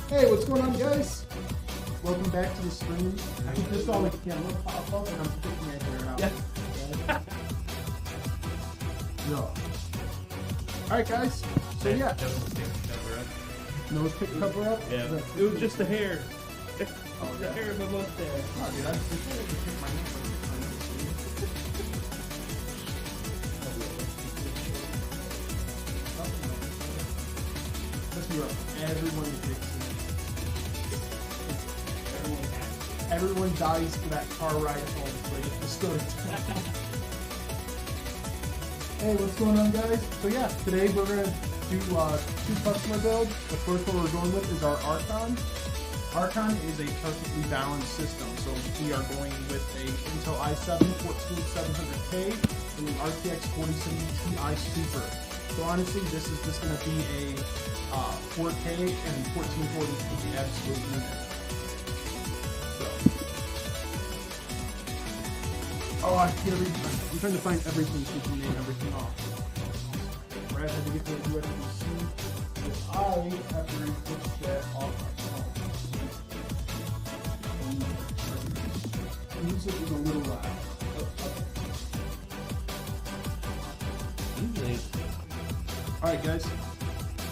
Hey, what's going on, guys? Welcome back to the stream. I think this all like a camera pop up and I'm sticking it there now. Yeah. Yo. Alright, guys. So, yeah. Nose pick cover up? Yeah. It was just the hair. Oh, the hair of the most there. Oh, dude, I just wanted to pick my nose. Let's be real. Everyone picks it. Everyone dies for that car ride home. Like, it's the story. Hey, what's going on, guys? So yeah, today we're gonna do two customer builds. The first one we're going with is our Archon. Archon is a perfectly balanced system. So we are going with a Intel i7 14700K and an RTX 4070 Ti Super. So honestly, this is just gonna be a 4K and 1440p absolute unit. Oh, I can't read. I'm trying to find everything so you can name everything off. Brad had to get there to do everything soon. Because I have to read that off myself. Music is a little loud. Usually. Alright, guys.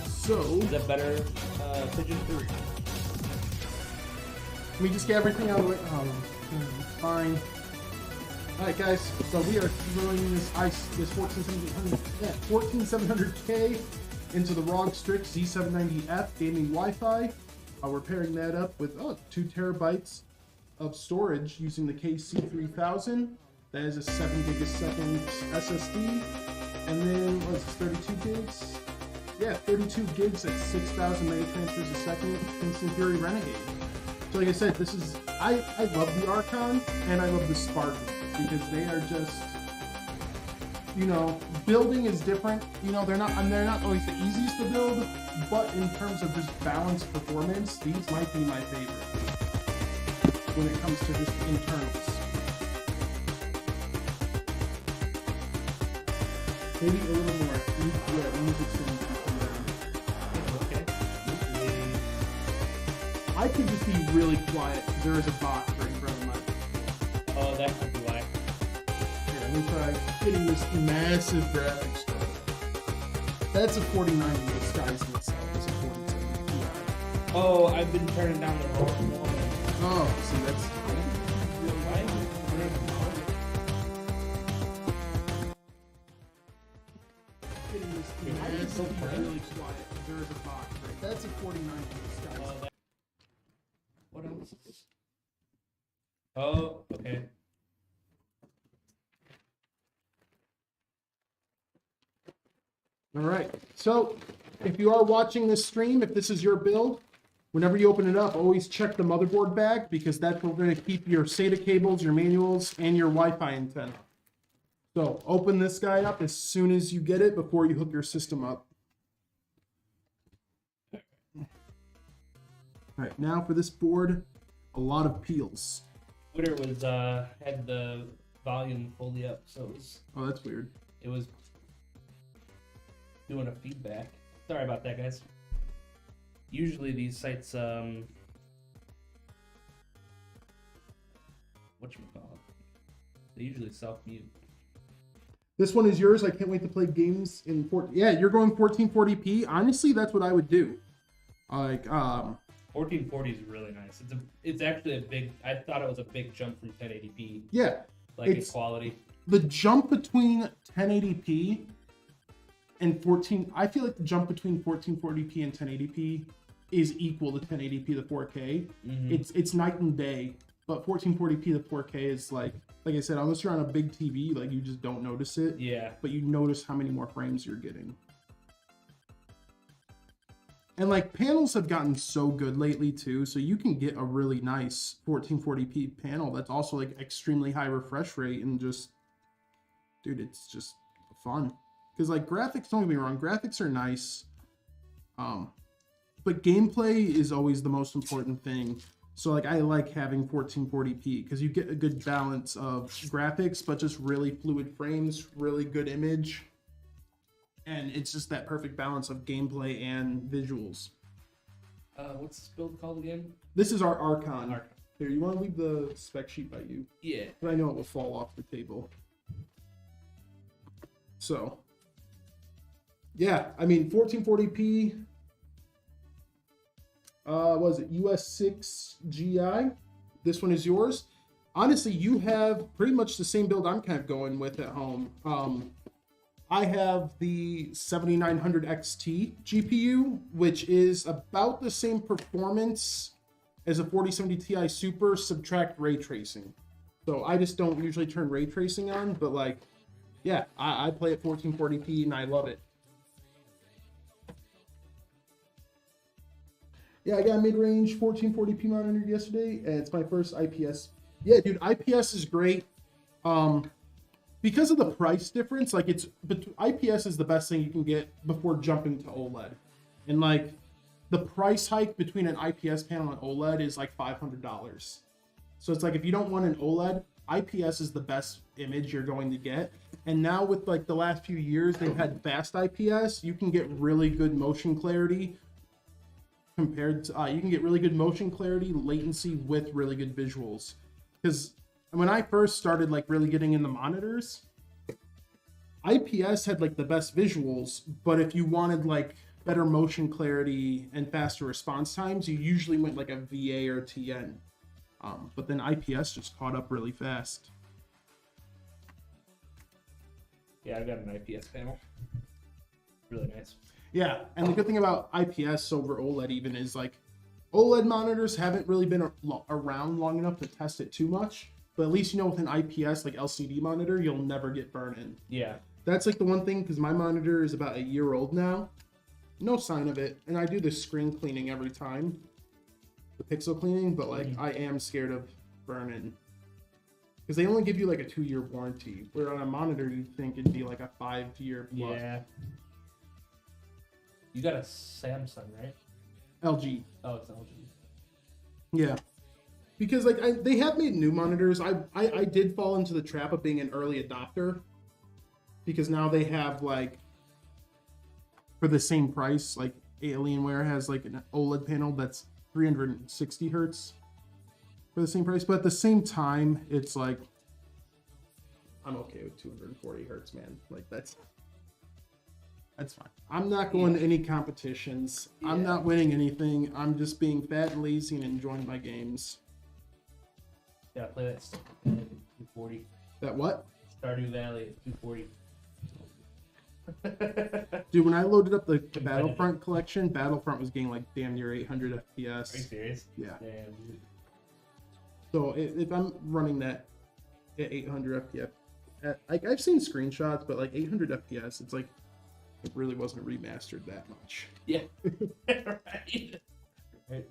So. Is that better? Pigeon 3. Let me just get everything out of the way. Fine. Alright, guys, so we are throwing this 14700K into the ROG Strix Z790F gaming Wi-Fi. We're pairing that up with 2 terabytes of storage using the KC3000. That is a 7 gigasecond SSD. And then, what is this, 32 gigs? Yeah, 32 gigs at 6,000 megatransfers a second. Instant Fury Renegade. So like I said, this is, I love the Archon and I love the Spartan. Because they are just, you know, building is different. You know, they're not always the easiest to build, but in terms of just balanced performance, these might be my favorite when it comes to just internals. Maybe a little more. Yeah, music's going to come down. Okay. I could just be really quiet because there is a box right in front of my. Oh, that could be why. Let me try getting this massive graphics card. That's a 4090 disguising itself as a 4070 Ti. Oh, I've been turning down the wrong one. Oh, see, that's. Why is Getting this massive really quiet. There is a box, right? That's a 4090 disguising. What else is this? Oh, okay. All right. So, if you are watching this stream, if this is your build, whenever you open it up, always check the motherboard bag because that's where we're going to keep your SATA cables, your manuals, and your Wi-Fi antenna. So, open this guy up as soon as you get it before you hook your system up. All right. Now for this board, a lot of peels. Twitter was had the volume fully up, so Oh, that's weird. it was doing a feedback. Sorry about that, guys. Usually these sites, whatchamacallit, they usually self-mute. This one is yours. I can't wait to play games in Yeah, you're going 1440p. Honestly, that's what I would do. Like, 1440 is really nice. It's actually a big. I thought it was a big jump from 1080p. Yeah, like in quality. The jump between 1080p and 14. I feel like the jump between 1440p and 1080p is equal to 1080p to 4K. Mm-hmm. It's night and day. But 1440p to 4K is like I said, unless you're on a big TV, like you just don't notice it. Yeah. But you notice how many more frames you're getting. And like panels have gotten so good lately too, so you can get a really nice 1440p panel that's also like extremely high refresh rate and just, dude, it's just fun. Because like graphics, don't get me wrong, graphics are nice, but gameplay is always the most important thing. So like I like having 1440p because you get a good balance of graphics, but just really fluid frames, really good image. And it's just that perfect balance of gameplay and visuals. What's this build called again? This is our Archon. Archon. Here, you want to leave the spec sheet by you? Yeah. But I know it will fall off the table. So, yeah, I mean, 1440p. Was it US 6 GI? This one is yours. Honestly, you have pretty much the same build I'm kind of going with at home. I have the 7900 XT GPU, which is about the same performance as a 4070 Ti Super, subtract ray tracing. So I just don't usually turn ray tracing on, but like, yeah, I play at 1440p and I love it. Yeah, I got a mid-range 1440p monitor yesterday, and it's my first IPS. Yeah, dude, IPS is great. Because of the price difference, like IPS is the best thing you can get before jumping to OLED. And like the price hike between an IPS panel and OLED is like $500. So it's like if you don't want an OLED, IPS is the best image you're going to get. And now with like the last few years, they've had fast IPS. You can get really good motion clarity compared to, you can get really good motion clarity, latency with really good visuals. Because when I first started like really getting into monitors, IPS had like the best visuals, but if you wanted like better motion clarity and faster response times, you usually went like a VA or TN. But then IPS just caught up really fast. Yeah, I've got an IPS panel. Really nice. Yeah, and the good thing about IPS over OLED even is like OLED monitors haven't really been around long enough to test it too much. But at least, you know, with an IPS, like LCD monitor, you'll never get burn-in. Yeah. That's like the one thing, because my monitor is about a year old now. No sign of it. And I do the screen cleaning every time. The pixel cleaning, but like I am scared of burn-in. Because they only give you like a 2-year warranty. Where on a monitor, you'd think it'd be like a 5-year plus. Yeah. You got a Samsung, right? LG. Oh, it's LG. Yeah. Because like they have made new monitors. I did fall into the trap of being an early adopter, because now they have like for the same price, like Alienware has like an OLED panel that's 360 hertz for the same price, but at the same time, it's like I'm okay with 240 hertz, man. Like that's fine. I'm not going to any competitions. Yeah. I'm not winning anything. I'm just being fat and lazy and enjoying my games. Yeah, play that 240. That what? Stardew Valley at 240. Dude, when I loaded up the Battlefront collection, Battlefront was getting like damn near 800 FPS. Are you serious? Yeah. Damn. So if I'm running that at 800 FPS, I've seen screenshots, but like 800 FPS, it's like it really wasn't remastered that much. Yeah. Right. Right.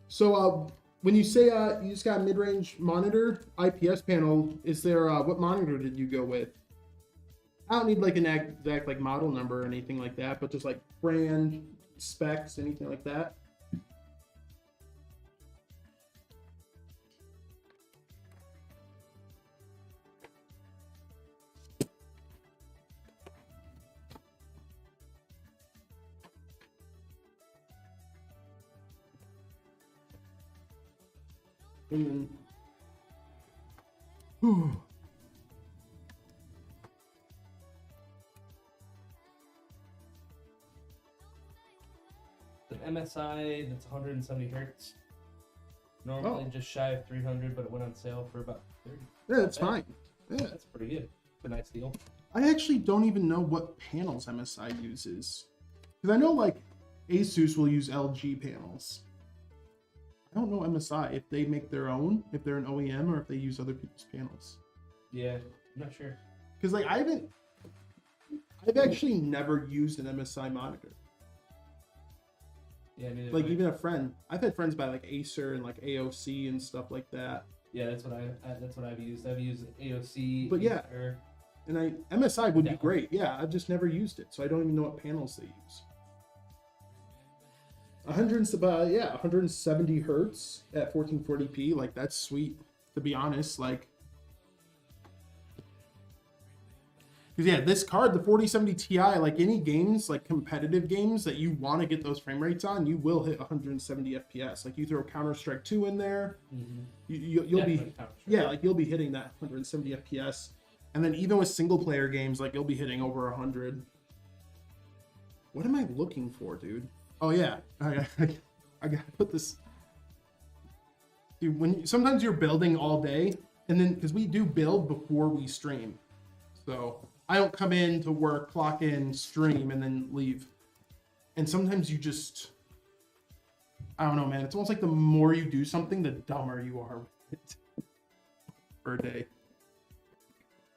So when you say you just got a mid-range monitor, IPS panel, is there what monitor did you go with? I don't need like an exact like model number or anything like that, but just like brand, specs, anything like that. And then, The MSI that's 170 hertz. Normally just shy of 300, but it went on sale for about 30. Yeah, that's fine. Yeah, that's pretty good. It's a nice deal. I actually don't even know what panels MSI uses, because I know like Asus will use LG panels. I don't know MSI if they make their own, if they're an OEM, or if they use other people's panels. Yeah, I'm not sure. Because like I've actually never used an MSI monitor. Yeah, neither like even a friend. I've had friends buy like Acer and like AOC and stuff like that. Yeah, that's what I've used. I've used AOC. But yeah, Acer. And MSI would be great. Yeah, I've just never used it, so I don't even know what panels they use. 170 hertz at 1440p, like that's sweet. To be honest, like Because yeah, this card, the 4070 Ti, like any games, like competitive games that you want to get those frame rates on, you will hit 170 FPS. Like you throw Counter-Strike 2 in there, you'll be like you'll be hitting that 170 FPS. And then even with single player games, like you'll be hitting over 100. What am I looking for, dude? Oh yeah, I gotta put this. Dude, sometimes you're building all day, and then because we do build before we stream, so I don't come in to work, clock in, stream, and then leave. And sometimes you just, I don't know, man. It's almost like the more you do something, the dumber you are with it per day.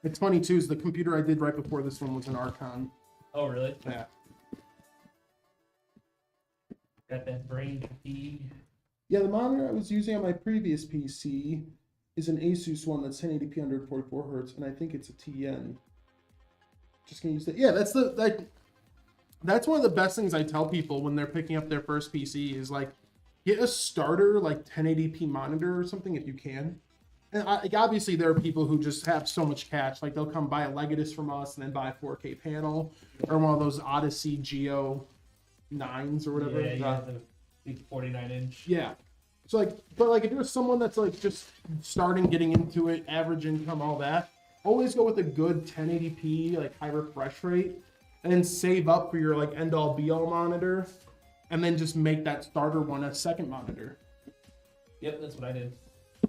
It's funny too, is the computer I did right before this one was an Archon. Oh, really? Yeah. Got that brain fatigue. Yeah, the monitor I was using on my previous PC is an Asus one that's 1080p 144 hertz, and I think it's a TN. Just gonna use that. Yeah, that's one of the best things I tell people when they're picking up their first PC is like, get a starter like 1080p monitor or something if you can. And obviously there are people who just have so much cash, like they'll come buy a Legatus from us and then buy a 4K panel or one of those Odyssey Geo 9s or whatever. Yeah, the 49-inch. Yeah. So like, but like if you're someone that's like just starting, getting into it, average income, all that, always go with a good 1080p, like high refresh rate, and then save up for your like end all be all monitor, and then just make that starter one a second monitor. Yep, that's what I did.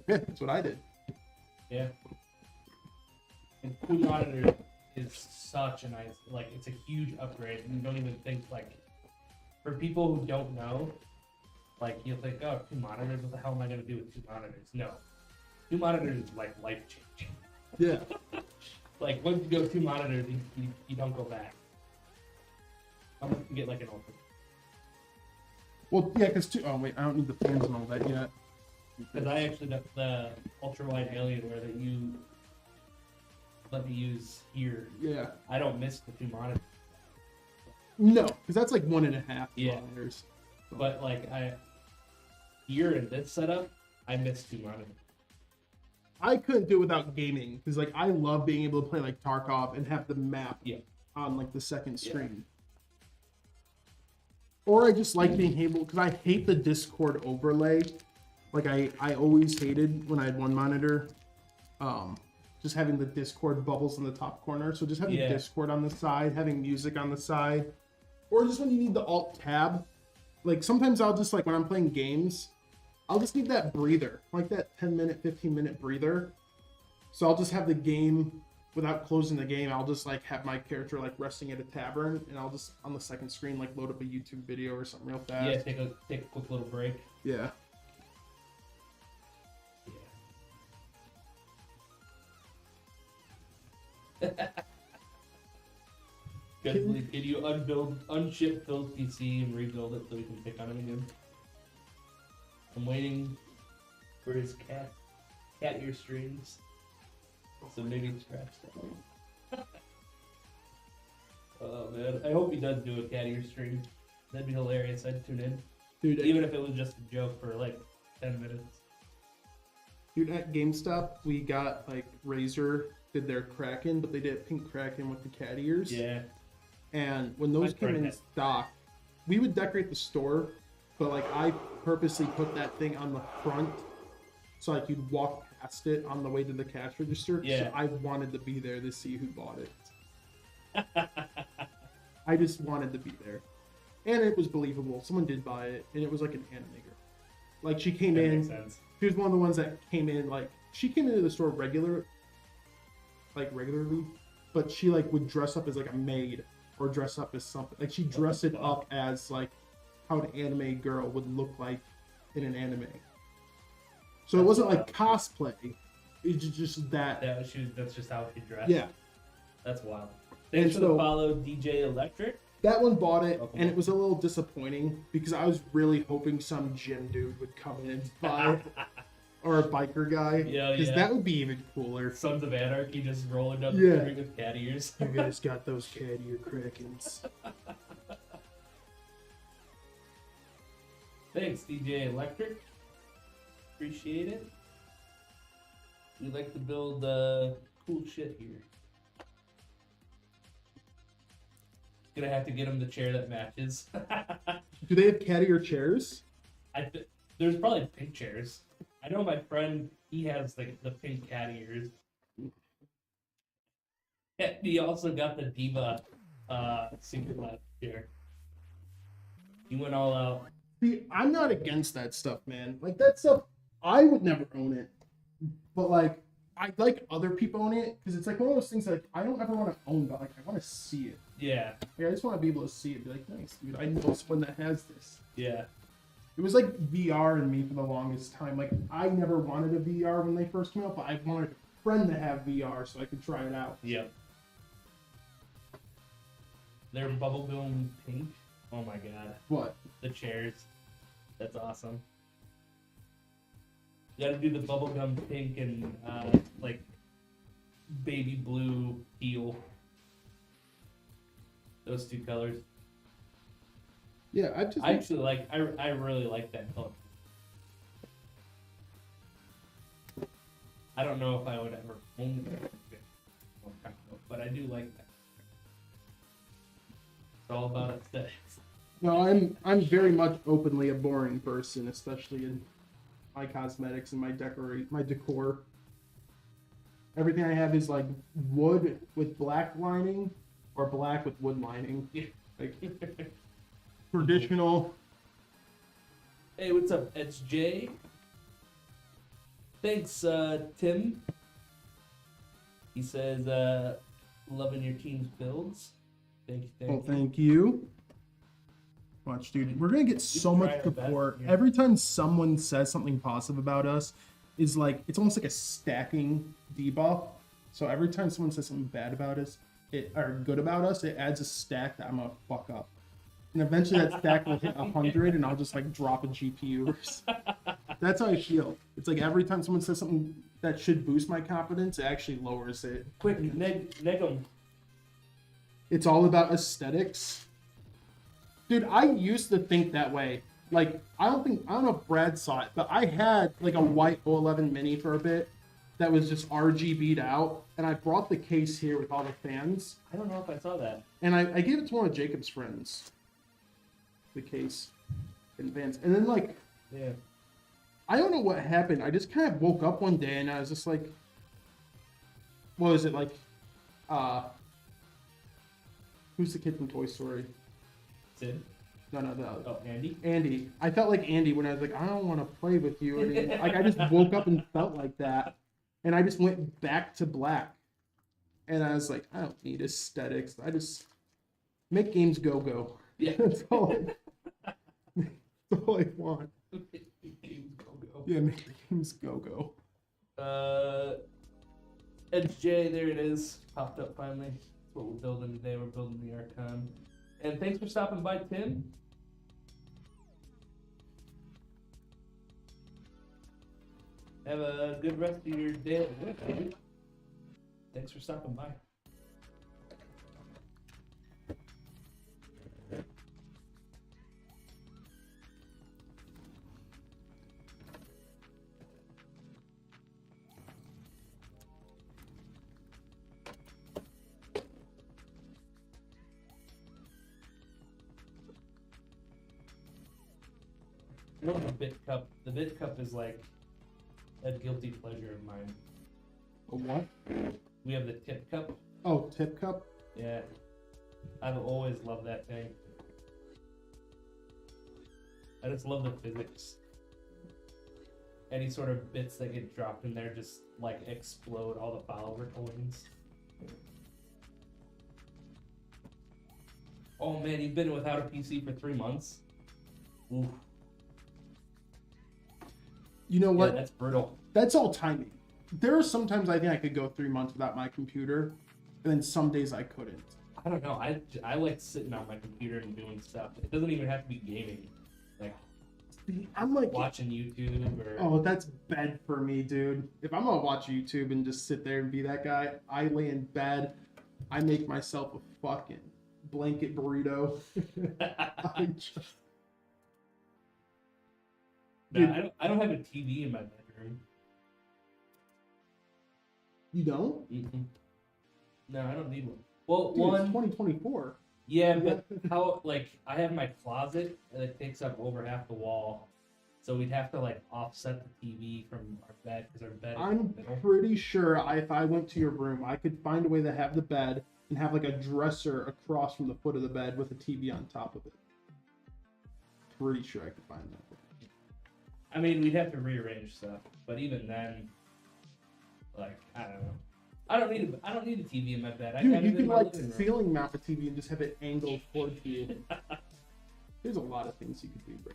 Yeah, that's what I did. Yeah. And two monitor is such a nice, like it's a huge upgrade, and you don't even think like, for people who don't know, like you'll think, oh, 2 monitors, what the hell am I gonna do with 2 monitors? No. 2 monitors is like life changing. Yeah. Like once you go 2 monitors, you don't go back. I'm gonna get like an ultra. Well, yeah, because oh wait, I don't need the fans and all that yet. Because I actually got the ultra wide Alienware that you let me use here. Yeah. I don't miss the 2 monitors. No, because that's like 1.5 monitors. So. But like here in this setup, I miss 2 monitors. I couldn't do it without gaming because like I love being able to play like Tarkov and have the map on like the second screen. Or I just like being able, because I hate the Discord overlay. Like I always hated when I had one monitor, just having the Discord bubbles in the top corner. So just having Discord on the side, having music on the side, or just when you need the alt tab. Like sometimes I'll just like when I'm playing games, I'll just need that breather, like that 10-minute, 15-minute breather. So I'll just have the game without closing the game. I'll just like have my character like resting at a tavern, and I'll just on the second screen like load up a YouTube video or something real fast. Yeah, take a quick little break. Yeah. Can you unship Phil's PC and rebuild it so we can pick on him again? I'm waiting for his cat ear strings. So maybe it's scratched out. Oh man, I hope he does do a cat ear string. That'd be hilarious. I'd tune in. Dude, even if it was just a joke for like 10 minutes. Dude, at GameStop, we got like Razer did their Kraken, but they did pink Kraken with the cat ears. Yeah. And when those came in stock, we would decorate the store, but like I purposely put that thing on the front so like you'd walk past it on the way to the cash register. Yeah. So I wanted to be there to see who bought it. I just wanted to be there. And it was believable. Someone did buy it, and it was like an animator. Like she came in. Makes sense. She was one of the ones that came in, like she came into the store regularly, but she like would dress up as like a maid or dress up as something. Like she dressed it up as like how an anime girl would look like in an anime. So it wasn't like cosplay. It's just that. That's just how she dressed. Yeah. That's wild. Thanks for the follow, DJ Electric. That one bought it, and it was a little disappointing because I was really hoping some gym dude would come in and buy it. Or a biker guy. Yeah, because that would be even cooler. Sons of Anarchy just rolling down the street with cat ears. You guys got those cat ear Krakens. Thanks, DJ Electric. Appreciate it. We like to build cool shit here. gonna have to get him the chair that matches. Do they have cattier chairs? There's probably pink chairs. I know my friend, he has the pink cat ears. And he also got the Diva Secret Lab chair. He went all out. See, I'm not against that stuff, man. Like that stuff, I would never own it. But like, I like other people own it because it's like one of those things that like, I don't ever want to own, but like I want to see it. Yeah. Like, I just want to be able to see it. Be like, nice, dude. I know someone that has this. Yeah. It was like VR in me for the longest time. Like I never wanted a VR when they first came out, but I wanted a friend to have VR so I could try it out. Yep. They're bubblegum pink. Oh my god. What? The chairs. That's awesome. You gotta do the bubblegum pink and like baby blue teal. Those two colors. Yeah, I actually like. I really like that color. I don't know if I would ever own it, but I do like that. It's all about aesthetics. No, I'm very much openly a boring person, especially in my cosmetics and my decor. Everything I have is like wood with black lining or black with wood lining. Like traditional. Hey, what's up? It's Jay. Thanks, Tim. He says, loving your team's builds. Thank you. Thank you. Watch, dude. We're gonna get so much support. Every time someone says something positive about us, is like it's almost like a stacking debuff. So every time someone says something bad about us, or good about us, it adds a stack that I'm gonna fuck up. And eventually that stack will hit 100 and I'll just like drop a GPU. That's how I feel. It's like every time someone says something that should boost my confidence, it actually lowers it. Quick, neg them. It's all about aesthetics. Dude, I used to think that way. Like, I don't know if Brad saw it, but I had like a white 011 Mini for a bit that was just RGB'd out, and I brought the case here with all the fans. I don't know if I saw that. And I gave it to one of Jacob's friends. The case and fans. And then like, yeah, I don't know what happened. I just kind of woke up one day and I was just like, what was it like? Who's the kid from Toy Story? Sid? No, Oh, Andy? Andy. I felt like Andy when I was like, I don't want to play with you. And like, I just woke up and felt like that. And I just went back to black. And I was like, I don't need aesthetics. I just make games go. Yeah. That's all I want. Games go. Yeah, make the games go. Edge J, there it is. Popped up finally. That's what we're building today. We're building the Archon. And thanks for stopping by, Tim. Have a good rest of your day at work, dude. Thanks for stopping by. I love the Bit Cup. The Bit Cup is like a guilty pleasure of mine. A what? We have the Tip Cup. Oh, Tip Cup? Yeah. I've always loved that thing. I just love the physics. Any sort of bits that get dropped in there just like explode all the follower coins. Oh man, you've been without a PC for 3 months? Oof. You know what? Yeah, that's brutal. That's all timing. There are sometimes I think I could go 3 months without my computer, and then some days I couldn't. I don't know. I like sitting on my computer and doing stuff. It doesn't even have to be gaming. Like, I'm like watching YouTube or... Oh, that's bed for me, dude. If I'm gonna watch YouTube and just sit there and be that guy, I lay in bed, I make myself a fucking blanket burrito. I don't have a TV in my bedroom. You don't? Mm-mm. No, I don't need one. Well, Dude, it's 2024. Yeah, but how, like, I have my closet that takes up over half the wall. So we'd have to, like, offset the TV from our bed because our bed is in I'm the middle. pretty sure if I went to your room, I could find a way to have the bed and have like a dresser across from the foot of the bed with a TV on top of it. Pretty sure I could find that. I mean, we'd have to rearrange stuff, but even then, like, I don't know. I don't need a TV in my bed. I Dude, have you it in can my like living room. ceiling mount a TV and just have it angled towards you. There's a lot of things you could do, bro.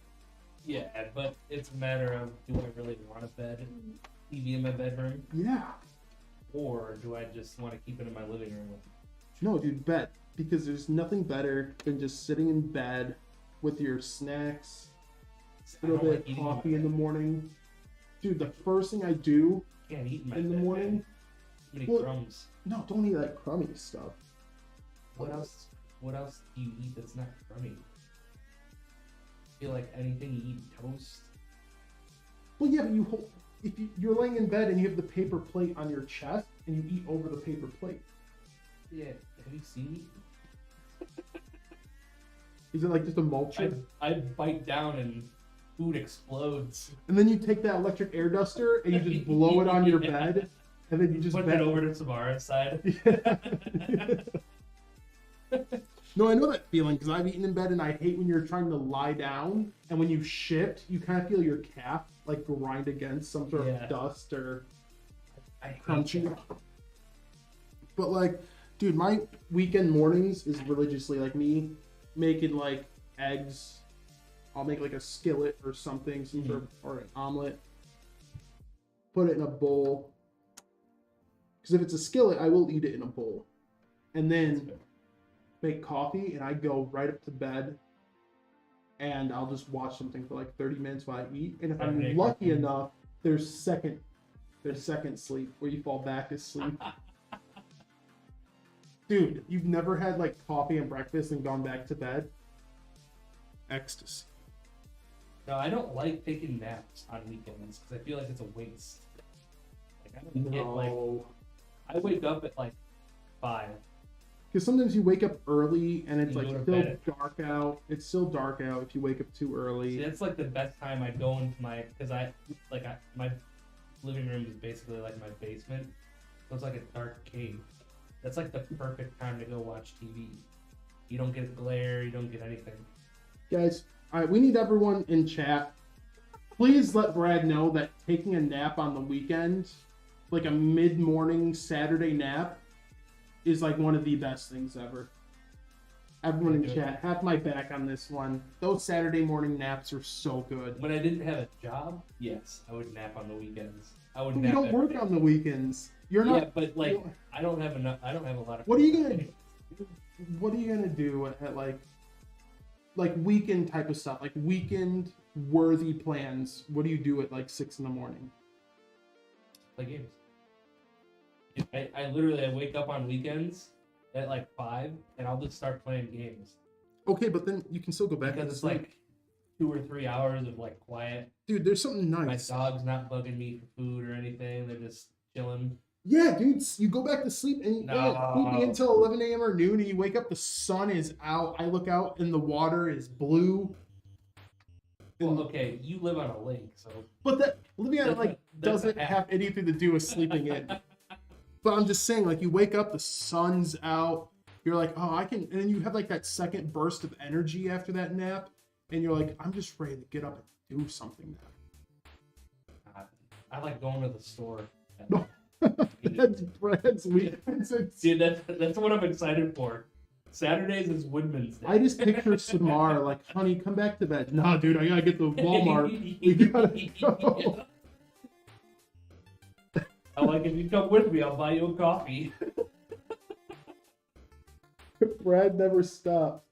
Yeah, but it's a matter of, do I really want a TV in my bedroom, Yeah. or do I just want to keep it in my living room? No, dude, bed. Because there's nothing better than just sitting in bed with your snacks, a I little don't bit like of eating coffee my in the bed. morning. Dude, the first thing I do Can't eat in my in the bed, morning, man. Too many Well- crumbs. no, don't eat that crummy stuff. What else? What else do you eat that's not crummy? Feel like anything you eat, toast. Well, yeah, but you hold, if you're laying in bed and you have the paper plate on your chest and you eat over the paper plate. Yeah, have you seen me? Is it like just a mulcher? I bite down and food explodes. And then you take that electric air duster and you just blow it on your Yeah. bed, and then you just Put it over to Samara's side. No, I know that feeling because I've eaten in bed and I hate when you're trying to lie down and when you shift, you kind of feel your calf like grind against some sort Yeah. of dust or I hate crunchy. that. But like, dude, my weekend mornings is religiously like me making like eggs. I'll make like a skillet or something, some sort of, or an omelet. Put it in a bowl. Because if it's a skillet, I will eat it in a bowl. And then make coffee, and I go right up to bed. And I'll just watch something for like 30 minutes while I eat. And if I'm Okay, lucky coffee. enough, there's second sleep where you fall back asleep. Dude, you've never had like coffee and breakfast and gone back to bed? Ecstasy. No, I don't like taking naps on weekends because I feel like it's a waste. Like I don't get like No. I wake up at like 5. Because sometimes you wake up early and it's You like go to still bed. dark out. It's still dark out if you wake up too early. See, that's like the best time I go into my my living room is basically like my basement. So it's like a dark cave. That's like the perfect time to go watch TV. You don't get glare, you don't get anything. Guys, all right, we need everyone in chat. Please let Brad know that taking a nap on the weekend, like a mid-morning Saturday nap, is like one of the best things ever. Everyone in chat, have my back on this one. Those Saturday morning naps are so good. When I didn't have a job, yes, I would nap on the weekends. I would You nap don't every work day. on the weekends. You're not. Yeah, but like you don't- I don't have enough. I don't have a lot of. What are you gonna free time. What are you gonna do at like weekend type of stuff, like weekend worthy plans? What do you do at like 6 a.m? Play games. I literally I wake up on weekends at like 5 and I'll just start playing games Okay, but then you can still go back because and it's sleep. like 2 or 3 hours of like quiet. Dude, there's something My nice. dog's not bugging me for food or anything. They're just chilling. Yeah, dude, you go back to sleep and No. sleeping until 11 a.m. or noon, and you wake up, the sun is out. I look out and the water is blue. Well, okay, you live on a lake, so But that living on it That's like a- that's a doesn't hack. have anything to do with sleeping in. But I'm just saying, like, you wake up, the sun's out. You're like, oh, I can, and then you have like that second burst of energy after that nap, and you're like, I'm just ready to get up and do something now. I like going to the store. No. That's Brad's weekends. Dude, that's what I'm excited for. Saturdays is Woodman's Day. I just picture Samar like, honey, come back to bed. Nah, dude, I gotta get to Walmart. We gotta go. I'm like, if you come with me, I'll buy you a coffee. Brad never stopped.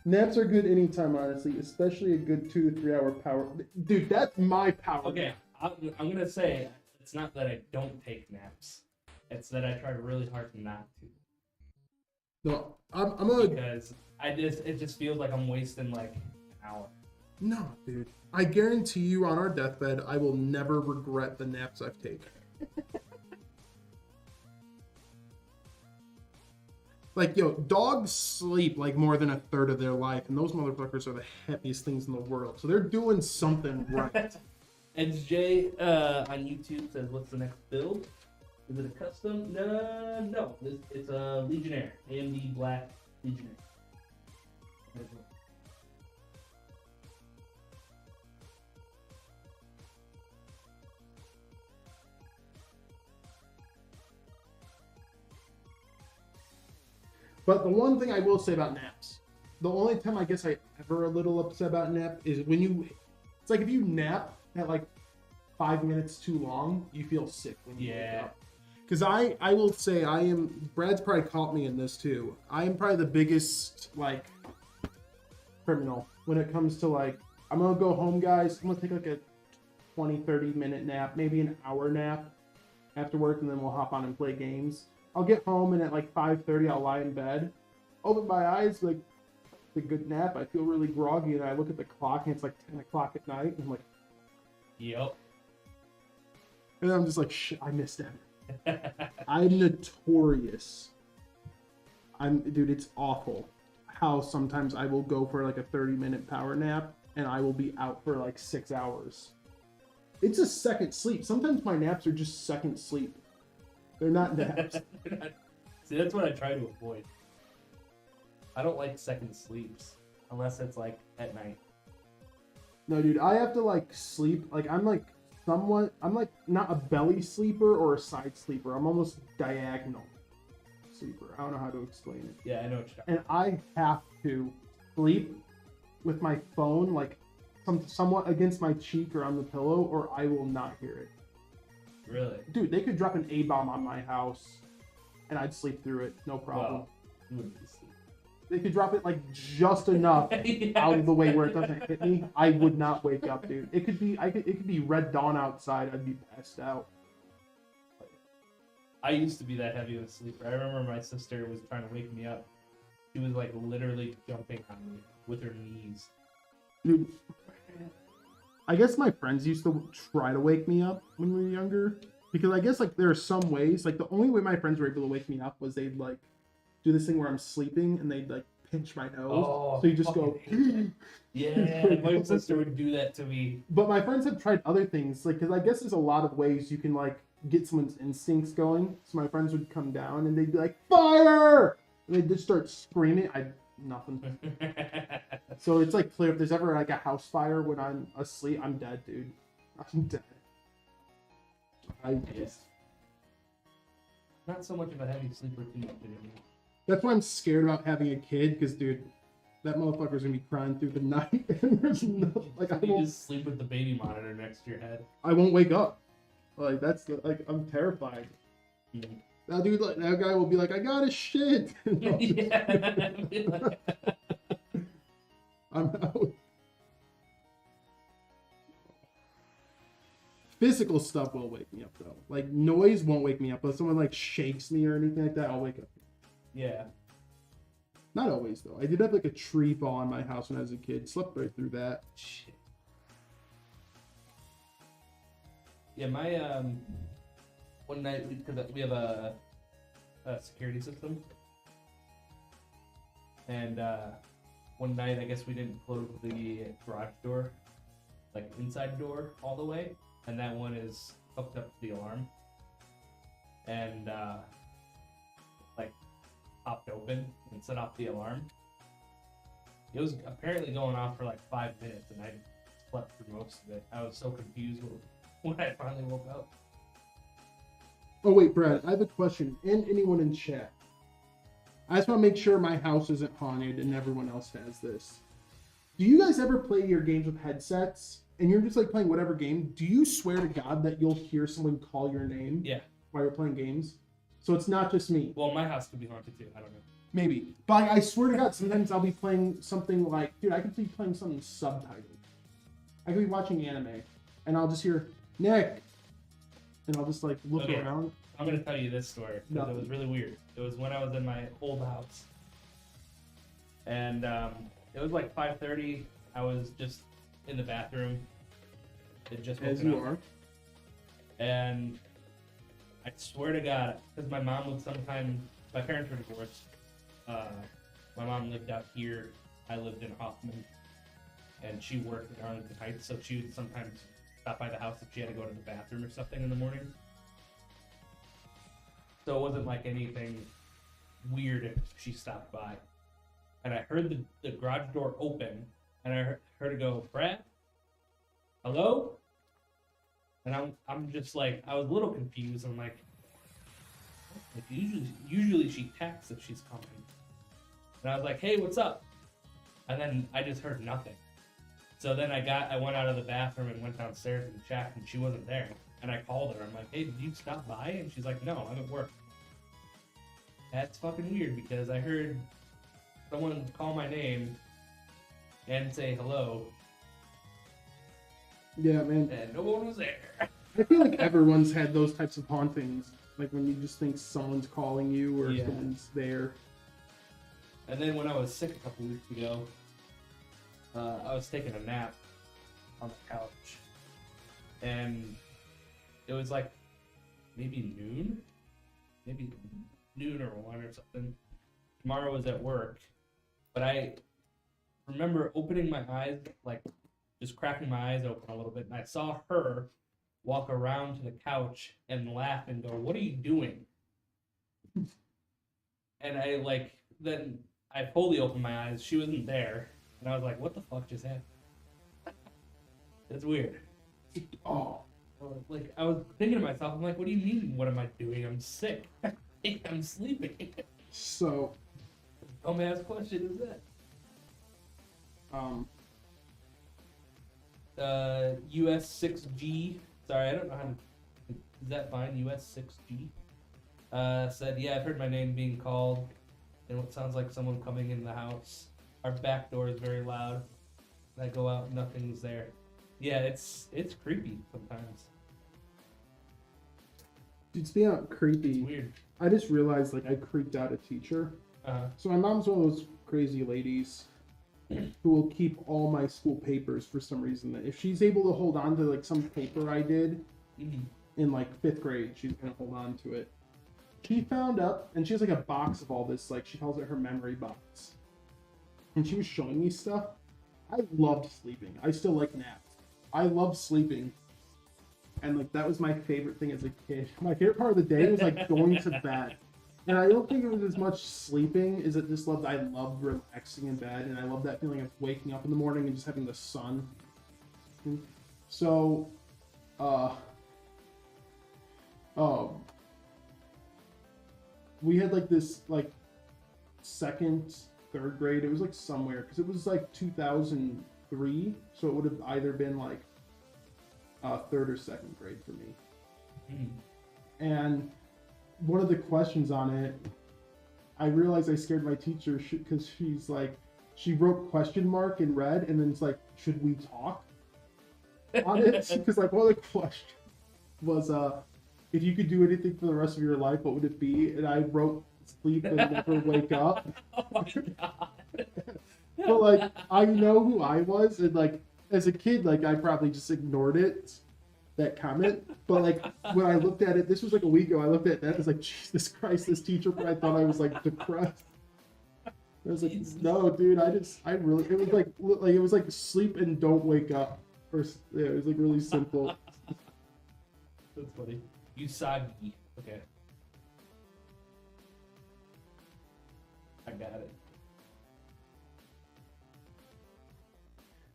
Naps are good anytime, honestly, especially a good 2 to 3 hour power. Dude, that's my power. Okay, I'm gonna say it's not that I don't take naps. It's that I try really hard not to No, I'm a because it just feels like I'm wasting like an hour. no, dude. I guarantee you, on our deathbed, I will never regret the naps I've taken. Like, yo, dogs sleep like more than a third of their life, and those motherfuckers are the happiest things in the world. So they're doing something right. XJ on YouTube says, "What's the next build? Is it a custom? No. It's a Legionnaire, AMD Black Legionnaire." But the one thing I will say about naps, the only time I guess I ever a little upset about nap is when it's like if you nap at like 5 minutes too long, you feel sick when you wake up. Because I will say Brad's probably caught me in this too. I am probably the biggest like criminal when it comes to like, I'm gonna go home, guys. I'm gonna take like a 20-30 minute nap, maybe an hour nap after work, and then we'll hop on and play games. I'll get home and at like 5:30 I'll lie in bed, open my eyes, like it's a good nap. I feel really groggy and I look at the clock and it's like 10 o'clock at night and I'm like, yep. And I'm just like, shit, I missed that. I'm notorious. Dude, it's awful how sometimes I will go for like a 30-minute power nap and I will be out for like 6 hours. It's a second sleep. Sometimes my naps are just second sleep. They're not naps. See, that's what I try to avoid. I don't like second sleeps unless it's like at night. No, dude, I have to like sleep. Like I'm like not a belly sleeper or a side sleeper. I'm almost diagonal sleeper. I don't know how to explain it. Yeah, I know what you're talking And I have to sleep with my phone like somewhat against my cheek or on the pillow, or I will not hear it. Really? Dude, they could drop an A-bomb on my house and I'd sleep through it, no problem. Well, you wouldn't be asleep. They could drop it like just enough out of the way where it doesn't hit me. I would not wake up, dude. It could be red dawn outside. I'd be passed out. I used to be that heavy of a sleeper. I remember my sister was trying to wake me up. She was like literally jumping on me with her knees. Dude, I guess my friends used to try to wake me up when we were younger, because I guess like there are some ways, like the only way my friends were able to wake me up was they'd like do this thing where I'm sleeping and they'd like pinch my nose. Oh, so you just go. Yeah, my sister would do that to me. But my friends have tried other things, like, because I guess there's a lot of ways you can like get someone's instincts going. So my friends would come down and they'd be like, "Fire!" And they'd just start screaming. Nothing. So it's like clear if there's ever like a house fire when I'm asleep, I'm dead, dude. I'm dead. Not so much of a heavy sleeper too much anymore. That's why I'm scared about having a kid, because dude, that motherfucker's gonna be crying through the night, and there's no like You just sleep with the baby monitor next to your head. I won't wake up. Like I'm terrified. Mm-hmm. That dude, like that guy will be like, "I got a shit." I'm out. Physical stuff will wake me up though. Like noise won't wake me up, but if someone like shakes me or anything like that, I'll wake up. Yeah. Not always though. I did have like a tree fall in my house when I was a kid. Slept right through that. Shit. Yeah, my one night because we have a security system, and one night I guess we didn't close the garage door, like inside door all the way, and that one is hooked up to the alarm, and like popped open and set off the alarm. It was apparently going off for like 5 minutes, and I slept through most of it. I was so confused when I finally woke up. Oh wait, Brad, I have a question, and anyone in chat. I just want to make sure my house isn't haunted and everyone else has this. Do you guys ever play your games with headsets and you're just like playing whatever game? Do you swear to God that you'll hear someone call your name? Yeah. While you're playing games? So it's not just me. Well, my house could be haunted too. I don't know. Maybe. But I swear to God, sometimes I'll be playing something like, dude, I could be playing something subtitled. I could be watching anime and I'll just hear, "Nick." And I'll just like look around. I'm gonna tell you this story because it was really weird. It was when I was in my old house, and it was like 5:30. I was just in the bathroom. It just as you are. And I swear to God, because my mom would sometimes. My parents were divorced, my mom lived out here. I lived in Hoffman, and she worked in Arlington Heights, so she would sometimes stop by the house if she had to go to the bathroom or something in the morning. So it wasn't like anything weird if she stopped by. And I heard the garage door open, and I heard it go, Brad? Hello? And I'm just like, I was a little confused. I'm like usually she texts if she's coming. And I was like, hey, what's up? And then I just heard nothing. So then I went out of the bathroom and went downstairs and checked, and she wasn't there. And I called her. I'm like, hey, did you stop by? And she's like, no, I'm at work. That's fucking weird, because I heard someone call my name and say hello. Yeah, man. And no one was there. I feel like everyone's had those types of hauntings. Like when you just think someone's calling you or someone's there. And then when I was sick a couple weeks ago, I was taking a nap on the couch. And it was like maybe noon or 1 or something. Tomorrow was at work. But I remember opening my eyes, like just cracking my eyes open a little bit, and I saw her walk around to the couch and laugh and go, what are you doing? And then I fully opened my eyes. She wasn't there. And I was like, what the fuck just happened? That's weird. Oh. Like, I was thinking to myself, I'm like, what do you mean, what am I doing? I'm sick. I'm sleeping. So. Dumbass question is that? US 6G. Sorry, I don't know how to. Is that fine? US 6G. Said, yeah, I've heard my name being called, and what sounds like someone coming in the house. Our back door is very loud. I go out, nothing's there. Yeah, it's creepy sometimes. Dude, speaking of creepy, it's weird. I just realized like I creeped out a teacher. So my mom's one of those crazy ladies who will keep all my school papers for some reason. If she's able to hold on to like some paper I did in like 5th grade, she's gonna hold on to it. She found up, and she has like a box of all this, like she calls it her memory box. And she was showing me stuff. I loved sleeping. I still like naps. I love sleeping. And like that was my favorite thing as a kid. My favorite part of the day was like going to bed. And I don't think it was as much sleeping as it just loved. I loved relaxing in bed, and I love that feeling of waking up in the morning and just having the sun. So, we had like this like 2nd, 3rd grade. It was like somewhere because it was like 2003, so it would have either been like 3rd or 2nd grade for me. And one of the questions on it, I realized I scared my teacher because she's like, she wrote question mark in red, and then it's like, should we talk on it? Because like one of the questions was, if you could do anything for the rest of your life, what would it be? And I wrote sleep and never wake up. Oh my god. But like, I know who I was, and like, as a kid, like I probably just ignored it. That comment, but like when I looked at it, this was like a week ago, I looked at that, I was like, Jesus Christ, this teacher probably thought I was like depressed. I was like, no, dude, it was like sleep and don't wake up. Or yeah, it was like really simple. That's funny. Usagi. Okay. I got it.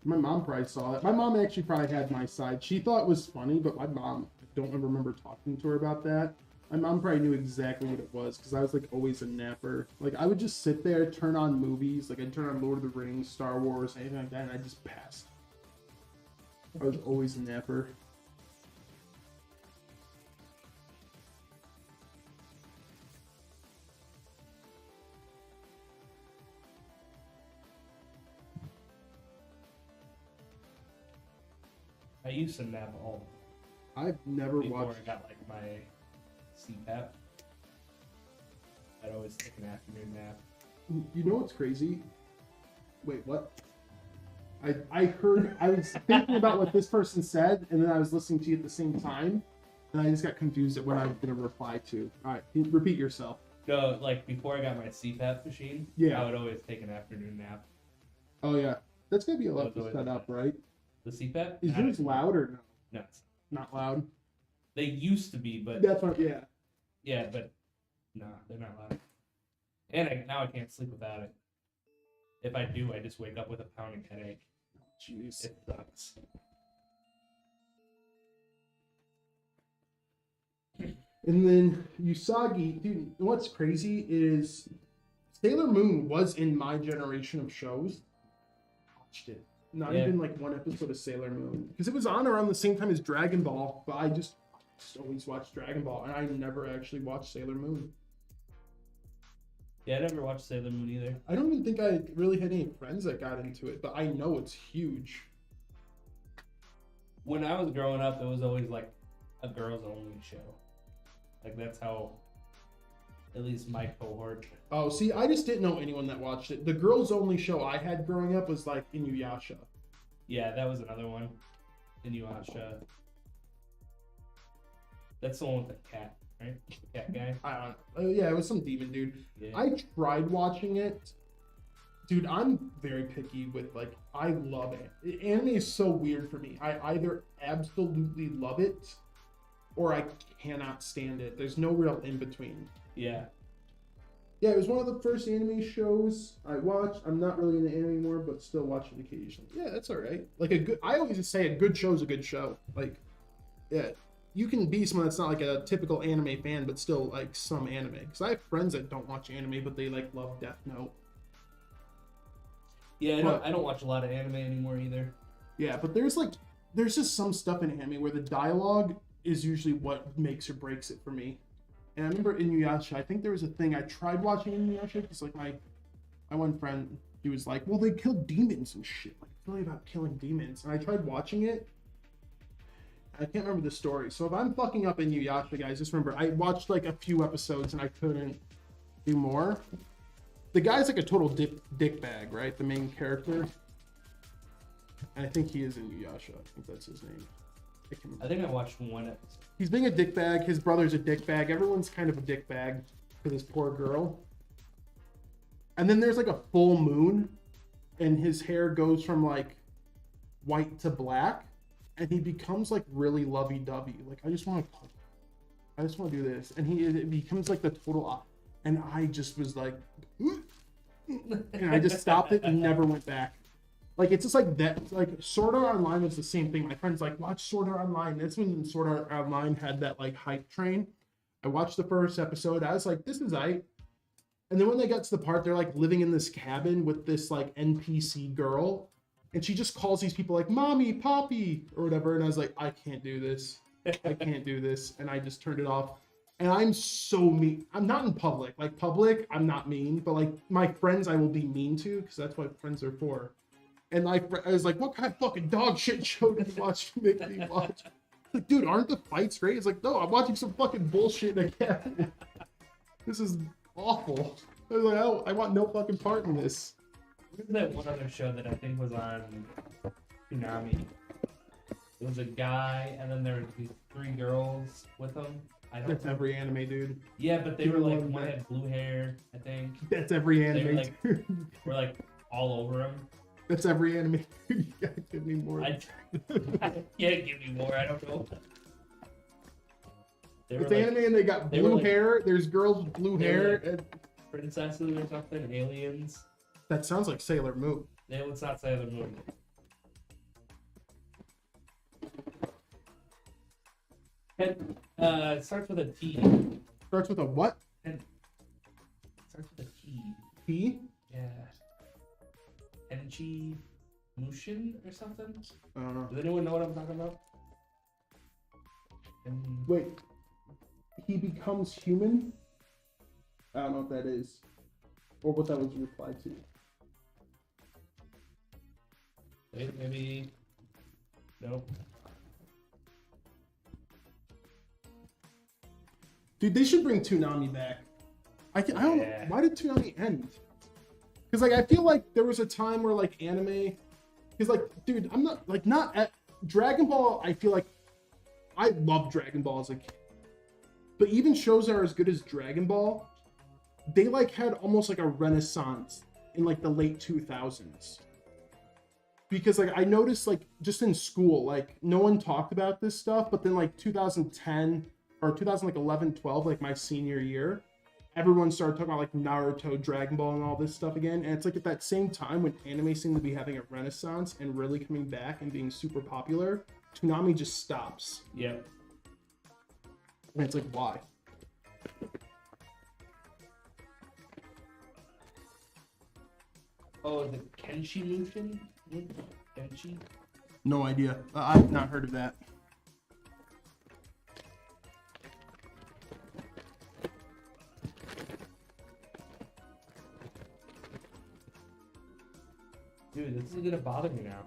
My mom probably saw it. My mom actually probably had my side. She thought it was funny, but my mom, I don't ever remember talking to her about that. My mom probably knew exactly what it was because I was like always a napper. Like I would just sit there, turn on movies, like I'd turn on Lord of the Rings, Star Wars, anything like that, and I just passed. I was always a napper. I used to nap all I've never before watched. I got like my CPAP. I'd always take an afternoon nap. You know what's crazy? Wait, what? I heard, I was thinking about what this person said, and then I was listening to you at the same time, and I just got confused at what I was going to reply to. All right, repeat yourself. No, like before I got my CPAP machine, Yeah. I would always take an afternoon nap. Oh yeah, that's gonna be a lot That's to always set up, right? The CPAP? Is yours loud or no? No, it's Not loud. they used to be, but That's what. Yeah. yeah, but no, they're not loud. And now I can't sleep without it. If I do, I just wake up with a pounding headache. Jeez. It sucks. And then Usagi, dude. What's crazy is Sailor Moon was in my generation of shows. Watched it. Not Yeah. even like one episode of Sailor Moon because it was on around the same time as Dragon Ball. But I just always watched Dragon Ball, and I never actually watched Sailor Moon. Yeah, I never watched Sailor Moon either. I don't even think I really had any friends that got into it, but I know it's huge. When I was growing up, it was always like a girls only show. Like that's how, at least my cohort. Oh, see, I just didn't know anyone that watched it. The girls only show I had growing up was like Inuyasha. Yeah, that was another one. Inuyasha. That's the one with the cat, right? Cat guy. I don't know. Yeah, it was some demon dude. Yeah. I tried watching it. Dude, I'm very picky with like, I love it. Anime is so weird for me. I either absolutely love it or I cannot stand it. There's no real in between. Yeah. Yeah, it was one of the first anime shows I watched. I'm not really into anime anymore, but still watch it occasionally. Yeah, that's all right. Like I always just say a good show is a good show. Like, yeah, you can be someone that's not like a typical anime fan, but still like some anime. Because I have friends that don't watch anime, but they like love Death Note. Yeah, I don't watch a lot of anime anymore either. Yeah, but there's just some stuff in anime where the dialogue is usually what makes or breaks it for me. And I remember Inuyasha, I think there was a thing, I tried watching Inuyasha because like my one friend, he was like, well, they killed demons and shit. Like, it's really about killing demons. And I tried watching it. I can't remember the story. So if I'm fucking up Inuyasha, guys, just remember, I watched like a few episodes and I couldn't do more. The guy's like a total dick bag, right? The main character. And I think he is Inuyasha. I think that's his name. I think I watched one episode. He's being a dick bag. His brother's a dick bag. Everyone's kind of a dick bag for this poor girl. And then there's like a full moon, and his hair goes from like white to black, and he becomes like really lovey-dovey. Like, I just want to do this, and it becomes like the total. And I just was like, and I just stopped it and never went back. Like, it's just like that. Like, Sword Art Online was the same thing. My friend's like, watch Sword Art Online. That's when Sword Art Online had that like hype train. I watched the first episode. I was like, this is aight. And then when they got to the part, they're like living in this cabin with this like NPC girl, and she just calls these people like mommy, poppy, or whatever. And I was like, I can't do this. I can't do this. And I just turned it off. And I'm so mean. I'm not in public. Like, public, I'm not mean. But like my friends, I will be mean to, because that's what friends are for. And I was like, what kind of fucking dog shit show did you make me watch? Like, dude, aren't the fights great? It's like, no, I'm watching some fucking bullshit in a cabin. This is awful. I was like, I want no fucking part in this. What was that one other show that I think was on Toonami? It was a guy, and then there were these 3 girls with him. That's every anime, dude. Yeah, but they were like, one had blue hair, I think. That's every anime. They were like, were like all over him. That's every anime. You gotta give me more. I can't give you more. I don't know. It's anime and they got blue hair. There's girls with blue hair. Like princesses or something. Aliens. That sounds like Sailor Moon. Yeah, let's not Sailor Moon. It starts with a T. Starts with a what? Starts with a T. T? Yeah. Tenchi Mushin or something? I don't know. Does anyone know what I'm talking about? Wait. He becomes human? I don't know what that is. Or what that was replied to. Maybe. Nope. Dude, they should bring Toonami back. I don't know. Why did Toonami end? Because, like, I feel like there was a time where, like, anime... Because, like, dude, I'm not... Like, not at... Dragon Ball, I feel like... I love Dragon Ball as a kid. But even shows that are as good as Dragon Ball, they like had almost like a renaissance in like the late 2000s. Because like I noticed like just in school, like no one talked about this stuff, but then like 2010 or 2011, 12, like my senior year, everyone started talking about like Naruto, Dragon Ball, and all this stuff again. And it's like at that same time when anime seemed to be having a renaissance and really coming back and being super popular, Toonami just stops. Yep. And it's like, why? Oh, the Kenshi Mushin? Kenshi? No idea. I've not heard of that. Dude, this is gonna bother me now.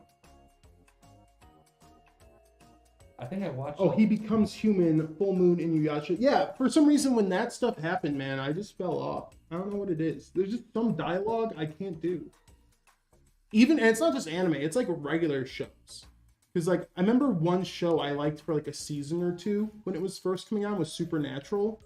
I think I watched. Oh, he becomes human, full moon, Inuyasha. Yeah, for some reason when that stuff happened, man, I just fell off. I don't know what it is. There's just some dialogue I can't do. Even, and it's not just anime, it's like regular shows. Because like, I remember one show I liked for like a season or two when it was first coming on was Supernatural.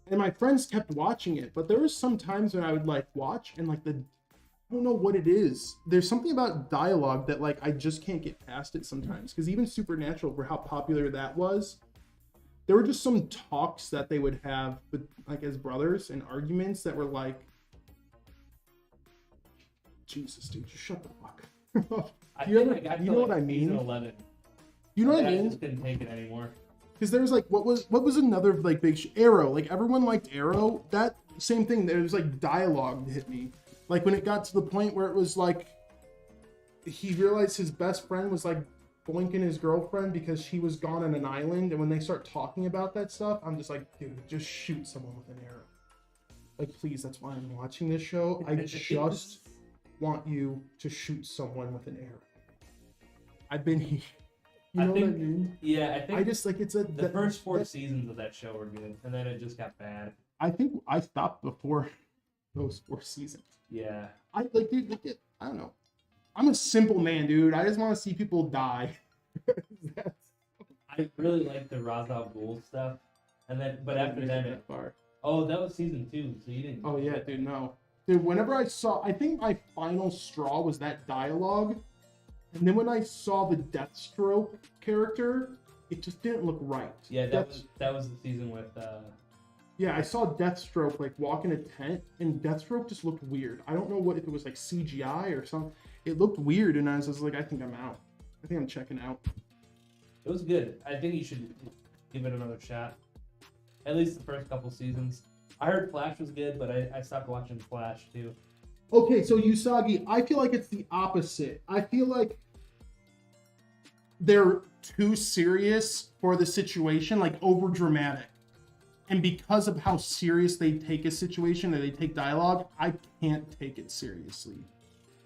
And my friends kept watching it, but there was some times when I would like watch and like I don't know what it is. There's something about dialogue that like I just can't get past it sometimes. Because even Supernatural, for how popular that was, there were just some talks that they would have with like as brothers and arguments that were like, Jesus, dude, just shut the fuck up. You know what I mean? 11. You know what I I mean? just couldn't take it anymore. Because there was like what was another like big Arrow. Like everyone liked Arrow. That same thing. There was like dialogue that hit me. Like when it got to the point where it was like he realized his best friend was like boinking his girlfriend because she was gone on an island, and when they start talking about that stuff, I'm just like, dude, just shoot someone with an arrow. Like, please, that's why I'm watching this show. I just want you to shoot someone with an arrow. I've been here. You know what I mean? Yeah, I think I just like the first four seasons of that show were good, and then it just got bad. I think I stopped before those 4 seasons. Yeah. I like, dude, like, I don't know. I'm a simple man, dude. I just want to see people die. I really like the Ra's al Ghul stuff, and then but after that, oh, that was season 2, so you didn't. Oh yeah, dude, no, dude. Whenever I think my final straw was that dialogue, and then when I saw the Deathstroke character, it just didn't look right. Yeah, that was the season with. Yeah, I saw Deathstroke like walk in a tent, and Deathstroke just looked weird. I don't know what if it was like CGI or something. It looked weird, and I was just like, I think I'm out. I think I'm checking out. It was good. I think you should give it another shot. At least the first couple seasons. I heard Flash was good, but I stopped watching Flash too. Okay, so Usagi, I feel like it's the opposite. I feel like they're too serious for the situation, like over dramatic. And because of how serious they take a situation and they take dialogue, I can't take it seriously,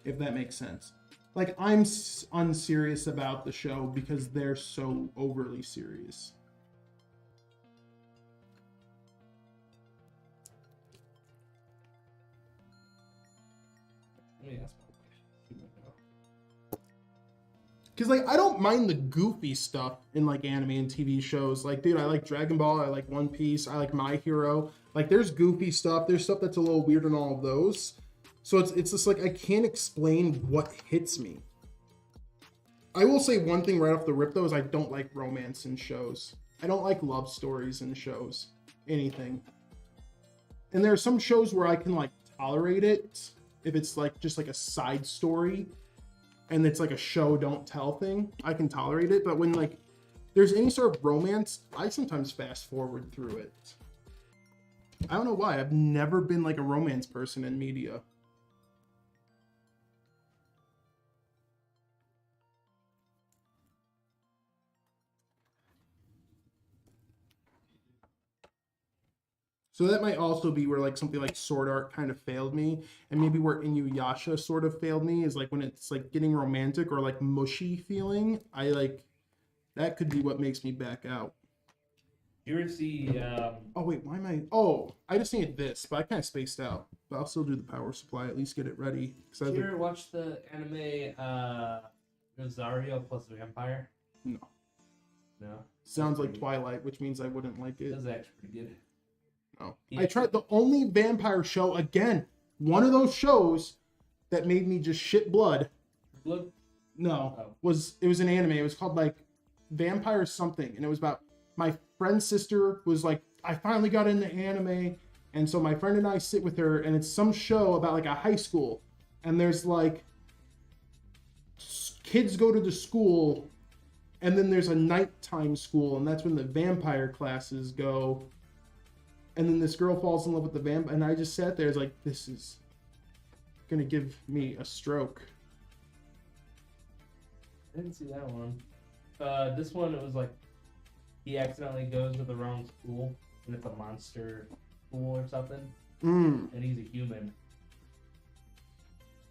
if that makes sense. Like, I'm unserious about the show because they're so overly serious. Let me ask Because, like, I don't mind the goofy stuff in, like, anime and TV shows. Like, dude, I like Dragon Ball, I like One Piece, I like My Hero. Like, there's goofy stuff, there's stuff that's a little weird in all of those. So it's just, like, I can't explain what hits me. I will say one thing right off the rip, though, is I don't like romance in shows. I don't like love stories in shows. Anything. And there are some shows where I can, like, tolerate it if it's, like, just, like, a side story. And it's like a show don't tell thing, I can tolerate it. But when like there's any sort of romance, I sometimes fast forward through it. I don't know why. I've never been like a romance person in media. So that might also be where like something like Sword Art kind of failed me, and maybe where Inuyasha sort of failed me is like when it's like getting romantic or like mushy feeling. I like that could be what makes me back out. You ever see? Oh wait, why am I? Oh, I just needed this, but I kind of spaced out. But I'll still do the power supply. At least get it ready. Did you ever watch the anime Rosario plus Vampire? No. No. Sounds like Twilight, which means I wouldn't like it. That was actually pretty good. Oh. Yeah. I tried the only vampire show, again, one of those shows that made me just shit blood. Look. No, Oh. it was an anime. It was called like Vampire something, and it was about my friend's sister was like, I finally got into anime, and so my friend and I sit with her, and it's some show about like a high school, and there's like kids go to the school, and then there's a nighttime school, and that's when the vampire classes go, and then this girl falls in love with the vampire, and I just sat there, it's like, this is gonna give me a stroke. I didn't see that one. This one, it was like he accidentally goes to the wrong school, and it's a monster school or something, and he's a human.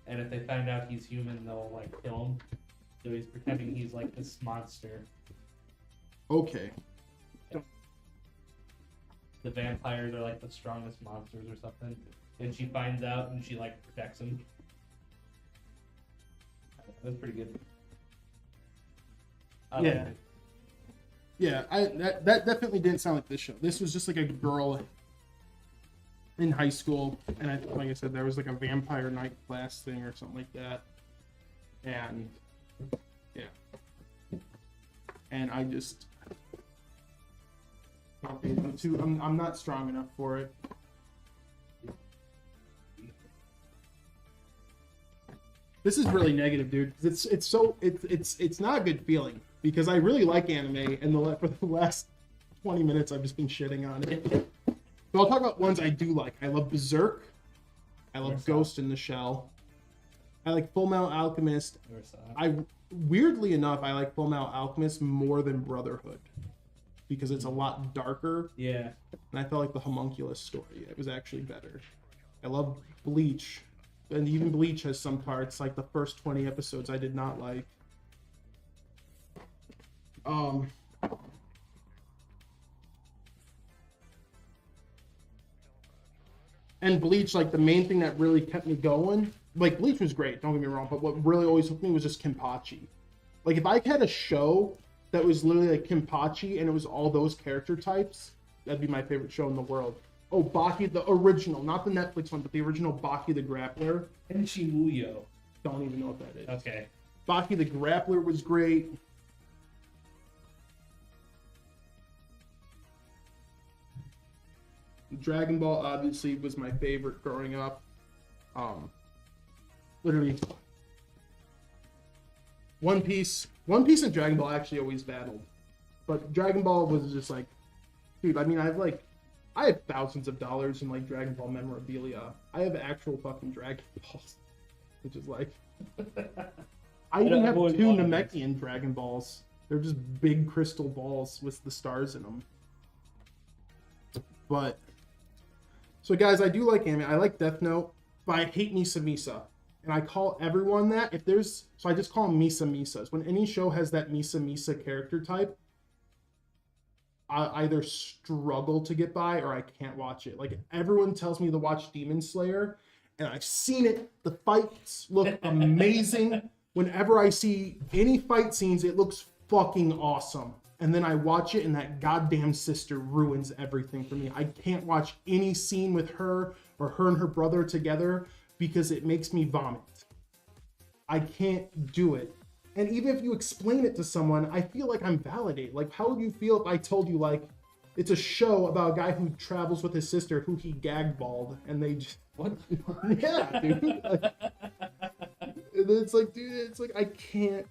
And if they find out he's human, they'll like kill him. So he's pretending he's like this monster. Okay. The vampires are like the strongest monsters or something, and she finds out and she like protects him. That's pretty good. I Yeah. liked it. Yeah, that definitely didn't sound like this show. This was just like a girl in high school, and like I said, there was like a vampire night class thing or something like that, and yeah, and I just I'm not strong enough for it. This is really negative, dude. It's not a good feeling because I really like anime, and for the last 20 minutes I've just been shitting on it. But I'll talk about ones I do like. I love Berserk. I love Ghost in the Shell. I like Full Metal Alchemist. Weirdly enough, I like Full Metal Alchemist more than Brotherhood because it's a lot darker. Yeah. And I felt like the homunculus story, it was actually better. I love Bleach. And even Bleach has some parts, like the first 20 episodes I did not like. And Bleach, like the main thing that really kept me going, like Bleach was great, don't get me wrong, but what really always hooked me was just Kenpachi. Like if I had a show that was literally like Kenpachi and it was all those character types, that'd be my favorite show in the world. Oh, Baki, the original, not the Netflix one, but the original Baki the Grappler. Tenchi Muyo. Don't even know what that is. Okay. Baki the Grappler was great. Dragon Ball obviously was my favorite growing up. Literally, One Piece and Dragon Ball actually always battled, but Dragon Ball was just like, dude. I mean, I have thousands of dollars in like Dragon Ball memorabilia. I have actual fucking Dragon Balls, which is like, I even have 2 Namekian Dragon Balls. They're just big crystal balls with the stars in them. But so guys, I do like anime. I like Death Note, but I hate Misa Misa. And I call everyone that. So I just call them Misa Misas. When any show has that Misa Misa character type, I either struggle to get by or I can't watch it. Like everyone tells me to watch Demon Slayer, and I've seen it. The fights look amazing. Whenever I see any fight scenes, it looks fucking awesome. And then I watch it and that goddamn sister ruins everything for me. I can't watch any scene with her or her and her brother together because it makes me vomit. I can't do it. And even if you explain it to someone, I feel like I'm validated. Like, how would you feel if I told you, like, it's a show about a guy who travels with his sister who he gag-balled, and they just... What? Yeah, dude. Like, it's like, dude, it's like, I can't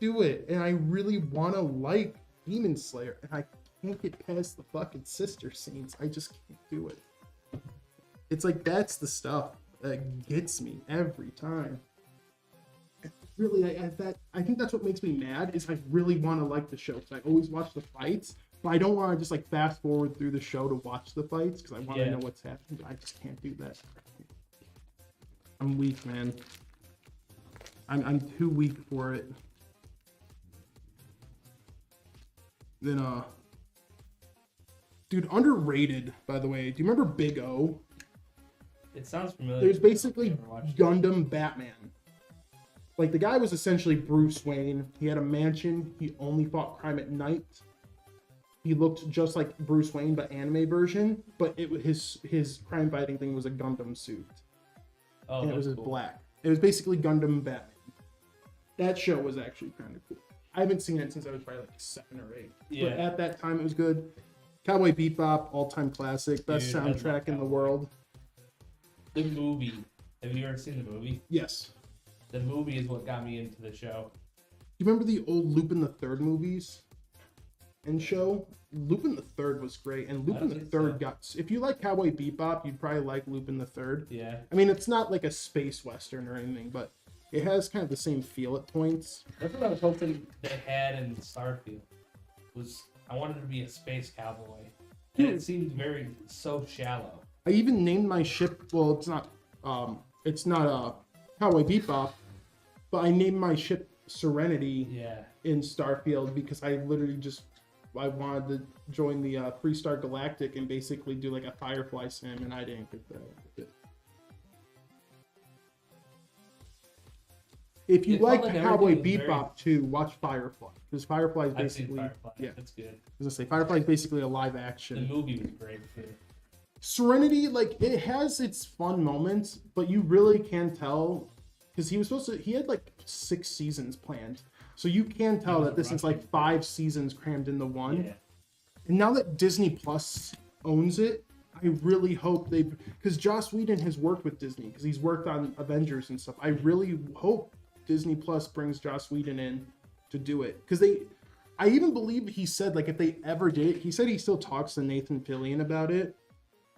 do it. And I really want to like Demon Slayer, and I can't get past the fucking sister scenes. I just can't do it. It's like, that's the stuff that gets me every time. Really, I think that's what makes me mad is I really want to like the show because I always watch the fights, but I don't want to just like fast forward through the show to watch the fights because I want to know what's happening. But I just can't do that. I'm weak, man. I'm too weak for it. Then dude, underrated, by the way. Do you remember Big O? It sounds familiar. There's basically Gundam Batman. Like, the guy was essentially Bruce Wayne. He had a mansion. He only fought crime at night. he looked just like Bruce Wayne, but anime version. But his crime fighting thing was a Gundam suit, Oh, and it was that's his cool. black. It was basically Gundam Batman. That show was actually kind of cool. I haven't seen it since I was probably like 7 or 8. Yeah. But at that time, it was good. Cowboy Bebop, all-time classic, best Dude, I love soundtrack in the Cowboy. world. The movie. Have you ever seen the movie? Yes. The movie is what got me into the show. You remember the old Lupin the Third movies and show? Lupin the Third was great, and Lupin the Third got. If you like Cowboy Bebop, you'd probably like Lupin the Third. Yeah. I mean, it's not like a space western or anything, but it has kind of the same feel at points. That's what I was hoping they had in Starfield. I wanted to be a space cowboy, and it seemed so shallow. I even named my ship. Well, it's not Cowboy Bebop, but I named my ship Serenity. Yeah. In Starfield because I literally I wanted to join the Freestar Galactic and basically do like a Firefly sim, and I didn't get that. If you like Cowboy Bebop too, watch Firefly because Firefly is basically That's good. As I say, Firefly is basically a live The action. movie was great too. Serenity, like it has its fun moments, but you really can tell because he had like 6 seasons planned. So you can tell that this is like 5 seasons crammed into one. Yeah. And now that Disney Plus owns it, I really hope because Joss Whedon has worked with Disney because he's worked on Avengers and stuff. I really hope Disney Plus brings Joss Whedon in to do it because I even believe he said like if they ever did, he said he still talks to Nathan Fillion about it.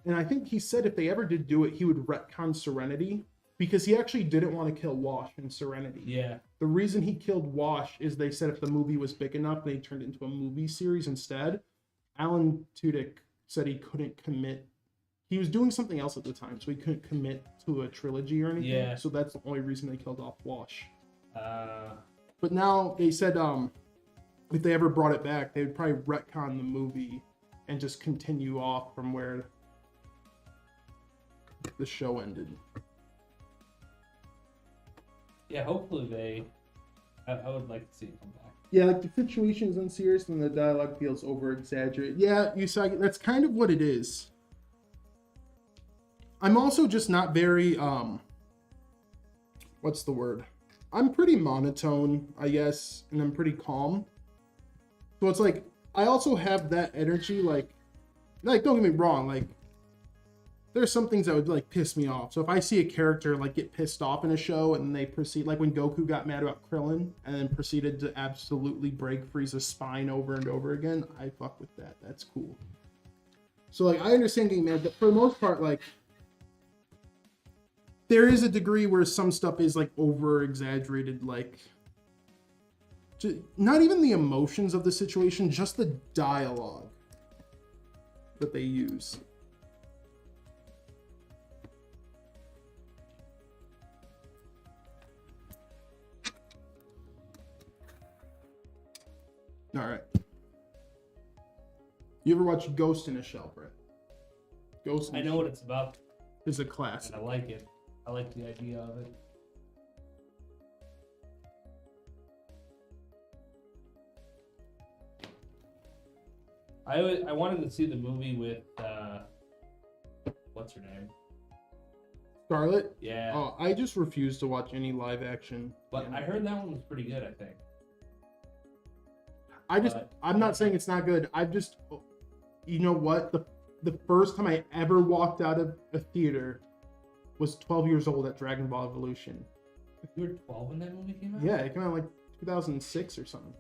And I think he said if they ever did do it, he would retcon Serenity because he actually didn't want to kill Wash in Serenity. Yeah. The reason he killed Wash is they said if the movie was big enough, they turned it into a movie series instead. Alan Tudyk said he couldn't commit. He was doing something else at the time, so he couldn't commit to a trilogy or anything. Yeah. So that's the only reason they killed off Wash. Uh, But now they said if they ever brought it back, they would probably retcon the movie and just continue off from where the show ended. yeah, hopefully I would like to see it come back. Yeah, like the situation is unserious and the dialogue feels over exaggerated. Yeah, Usagi, that's kind of what it is. I'm also just not very what's the word? I'm pretty monotone, I guess, and I'm pretty calm. So it's like I also have that energy, like don't get me wrong, like there's some things that would like piss me off. So if I see a character like get pissed off in a show and they proceed, like when Goku got mad about Krillin and then proceeded to absolutely break Frieza's spine over and over again, I fuck with that. That's cool. So like I understand getting mad, but for the most part, like there is a degree where some stuff is like over exaggerated, like not even the emotions of the situation, just the dialogue that they use. All right. You ever watch Ghost in a Shell, Brett? Ghost in I a know Shell what it's about, is a classic. and I like it. I like the idea of it. I wanted to see the movie with what's her name? Scarlet? Yeah. Oh, I just refuse to watch any live action. But I heard that one was pretty good, I think. I'm not saying it's not good. You know what? The first time I ever walked out of a theater was 12 years old at Dragon Ball Evolution. You were 12 when that movie came out? Yeah, it came out like 2006 or something.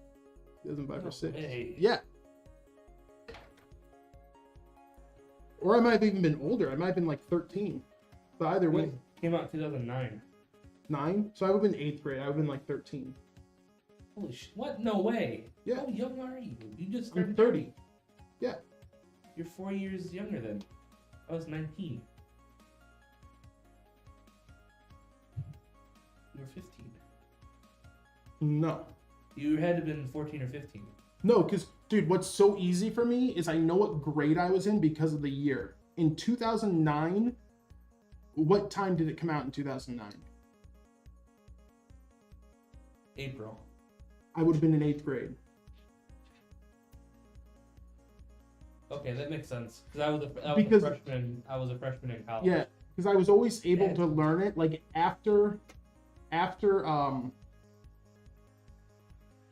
2005 No or 6. way. Yeah. Or I might have even been older. I might have been like 13. But either way. Came out in 2009. 9? So I would have been 8th grade. I would have been like 13. Holy shit. What? No way. Yeah. How young are you? You just I'm started 30. Yeah. You're 4 years younger than me. I was 19. You were 15. No. You had to have been 14 or 15. No, because, dude, what's so easy for me is I know what grade I was in because of the year. In 2009, what time did it come out in 2009? April. I would have been in 8th grade. Okay, that makes sense. Because I was Because- a freshman. I was a freshman in college. Yeah, because I was always able Yeah. to learn it. Like after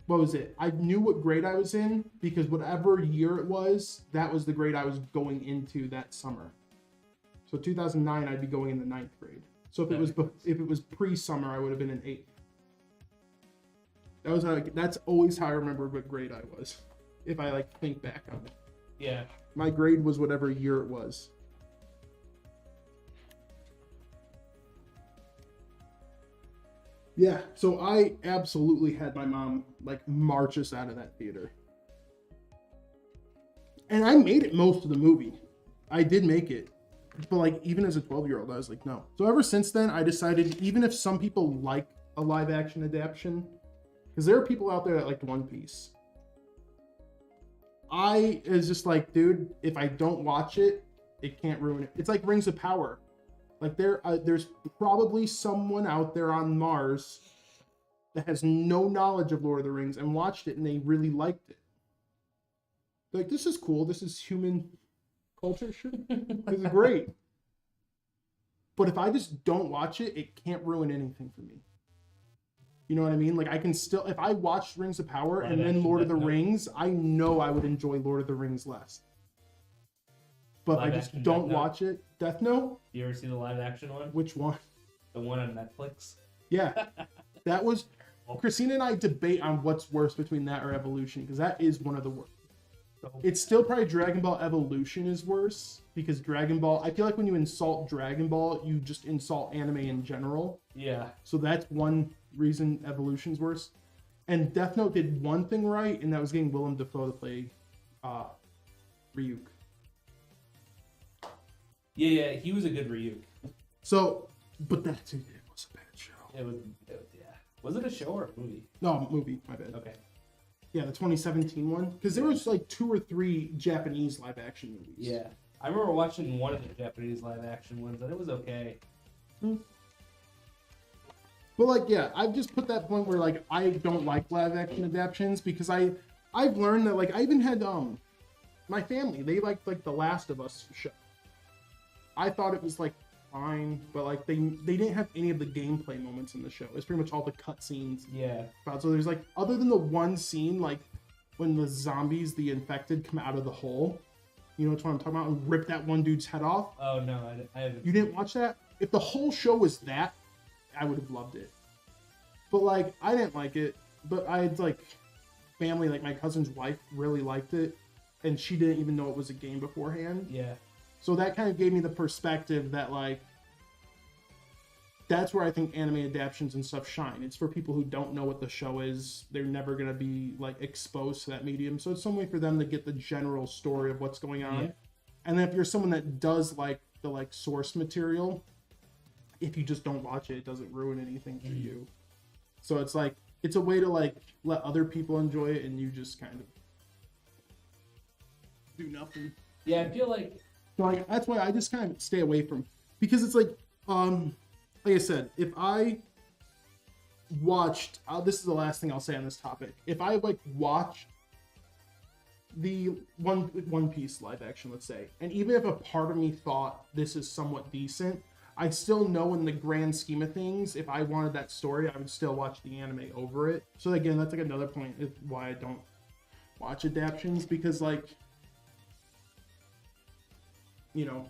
what was it? I knew what grade I was in because whatever year it was, that was the grade I was going into that summer. So 2009, I'd be going into 9th grade. So if it was pre-summer, I would have been in 8th. That's always how I remember what grade I was. If I like think back on it. Yeah. My grade was whatever year it was. Yeah, so I absolutely had my mom like march us out of that theater. And I made it most of the movie. I did make it. But like even as a 12-year-old, I was like, no. So ever since then, I decided even if some people like a live action adaptation, because there are people out there that like One Piece. I is just like, dude, if I don't watch it, it can't ruin it. It's like Rings of Power. Like there's probably someone out there on Mars that has no knowledge of Lord of the Rings and watched it and they really liked it. Like, this is cool. This is human culture. Sure. This is great. But if I just don't watch it, it can't ruin anything for me. You know what I mean? Like I can still, if I watched Rings of Power and then Lord of the Rings, I know I would enjoy Lord of the Rings less. But if I just don't watch it. Death Note? You ever see the live action one? Which one? The one on Netflix? Yeah. That was... Christina and I debate on what's worse between that or Evolution, because that is one of the worst. It's still probably Dragon Ball Evolution is worse, because Dragon Ball... I feel like when you insult Dragon Ball, you just insult anime in general. Yeah. So that's one reason Evolution's worse. And Death Note did one thing right, and that was getting Willem Dafoe to play Ryuk. Yeah, he was a good Ryuk. So, but that too, it was a bad show. It was yeah. Was it a show or a movie? No, movie, my bad. Okay. Yeah, the 2017 one. Because there was like 2 or 3 Japanese live action movies. Yeah. I remember watching one of the Japanese live action ones, and it was okay. But like, yeah, I've just put that point where like I don't like live action adaptations because I've learned that like I even had my family, they liked like The Last of Us show. I thought it was like fine, but like they didn't have any of the gameplay moments in the show. It's pretty much all the cutscenes. Yeah. So there's like, other than the one scene, like when the zombies, the infected, come out of the hole. You know what I'm talking about? And rip that one dude's head off. Oh no, I haven't. You didn't watch that? If the whole show was that, I would have loved it. But like, I didn't like it. But I had like family, like my cousin's wife really liked it, and she didn't even know it was a game beforehand. Yeah. So that kind of gave me the perspective that like, that's where I think anime adaptations and stuff shine. It's for people who don't know what the show is. They're never going to be like exposed to that medium. So it's some way for them to get the general story of what's going on. Yeah. And then if you're someone that does like the like source material, if you just don't watch it, it doesn't ruin anything for you. So it's like, it's a way to like let other people enjoy it and you just kind of do nothing. Yeah, I feel like... So like, that's why I just kind of stay away from, because it's like I said, if I watched, this is the last thing I'll say on this topic. If I like watched the One Piece live action, let's say, and even if a part of me thought this is somewhat decent, I still know in the grand scheme of things, if I wanted that story, I would still watch the anime over it. So again, that's like another point of why I don't watch adaptions, because like, you know,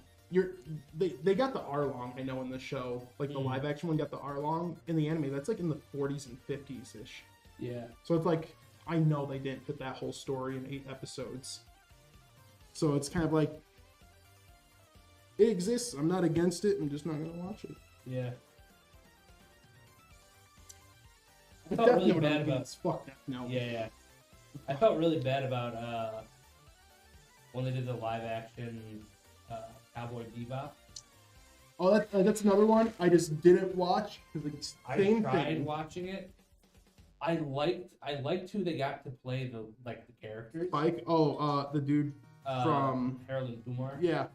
they got the Arlong, I know, in the show. Like the live action one got the Arlong. In the anime, that's like in the 40s and 50s ish. Yeah. So it's like, I know they didn't fit that whole story in 8 episodes. So it's kind of like, it exists. I'm not against it. I'm just not gonna watch it. Yeah. I felt really bad about. Fuck that. No. Yeah. I felt really bad about when they did the live action Cowboy Bebop. Oh, that's another one I just didn't watch because it's the same thing. I tried watching it. I liked who they got to play the characters. Spike. Oh, the dude from Harold and Kumar. Yeah.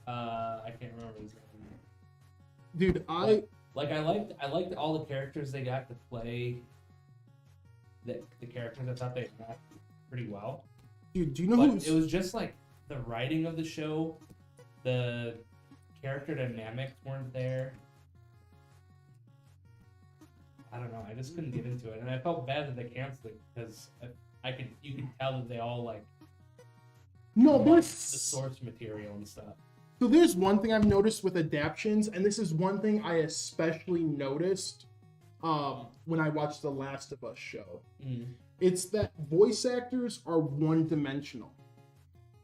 I can't remember his name. Dude, I liked all the characters they got to play. The characters, I thought they acted pretty well. Dude, do you know who? It was just like the writing of the show, the character dynamics weren't there. I don't know. I just couldn't get into it, and I felt bad that they canceled it because you could tell that they all like loved the source material and stuff. So there's one thing I've noticed with adaptions, and this is one thing I especially noticed when I watched the Last of Us show. It's that voice actors are one-dimensional.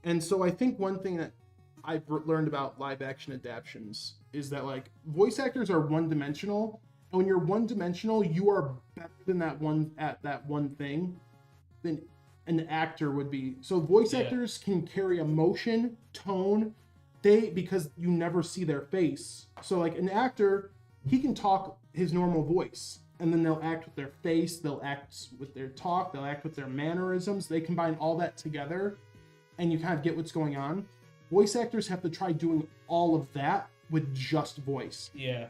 And so I think one thing that I've learned about live-action adaptions is that, like, voice actors are one-dimensional, and when you're one-dimensional, you are better than that one thing than an actor would be. So voice actors can carry emotion, tone, because you never see their face. So like an actor, he can talk his normal voice, and then they'll act with their face, they'll act with their talk, they'll act with their mannerisms. They combine all that together, and you kind of get what's going on. Voice actors have to try doing all of that with just voice. Yeah.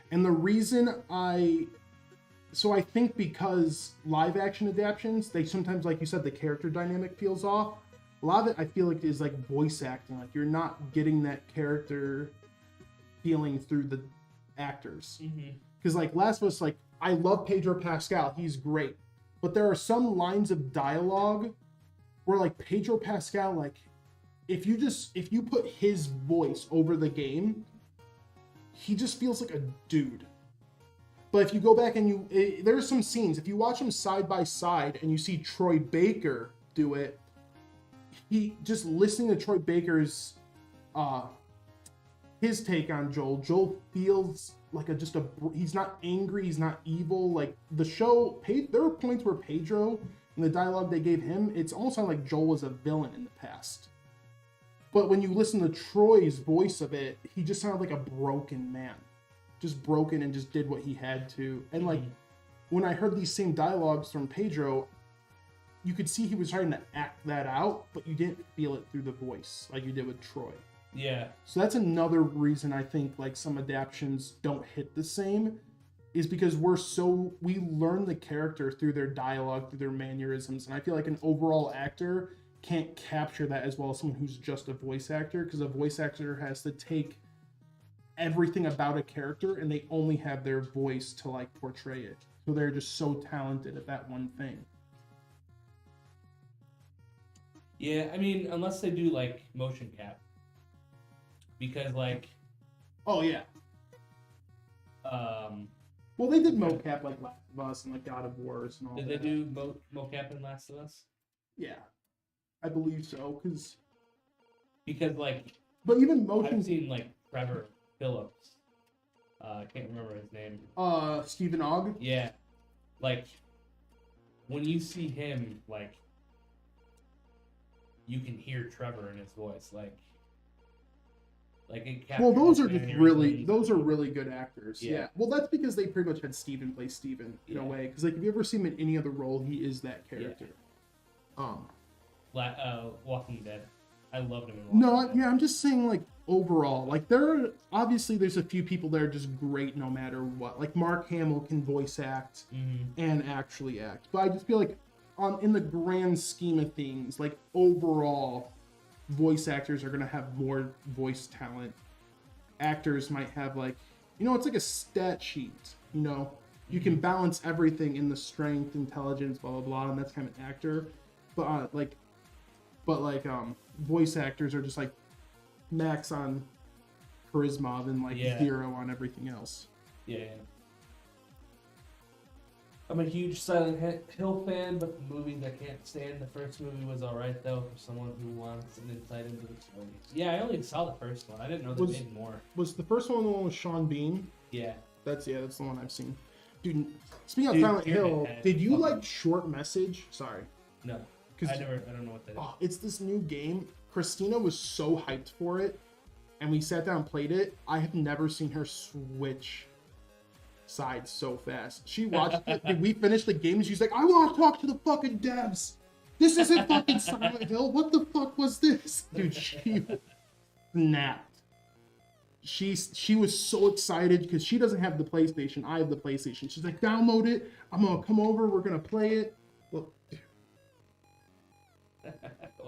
And the reason I think because live action adaptions, they sometimes, like you said, the character dynamic feels off. A lot of it, I feel like, is like voice acting. Like you're not getting that character feeling through the actors. Because like Last of Us, like I love Pedro Pascal, he's great, but there are some lines of dialogue where like Pedro Pascal, like if you put his voice over the game, he just feels like a dude. But if you go back and there's some scenes, if you watch them side by side and you see Troy Baker do it, he just listening to Troy Baker's his take on Joel feels like he's not angry, he's not evil. Like the show, there are points where Pedro, in the dialogue they gave him, it's almost like Joel was a villain in the past. But when you listen to Troy's voice of it, he just sounded like a broken man. Just broken and just did what he had to. And like, when I heard these same dialogues from Pedro, you could see he was trying to act that out, but you didn't feel it through the voice like you did with Troy. Yeah. So that's another reason I think like some adaptions don't hit the same, is because we learn the character through their dialogue, through their mannerisms. And I feel like an overall actor can't capture that as well as someone who's just a voice actor, because a voice actor has to take everything about a character and they only have their voice to like portray it. So they're just so talented at that one thing. Yeah, I mean, unless they do like motion cap, because like, oh yeah, well they did mocap like Last of Us and like God of Wars and all. Did that. they do mocap in Last of Us? Yeah, I believe so. Because like, but even motion. I've seen like Trevor Phillips. I can't remember his name. Stephen Ogg. Yeah, like when you see him, like you can hear Trevor in his voice, like it. Well, those are really good actors. Yeah. Well, that's because they pretty much had Steven play Steven in a way. Because like, if you ever see him in any other role, he is that character. Yeah. Walking Dead. I loved him in Walking Dead. I'm just saying like overall, like there's a few people that are just great no matter what. Like Mark Hamill can voice act and actually act, but I just feel like in the grand scheme of things, like overall, voice actors are gonna have more voice talent. Actors might have like, it's like a stat sheet. You can balance everything in the strength, intelligence, blah blah blah, and that's kind of an actor. But voice actors are just like max on charisma than like zero on everything else. Yeah. I'm a huge Silent Hill fan, but the movies I can't stand. The first movie was alright though, for someone who wants an insight into the story. Yeah, I only saw the first one. I didn't know they made more. Was the first one the one with Sean Bean? Yeah. That's the one I've seen. Dude, speaking of Silent Hill, did you like Short Message? Sorry. No. I don't know what that is. Oh, it's this new game. Christina was so hyped for it, and we sat down and played it. I have never seen her switch sides so fast. She watched it. We finished the game, and she's like, I want to talk to the fucking devs. This isn't fucking Silent Hill. What the fuck was this? Dude, she snapped. She was so excited because she doesn't have the PlayStation. I have the PlayStation. She's like, download it. I'm going to come over. We're going to play it. Well,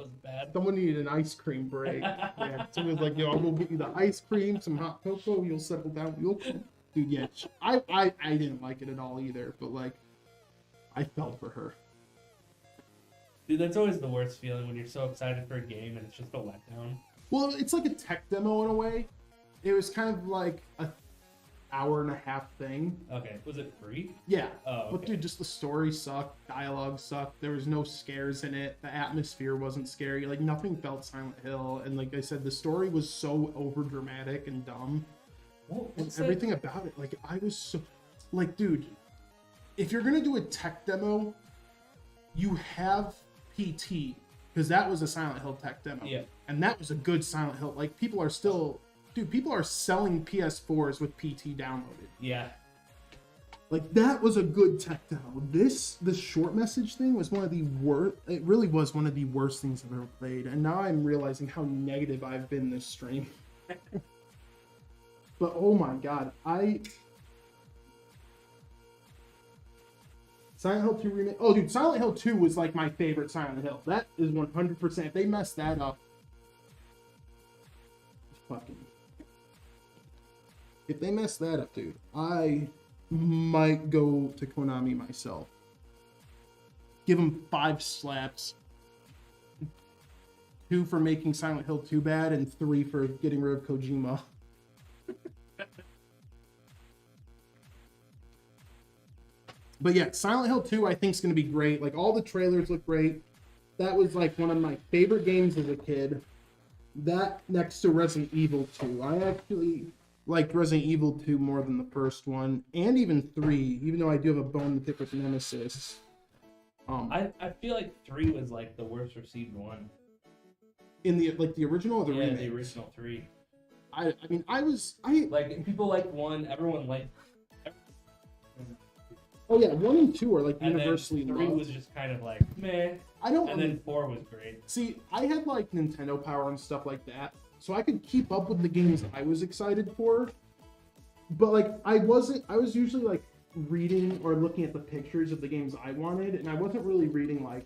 was bad. Someone needed an ice cream break. Yeah, someone was like, "Yo, I'll go get you the ice cream, some hot cocoa. You'll settle down. You'll cool." Dude, yeah, I didn't like it at all either. But like, I felt for her. Dude, that's always the worst feeling when you're so excited for a game and it's just a letdown. Well, it's like a tech demo in a way. It was kind of like a hour-and-a-half thing. Okay, was it free? Yeah. Oh, okay. But dude, just the story sucked, dialogue sucked. There was no scares in it. The atmosphere wasn't scary. Like nothing felt Silent Hill. And like I said, the story was so over-dramatic and dumb. And everything about it, like I was so, like, dude, if you're gonna do a tech demo, you have PT, because that was a Silent Hill tech demo. Yeah. And that was a good Silent Hill. Like people are still, dude, people are selling PS4s with PT downloaded. Yeah. Like that was a good tech demo. This short message thing was one of the worst. It really was one of the worst things I've ever played. And now I'm realizing how negative I've been this stream. But oh my god, Silent Hill 2 remake. Oh dude, Silent Hill 2 was like my favorite Silent Hill. That is 100%. If they mess that up, if they mess that up, dude, I might go to Konami myself. Give them 5 slaps. 2 for making Silent Hill 2 bad, and 3 for getting rid of Kojima. But yeah, Silent Hill 2 I think is going to be great. Like all the trailers look great. That was like one of my favorite games as a kid. That next to Resident Evil 2. I actually liked Resident Evil 2 more than the first one, and even 3, even though I do have a bone to pick with Nemesis. I feel like 3 was like the worst received one. In the like the original or the remake? The original 3. I mean I like people liked 1, everyone liked. Oh yeah, 1 and 2 are like And universally then 3 loved. was just kind of like meh. I don't. And then 4 was great. See, I had like Nintendo Power and stuff like that, so I could keep up with the games I was excited for. But like I was usually like reading or looking at the pictures of the games I wanted, and I wasn't really reading like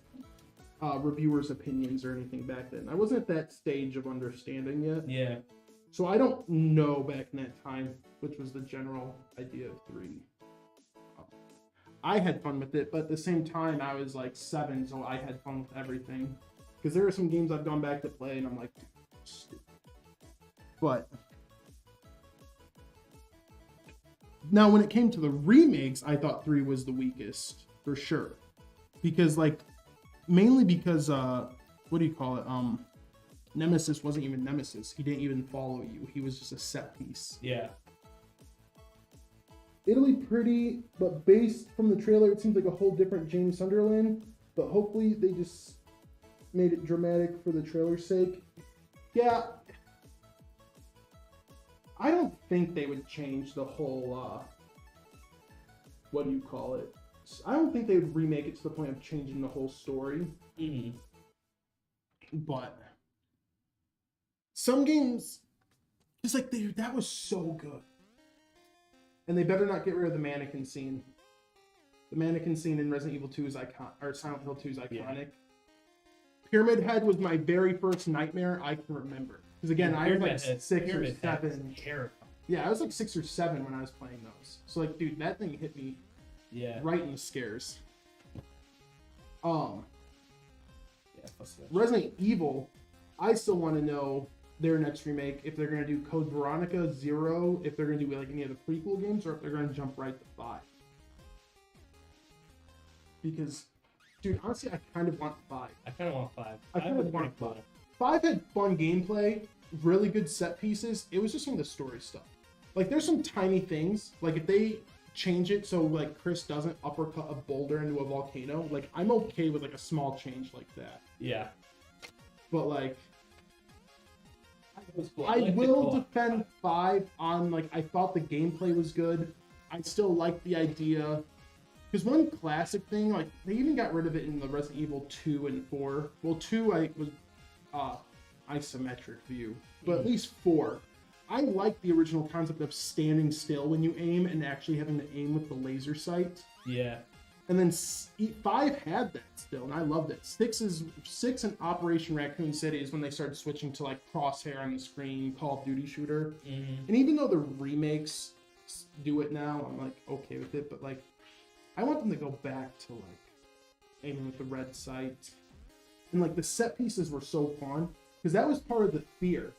reviewers' opinions or anything back then. I wasn't at that stage of understanding yet. Yeah. So I don't know back in that time, which was the general idea of 3. I had fun with it, but at the same time, I was like 7, so I had fun with everything. Because there are some games I've gone back to play, and I'm like, stupid. But now, when it came to the remakes, I thought 3 was the weakest for sure, because like mainly because what do you call it? Nemesis wasn't even Nemesis. He didn't even follow you. He was just a set piece. Yeah. Italy pretty, but based from the trailer, it seems like a whole different James Sunderland. But hopefully they just made it dramatic for the trailer's sake. Yeah. I don't think they would change the whole, what do you call it? I don't think they would remake it to the point of changing the whole story. Mm-hmm. But some games, it's like, that was so good. And they better not get rid of the mannequin scene. The mannequin scene in Resident Evil 2 is iconic, or Silent Hill 2 is iconic. Yeah. Pyramid Head was my very first nightmare I can remember. Because again, I was like 6 or 7. Yeah, I was like 6 or 7 when I was playing those. So like, dude, that thing hit me right in the scares. Resident Evil, I still want to know their next remake, if they're going to do Code Veronica 0, if they're going to do like any of the prequel games, or if they're going to jump right to 5. Because, dude, honestly, I kind of want 5. I kind of want 5. I kind of want 5. 5 had fun gameplay, really good set pieces. It was just some of the story stuff. Like, there's some tiny things. Like, if they change it so, like, Chris doesn't uppercut a boulder into a volcano, like, I'm okay with, like, a small change like that. Yeah. But, like, I will defend 5 on, like, I thought the gameplay was good. I still like the idea. Because one classic thing, like, they even got rid of it in the Resident Evil 2 and 4. Well, 2 was isometric view. But at least 4. I like the original concept of standing still when you aim and actually having to aim with the laser sight. Yeah. And then 5 had that still, and I loved it. 6 and Operation Raccoon City is when they started switching to like crosshair on the screen, Call of Duty shooter. Mm-hmm. And even though the remakes do it now, I'm like okay with it. But like, I want them to go back to like aiming with the red sight, and like the set pieces were so fun because that was part of the fear.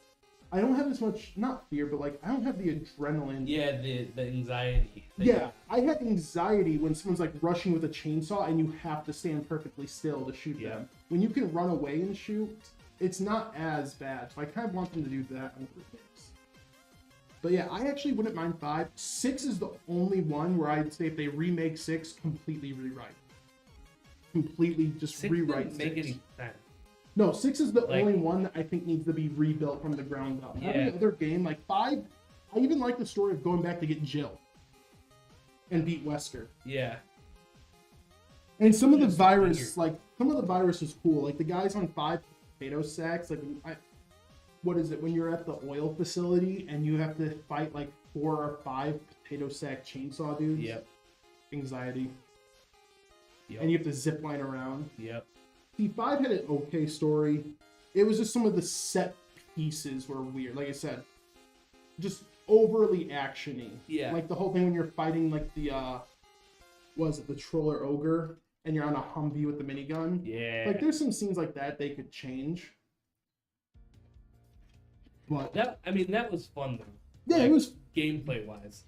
I don't have as much, not fear, but like I don't have the adrenaline. Yeah, the anxiety. Yeah, I had anxiety when someone's like rushing with a chainsaw and you have to stand perfectly still to shoot them. When you can run away and shoot, it's not as bad. So I kind of want them to do that on the games. But yeah, I actually wouldn't mind 5. 6 is the only one where I'd say if they remake 6, completely rewrite. Completely just 6 rewrite didn't make 6. any sense. No, 6 is the Like, only one that I think needs to be rebuilt from the ground up. Yeah. Every other game, like 5, I even like the story of going back to get Jill and beat Wesker. Yeah. And some of the Just virus, weird. like some of the virus is cool. Like the guys on 5 potato sacks, like what is it when you're at the oil facility and you have to fight like 4 or 5 potato sack chainsaw dudes? Yep. Anxiety. Yep. And you have to zip line around. Yep. T5 had an okay story. It was just some of the set pieces were weird. Like I said, just overly actiony. Yeah. Like the whole thing when you're fighting like the the troller ogre and you're on a Humvee with the minigun. Yeah. Like there's some scenes like that they could change. But that was fun though. yeah, Like, it was gameplay wise.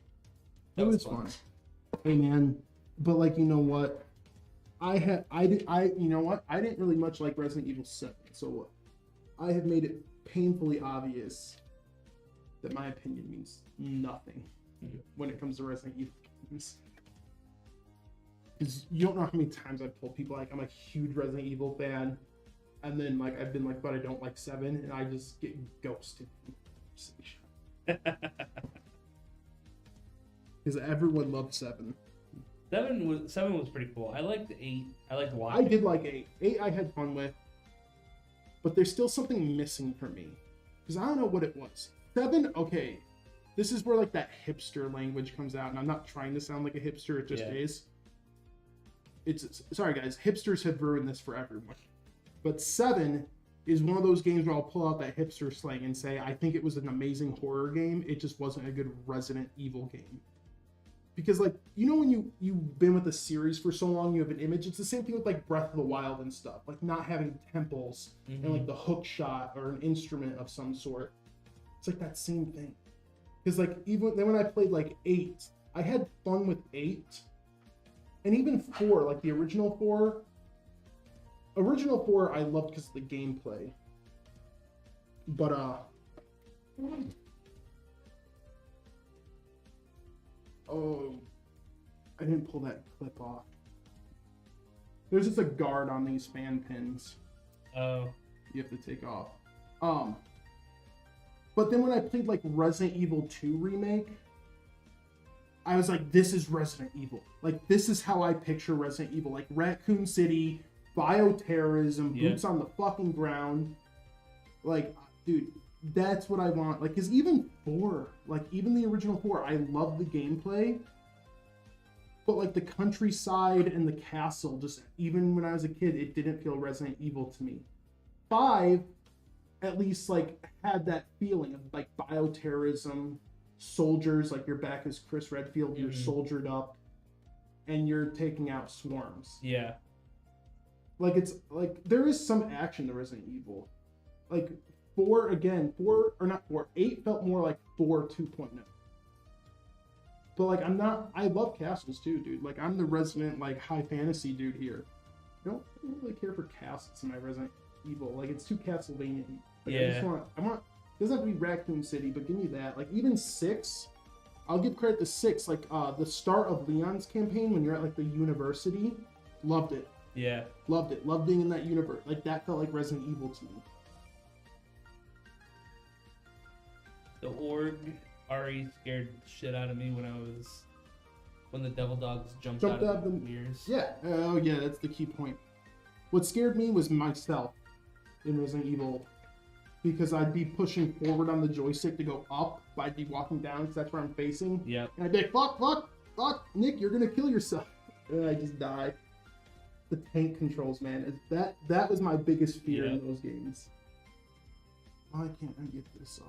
it was fun. Hey man, but like you know what? I you know what? I didn't really much like Resident Evil 7, so I have made it painfully obvious that my opinion means nothing when it comes to Resident Evil games. Because you don't know how many times I've told people like I'm a huge Resident Evil fan, and then like I've been like, but I don't like 7, and I just get ghosted. Because everyone loved 7. 7 was pretty cool. I liked 8. I liked watching. I did like 8. 8 I had fun with. But there's still something missing for me. Because I don't know what it was. 7, okay. This is where like that hipster language comes out. And I'm not trying to sound like a hipster. It just is. Sorry guys. Hipsters have ruined this for everyone. But 7 is one of those games where I'll pull out that hipster slang and say, I think it was an amazing horror game. It just wasn't a good Resident Evil game. Because, like, you know when you've been with a series for so long, you have an image? It's the same thing with, like, Breath of the Wild and stuff. Like, not having temples and, like, the hook shot or an instrument of some sort. It's, like, that same thing. Because, like, even then when I played, like, 8, I had fun with 8. And even 4, like, the original 4. Original 4 I loved because of the gameplay. But, oh, I didn't pull that clip off. There's just a guard on these fan pins. Oh. You have to take off. But then when I played like Resident Evil 2 remake, I was like, this is Resident Evil. Like, this is how I picture Resident Evil. Like, Raccoon City, bioterrorism, boots on the fucking ground. Like, dude, that's what I want. Like, because even 4, like, even the original 4, I love the gameplay. But, like, the countryside and the castle, just, even when I was a kid, it didn't feel Resident Evil to me. 5, at least, like, had that feeling of, like, bioterrorism, soldiers, like, you're back as Chris Redfield, you're soldiered up, and you're taking out swarms. Yeah. Like, it's, like, there is some action to Resident Evil. Like, 8 felt more like 4 2.0. But, like, I love castles too, dude. Like, I'm the resident, like, high fantasy dude here. I don't really care for castles in my Resident Evil. Like, it's too Castlevania. Like, Yeah. I want, it doesn't have to be Raccoon City, but give me that. Like, even 6, I'll give credit to 6. Like, the start of Leon's campaign when you're at, like, the university, loved it. Yeah. Loved it. Loved being in that universe. Like, that felt like Resident Evil to me. The org already scared the shit out of me when the devil dogs jumped out of the mirrors. Yeah. Oh, yeah, that's the key point. What scared me was myself in Resident Evil, because I'd be pushing forward on the joystick to go up, but I'd be walking down because that's where I'm facing. Yep. And I'd be like, fuck, Nick, you're going to kill yourself. and I just die. The tank controls, man. That was my biggest fear in those games. Why can't I get this off?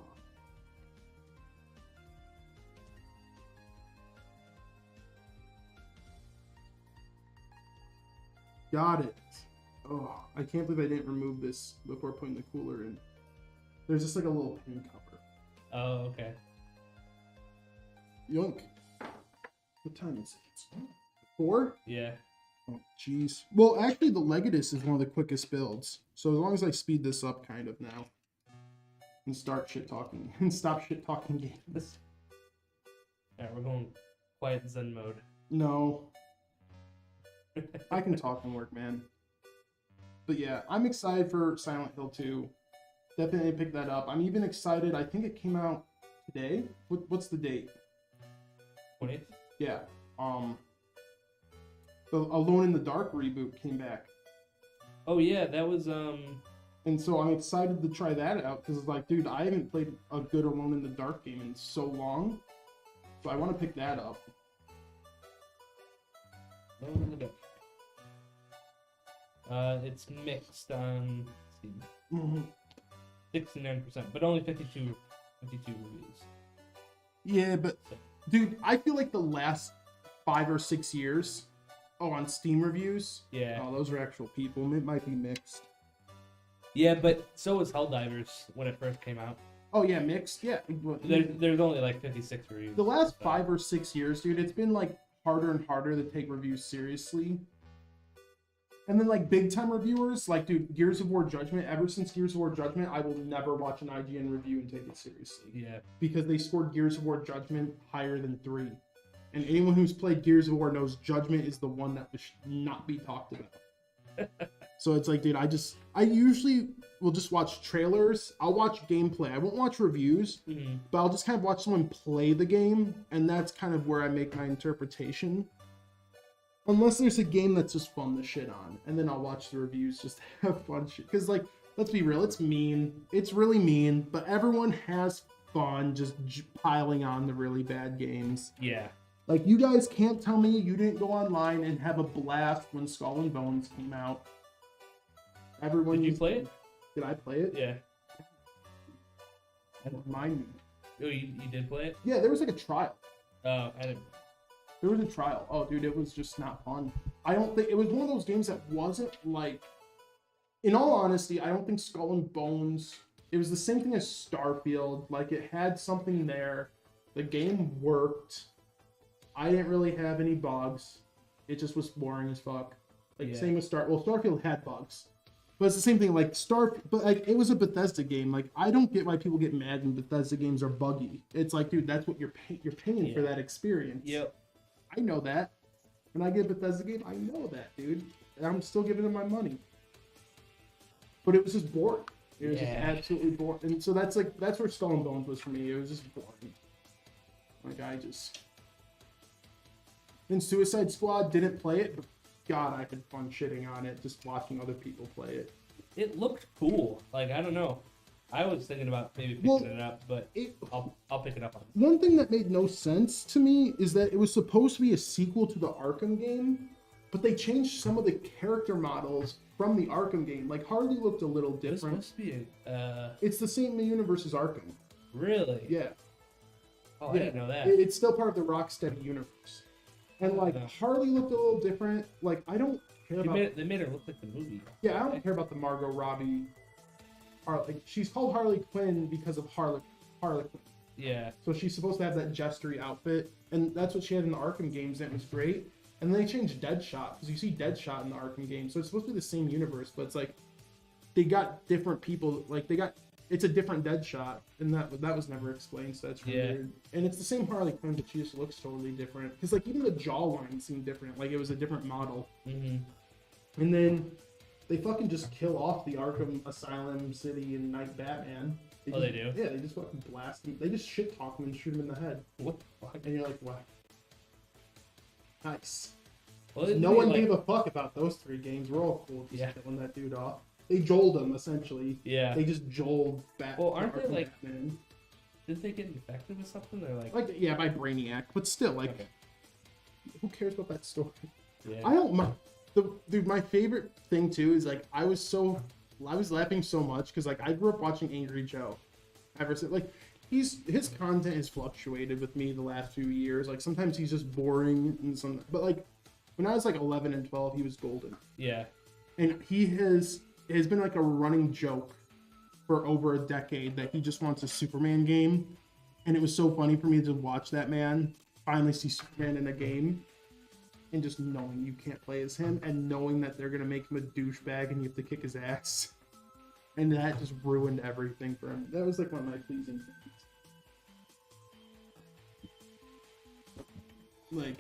Got it. Oh, I can't believe I didn't remove this before putting the cooler in. There's just like a little pin cover. Oh, okay. Yoink. What time is it? 4? Yeah. Oh, jeez. Well, actually, the Legatus is one of the quickest builds. So as long as I speed this up kind of now. And start shit-talking. And stop shit-talking games. Alright, we're going quiet Zen mode. No. I can talk and work, man. But yeah, I'm excited for Silent Hill 2. Definitely pick that up. I'm even excited. I think it came out today. What's the date? 20th? Yeah. The Alone in the Dark reboot came back. Oh yeah, that was And so I'm excited to try that out because, like, dude, I haven't played a good Alone in the Dark game in so long. So I want to pick that up. It's mixed on, let's see, Mm-hmm. 69%, but only 52 reviews. Yeah, but dude, I feel like the last 5 or 6 years, on Steam reviews, those are actual people. It might be mixed. Yeah, but so was Helldivers when it first came out. Oh yeah, mixed. Yeah, there's only like 56 reviews. The last 5 or 6 years, dude, it's been like harder and harder to take reviews seriously. And then, like, big-time reviewers, like, dude, Gears of War Judgment, ever since Gears of War Judgment, I will never watch an IGN review and take it seriously. Yeah. Because they scored Gears of War Judgment higher than 3. And anyone who's played Gears of War knows Judgment is the one that should not be talked about. So it's like, dude, I usually will just watch trailers. I'll watch gameplay. I won't watch reviews, but I'll just kind of watch someone play the game, and that's kind of where I make my interpretation. Unless there's a game that's just fun to shit on, and then I'll watch the reviews just to have fun shit. Because, like, let's be real, it's mean. It's really mean, but everyone has fun just piling on the really bad games. Yeah. Like, you guys can't tell me you didn't go online and have a blast when Skull and Bones came out. Everyone. Did you play it? Did I play it? Yeah. Remind me. Oh, you did play it? Yeah, there was like a trial. Oh, I didn't. There was a trial. Oh, dude, it was just not fun. I don't think it was one of those games that wasn't like. In all honesty, I don't think Skull and Bones. It was the same thing as Starfield. Like, it had something there. The game worked. I didn't really have any bugs. It just was boring as fuck. Like, same with Starfield had bugs. But it's the same thing, like, but, like, it was a Bethesda game. Like, I don't get why people get mad when Bethesda games are buggy. It's like, dude, that's what you're paying for that experience. Yep. I know that. When I get a Bethesda game, I know that, dude. And I'm still giving them my money. But it was just boring. It was just absolutely boring. And so that's where Skull and Bones was for me. It was just boring. Like, Then Suicide Squad, didn't play it, but God, I had fun shitting on it, just watching other people play it. It looked cool. Like, I don't know. I was thinking about maybe picking it up, but I'll pick it up on it. One thing that made no sense to me is that it was supposed to be a sequel to the Arkham game, but they changed some of the character models from the Arkham game. Like, Harley looked a little different. It's supposed to be It's the same universe as Arkham. Really? Yeah. Oh, I didn't know that. It's still part of the Rocksteady universe. And, like, Harley looked a little different. Like, I don't care about... They made her look like the movie. Yeah, I don't care about the Margot Robbie... Like, she's called Harley Quinn because of Harley Quinn. Yeah. So she's supposed to have that jestery outfit, and that's what she had in the Arkham games, and it was great. And then they changed Deadshot, because you see Deadshot in the Arkham game, so it's supposed to be the same universe, but it's like, they got different people, like, it's a different Deadshot, and that was never explained, so that's really weird. And it's the same Harley Quinn, but she just looks totally different. Because, like, even the jawline seemed different, like, it was a different model. Mm-hmm. And then... they fucking just kill off the Arkham Asylum City and Night Batman. They do? Yeah, they just fucking blast him. They just shit talk him and shoot him in the head. What the fuck? And you're like, what? Nice. Well, no one gave a fuck about those 3 games. We're all cool just killing that dude off. They joeled him, essentially. Yeah. They just joeled Batman. Well, aren't they, like... Batman. Did they get infected with something? They're like... yeah, by Brainiac. But still, like... Okay. Who cares about that story? Yeah. I don't mind. Dude, my favorite thing too is like I was laughing so much because like I grew up watching Angry Joe. Ever since like his content has fluctuated with me the last few years. Like sometimes he's just boring but like when I was like 11 and 12, he was golden. Yeah. And he has been like a running joke for over a decade that he just wants a Superman game. And it was so funny for me to watch that man finally see Superman in a game and just knowing you can't play as him and knowing that they're going to make him a douchebag and you have to kick his ass. And that just ruined everything for him. That was like one of my pleasing things. Like,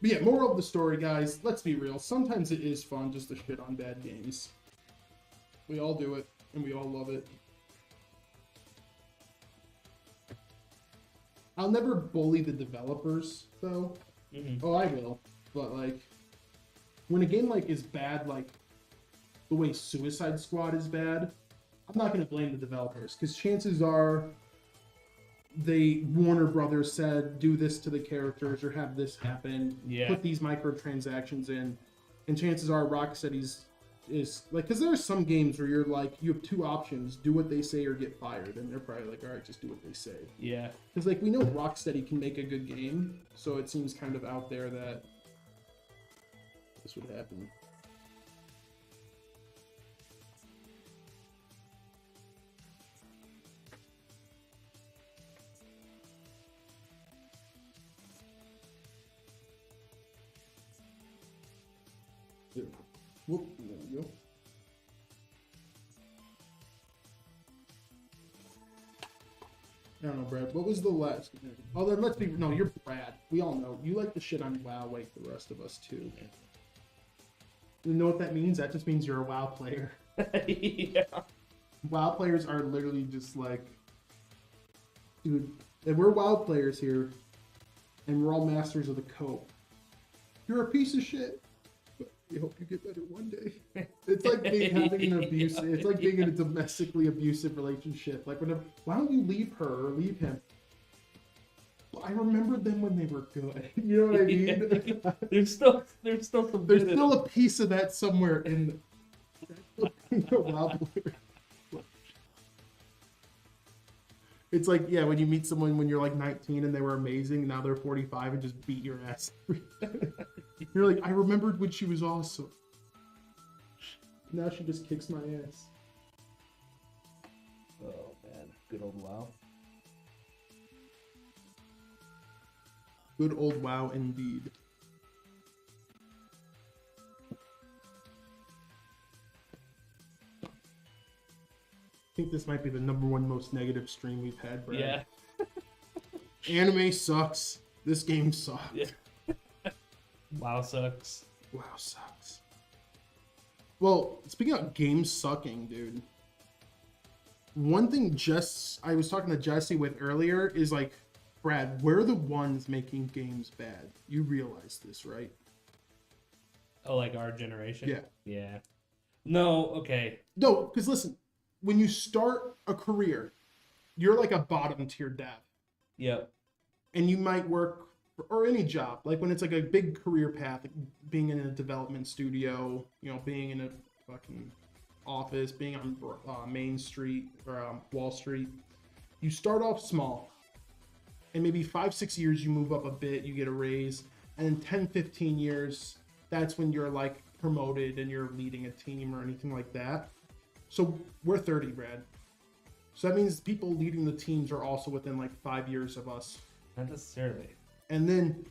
but yeah, moral of the story, guys, let's be real. Sometimes it is fun just to shit on bad games. We all do it, and we all love it. I'll never bully the developers, though. Mm-hmm. Oh, I will. But, like, when a game, like, is bad, like, the way Suicide Squad is bad, I'm not going to blame the developers, because chances are Warner Brothers said, do this to the characters or have this happen, put these microtransactions in, and chances are Rocksteady's is like, because there are some games where you're like, you have two options, do what they say or get fired, and they're probably like, all right, just do what they say. Yeah. Because like we know Rocksteady can make a good game, so it seems kind of out there that this would happen. Whoop, there we go. I don't know, Brad. What was the last? Oh, then let's be. No, you're Brad. We all know. You like the shit on WoW like the rest of us, too. You know what that means? That just means you're a WoW player. Yeah. WoW players are literally just like. Dude, and we're WoW players here, and we're all masters of the cope. You're a piece of shit. We hope you get better one day. It's like having an abusive. It's like being in a domestically abusive relationship. Like, why don't you leave her or leave him? Well, I remembered them when they were good. You know what I mean? Yeah. There's still some. There's still a piece of that somewhere in the wild player. It's like, yeah, when you meet someone when you're like 19 and they were amazing, now they're 45 and just beat your ass. You're like, I remembered when she was awesome. Now she just kicks my ass. Oh man, good old WoW. Good old WoW indeed. I think this might be the #1 most negative stream we've had, Brad. Yeah. Anime sucks. This game sucks. Yeah. WoW sucks. WoW sucks. Well, speaking of games sucking, dude. One thing I was talking to Jesse with earlier is like, Brad, we're the ones making games bad. You realize this, right? Oh, like our generation? Yeah. Yeah. No, okay. No, because listen, when you start a career, you're like a bottom tier dev. Yep. And you might work, or any job, like when it's like a big career path, like being in a development studio, you know, being in a fucking office, being on Main Street or Wall Street. You start off small, and maybe 5-6 years you move up a bit, you get a raise, and in 10-15 years, that's when you're like promoted and you're leading a team or anything like that. So we're 30, Brad. So that means people leading the teams are also within like 5 years of us. Not necessarily. And then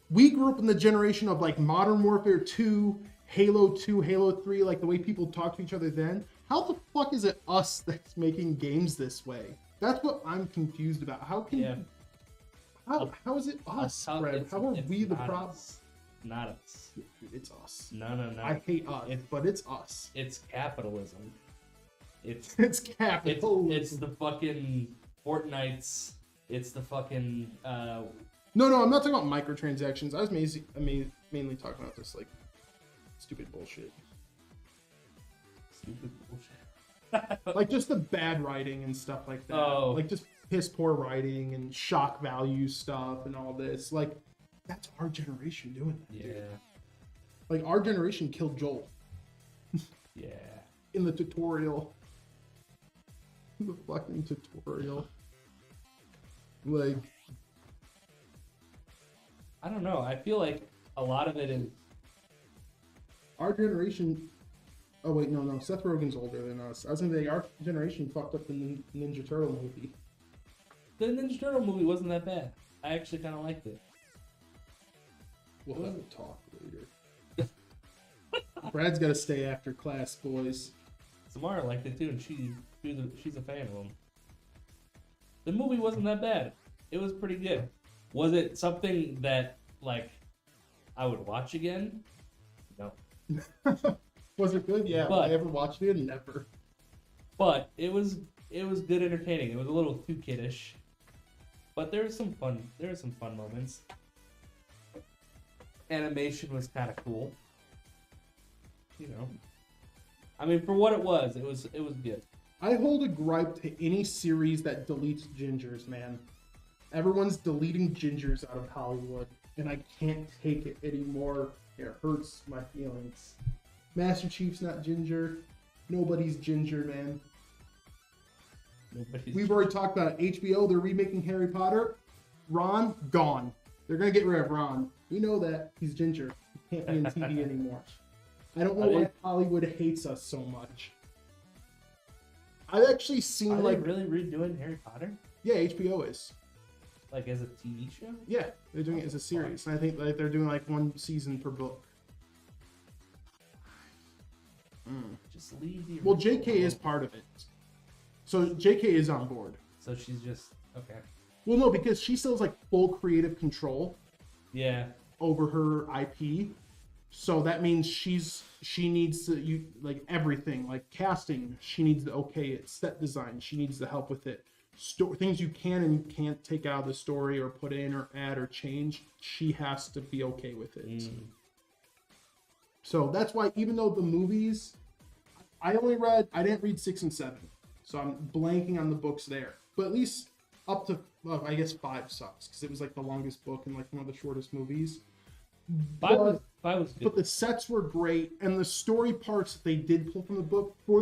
we grew up in the generation of like Modern Warfare 2, Halo 2, Halo 3, like the way people talk to each other then. How the fuck is it us that's making games this way? That's what I'm confused about. How can how is it us, Brad? How are we the problem? Not us. Dude, it's us. No. I hate us, but it's us. It's capitalism. It's capitalism. It's the fucking Fortnites. It's the fucking. No, I'm not talking about microtransactions. I was mainly talking about this like stupid bullshit. Stupid bullshit. Like just the bad writing and stuff like that. Oh. Like just piss poor writing and shock value stuff and all this. Like That's our generation doing that. Yeah. Dude. Like our generation killed Joel. Yeah. In the tutorial. The fucking tutorial. Like, I don't know. I feel like a lot of it is. our generation. Oh wait, no. Seth Rogen's older than us. I was gonna say our generation fucked up the Ninja Turtle movie. The Ninja Turtle movie wasn't that bad. I actually kind of liked it. We'll have a talk later. Brad's got to stay after class, boys. Samara liked it too, and she's a fan of them. The movie wasn't that bad. It was pretty good. Was it something that like I would watch again? No. Was it good? Yeah. But, I ever watched it? Never. But it was good entertaining. It was a little too kiddish. But there were some fun moments. Animation was kind of cool. You know. I mean, for what it was good. I hold a gripe to any series that deletes gingers, man. Everyone's deleting gingers out of Hollywood, and I can't take it anymore. It hurts my feelings. Master Chief's not ginger. Nobody's ginger, man. We've already talked about it. HBO, they're remaking Harry Potter. Ron, gone. They're going to get rid of Ron. We know that. He's ginger. He can't be in TV anymore. I don't know why Hollywood hates us so much. I've actually seen Are they really redoing Harry Potter? Yeah, HBO is. Like as a TV show? Yeah, they're doing it as a series. And I think like they're doing like one season per book. Just leave the. Well, JK is part of it. So JK is on board. So she's just okay. Well, no, because she still has like full creative control. Yeah. Over her IP. So that means she needs to like everything, like casting. She needs to okay it, set design. She needs the help with it. Things you can and can't take out of the story or put in or add or change. She has to be okay with it. So that's why even though the movies, I didn't read 6 and 7, so I'm blanking on the books there. But at least up to I guess 5 sucks because it was like the longest book and like one of the shortest movies. Five was good. But the sets were great, and the story parts that they did pull from the book for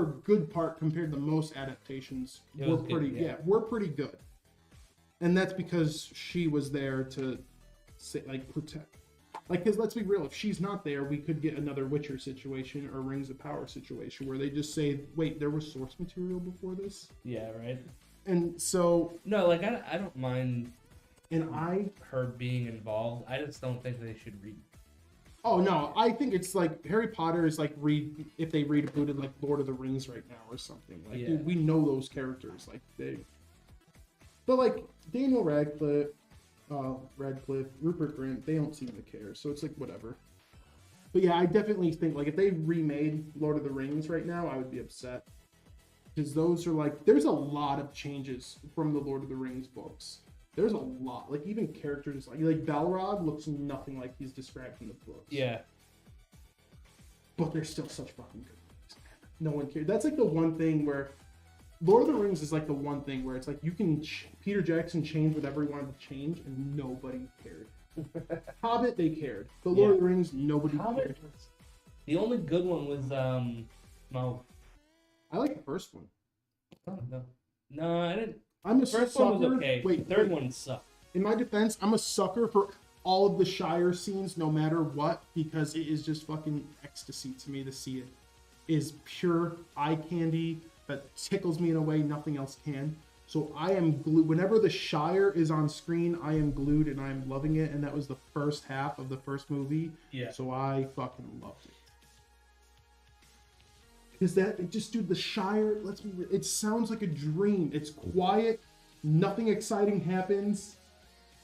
a good part compared to most adaptations were pretty good. Yeah, were pretty good. And that's because she was there to say, like, protect. Like, because let's be real, if she's not there, we could get another Witcher situation or Rings of Power situation where they just say, wait, there was source material before this? Yeah, right. And so no, like I don't mind. And her being involved. I just don't think they should read. Oh no, I think it's like Harry Potter is like if they rebooted like Lord of the Rings right now or something. Like dude, we know those characters. Like but like Daniel Radcliffe, Rupert Grint, they don't seem to care. So it's like whatever. But yeah, I definitely think like if they remade Lord of the Rings right now, I would be upset. Because those are like there's a lot of changes from the Lord of the Rings books. There's a lot, like even characters like Balrog looks nothing like he's described in the books. Yeah. But they're still such fucking good movies. No one cares. That's like the one thing where Lord of the Rings is like the one thing where it's like you can Peter Jackson change whatever he wanted to change and nobody cared. Hobbit they cared, but Lord of the Rings nobody cared. The only good one was Smaug. I like the first one. Oh, no, I didn't. I'm a first sucker. One was okay. The third one sucked. In my defense, I'm a sucker for all of the Shire scenes, no matter what, because it is just fucking ecstasy to me to see it. It is pure eye candy that tickles me in a way nothing else can. So I am glued. Whenever the Shire is on screen, I am glued and I am loving it. And that was the first half of the first movie. Yeah. So I fucking loved it. Is that just, dude, the Shire, it sounds like a dream. It's quiet. Nothing exciting happens.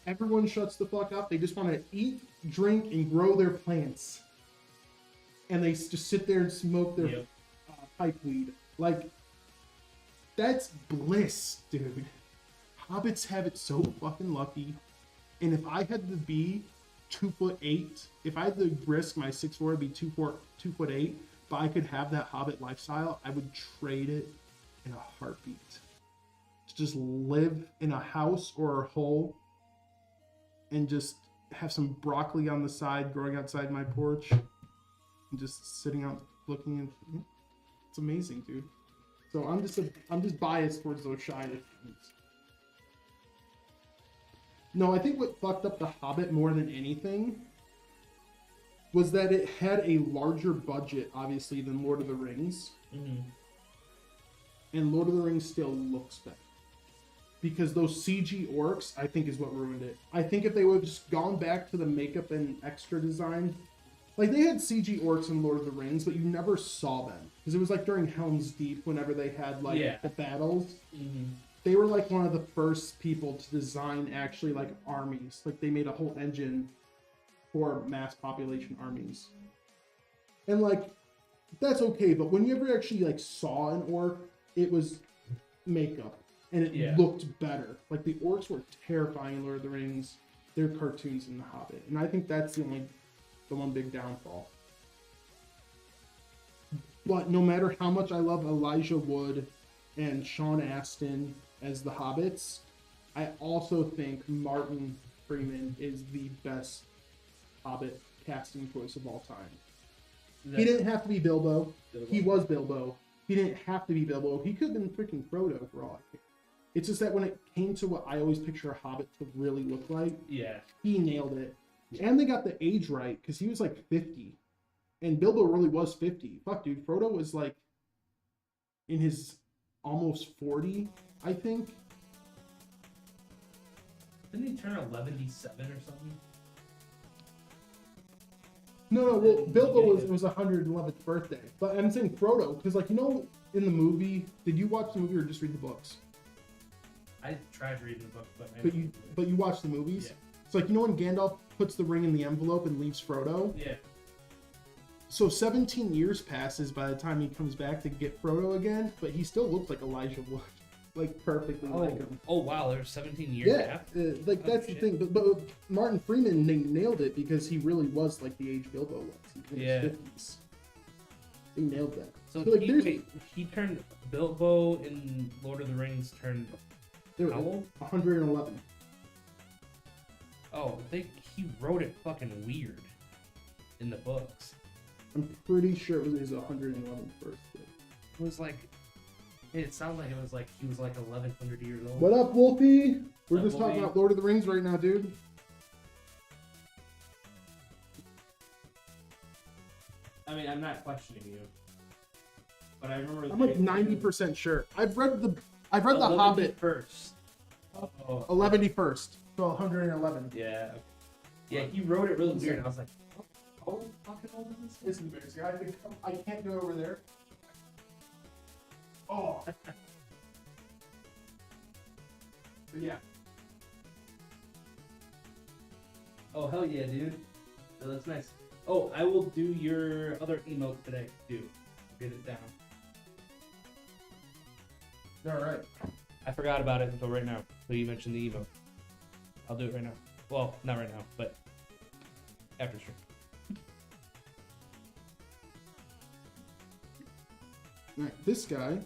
Everyone shuts the fuck up. They just want to eat, drink, and grow their plants. And they just sit there and smoke their pipe weed. Like, that's bliss, dude. Hobbits have it so fucking lucky. And if I had to be 2'8", if I had to risk my 6'4" to be 2'8", but I could have that Hobbit lifestyle, I would trade it in a heartbeat. To just live in a house or a hole and just have some broccoli on the side growing outside my porch. And just sitting out looking at it's amazing, dude. So I'm just biased towards those Shire things. No, I think what fucked up The Hobbit more than anything was that it had a larger budget, obviously, than Lord of the Rings. Mm-hmm. And Lord of the Rings still looks better. Because those CG orcs, I think, is what ruined it. I think if they would have just gone back to the makeup and extra design, like they had CG orcs in Lord of the Rings, but you never saw them. Because it was like during Helm's Deep, whenever they had like the battles. Mm-hmm. They were like one of the first people to design actually like armies. Like they made a whole engine for mass population armies. And like, that's okay, but when you ever actually like saw an orc, it was makeup. And it looked better. Like the orcs were terrifying in Lord of the Rings. They're cartoons in The Hobbit. And I think that's the one big downfall. But no matter how much I love Elijah Wood and Sean Astin as the Hobbits, I also think Martin Freeman is the best Hobbit casting choice of all time. He didn't have to be Bilbo. He was Bilbo. He didn't have to be Bilbo. He could have been freaking Frodo for all I care. It's just that when it came to what I always picture a Hobbit to really look like, he nailed it. And they got the age right, because he was like 50. And Bilbo really was 50. Fuck, dude. Frodo was like in his almost 40, I think. Didn't he turn 11-7 or something? No, well, Bilbo was 111th birthday. But I'm saying Frodo, because like, you know, in the movie, did you watch the movie or just read the books? I tried reading the book, but you watched the movies? Yeah. It's like, you know when Gandalf puts the ring in the envelope and leaves Frodo? Yeah. So 17 years passes by the time he comes back to get Frodo again, but he still looks like Elijah Wood. Like, perfectly like him. Oh, wow, there's 17 years after? That's the thing. But Martin Freeman nailed it because he really was like the age Bilbo was. In his 50s. He nailed that. So he turned Bilbo in Lord of the Rings turned how old? 111. Oh, he wrote it fucking weird in the books. I'm pretty sure it was his 111th birthday. It was like, it sounded like it was like he was like 1,100 years old. What up, Wolfie? We're just talking about Lord of the Rings right now, dude. I mean, I'm not questioning you, but I remember. I'm like 90% sure. I've read the Hobbit first. 111st. So 111. Yeah. Yeah, he wrote it really weird. And I was like, how fucking old is this? It's embarrassing. I can't go over there. Oh. But yeah. Oh, hell yeah, dude. Oh, that's nice. Oh, I will do your other emote today, too. Get it down. Alright. I forgot about it until right now. So you mentioned the emote. I'll do it right now. Well, not right now, but after stream. Alright, this guy.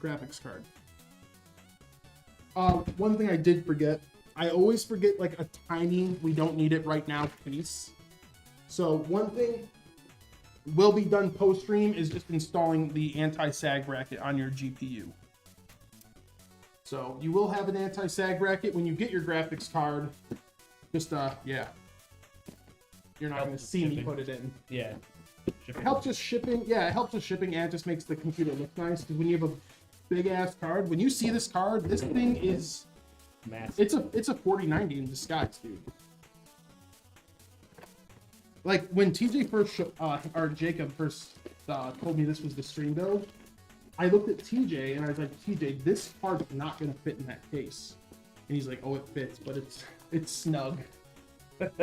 Graphics card. One thing I did forget. I always forget like a tiny, we don't need it right now piece. So one thing will be done post stream is just installing the anti-sag bracket on your GPU. So you will have an anti-sag bracket when you get your graphics card. Just yeah. You're not going to see me put it in. Yeah. It helps with shipping. Yeah, it helps with shipping and it just makes the computer look nice. Because when you have a big ass card, when you see this card, this thing is massive. It's a 4090 in disguise, dude. Like when TJ first or Jacob first told me this was the stream build, I looked at TJ and I was like, TJ, this card's not gonna fit in that case. And he's like, oh, it fits, but it's snug. But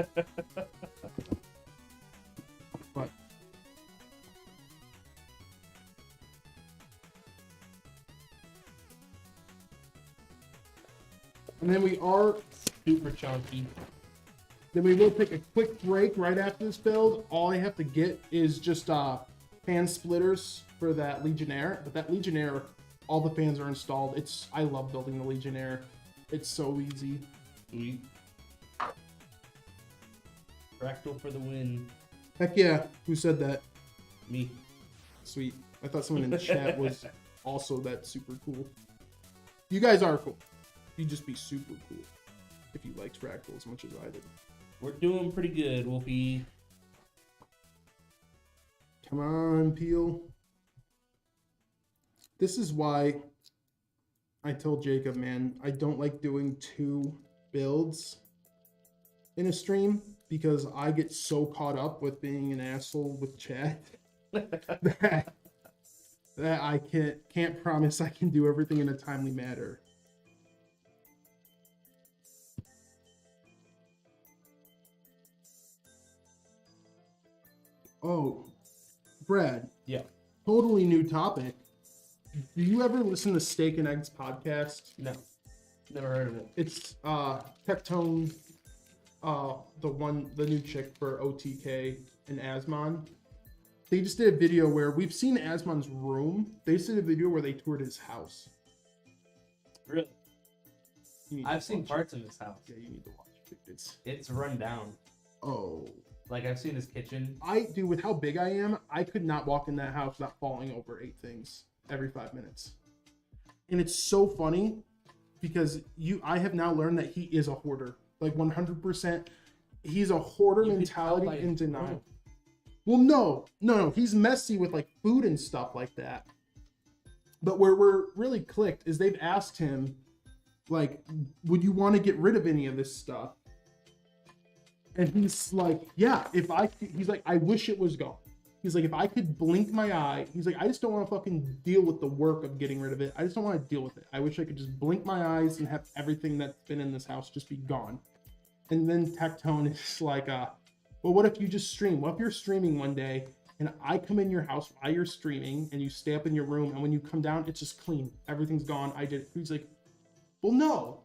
and then we are super chunky. Then we will take a quick break right after this build. All I have to get is just fan splitters for that Legionnaire. But that Legionnaire, all the fans are installed. I love building the Legionnaire. It's so easy. Sweet. Fractal for the win. Heck yeah. Who said that? Me. Sweet. I thought someone in the chat was also that super cool. You guys are cool. You'd just be super cool if you liked Fractal as much as I did. We're doing pretty good, Wolfie. Come on, Peel. This is why I told Jacob, man, I don't like doing 2 builds in a stream because I get so caught up with being an asshole with chat that I can't promise I can do everything in a timely manner. Oh, Brad. Yeah. Totally new topic. Do you ever listen to Steak and Eggs podcast? No. Never heard of it. It's Tectone, the new chick for OTK and Asmon. They just did a video where we've seen Asmon's room. They just did a video where they toured his house. Really? I've seen parts of his house. Yeah, you need to watch it. It's run down. Oh. Like, I've seen his kitchen. With how big I am, I could not walk in that house without falling over 8 things every 5 minutes. And it's so funny because I have now learned that he is a hoarder. Like 100%. He's a hoarder mentality in denial. Well, no. He's messy with like food and stuff like that. But where we're really clicked is they've asked him, like, would you want to get rid of any of this stuff? And he's like, yeah, he's like, I wish it was gone. He's like, if I could blink my eye, he's like, I just don't want to fucking deal with the work of getting rid of it. I just don't want to deal with it. I wish I could just blink my eyes and have everything that's been in this house just be gone. And then Tectone is like, well, what if you just stream? What if you're streaming one day and I come in your house while you're streaming and you stay up in your room and when you come down, it's just clean. Everything's gone. I did it. He's like, well, no,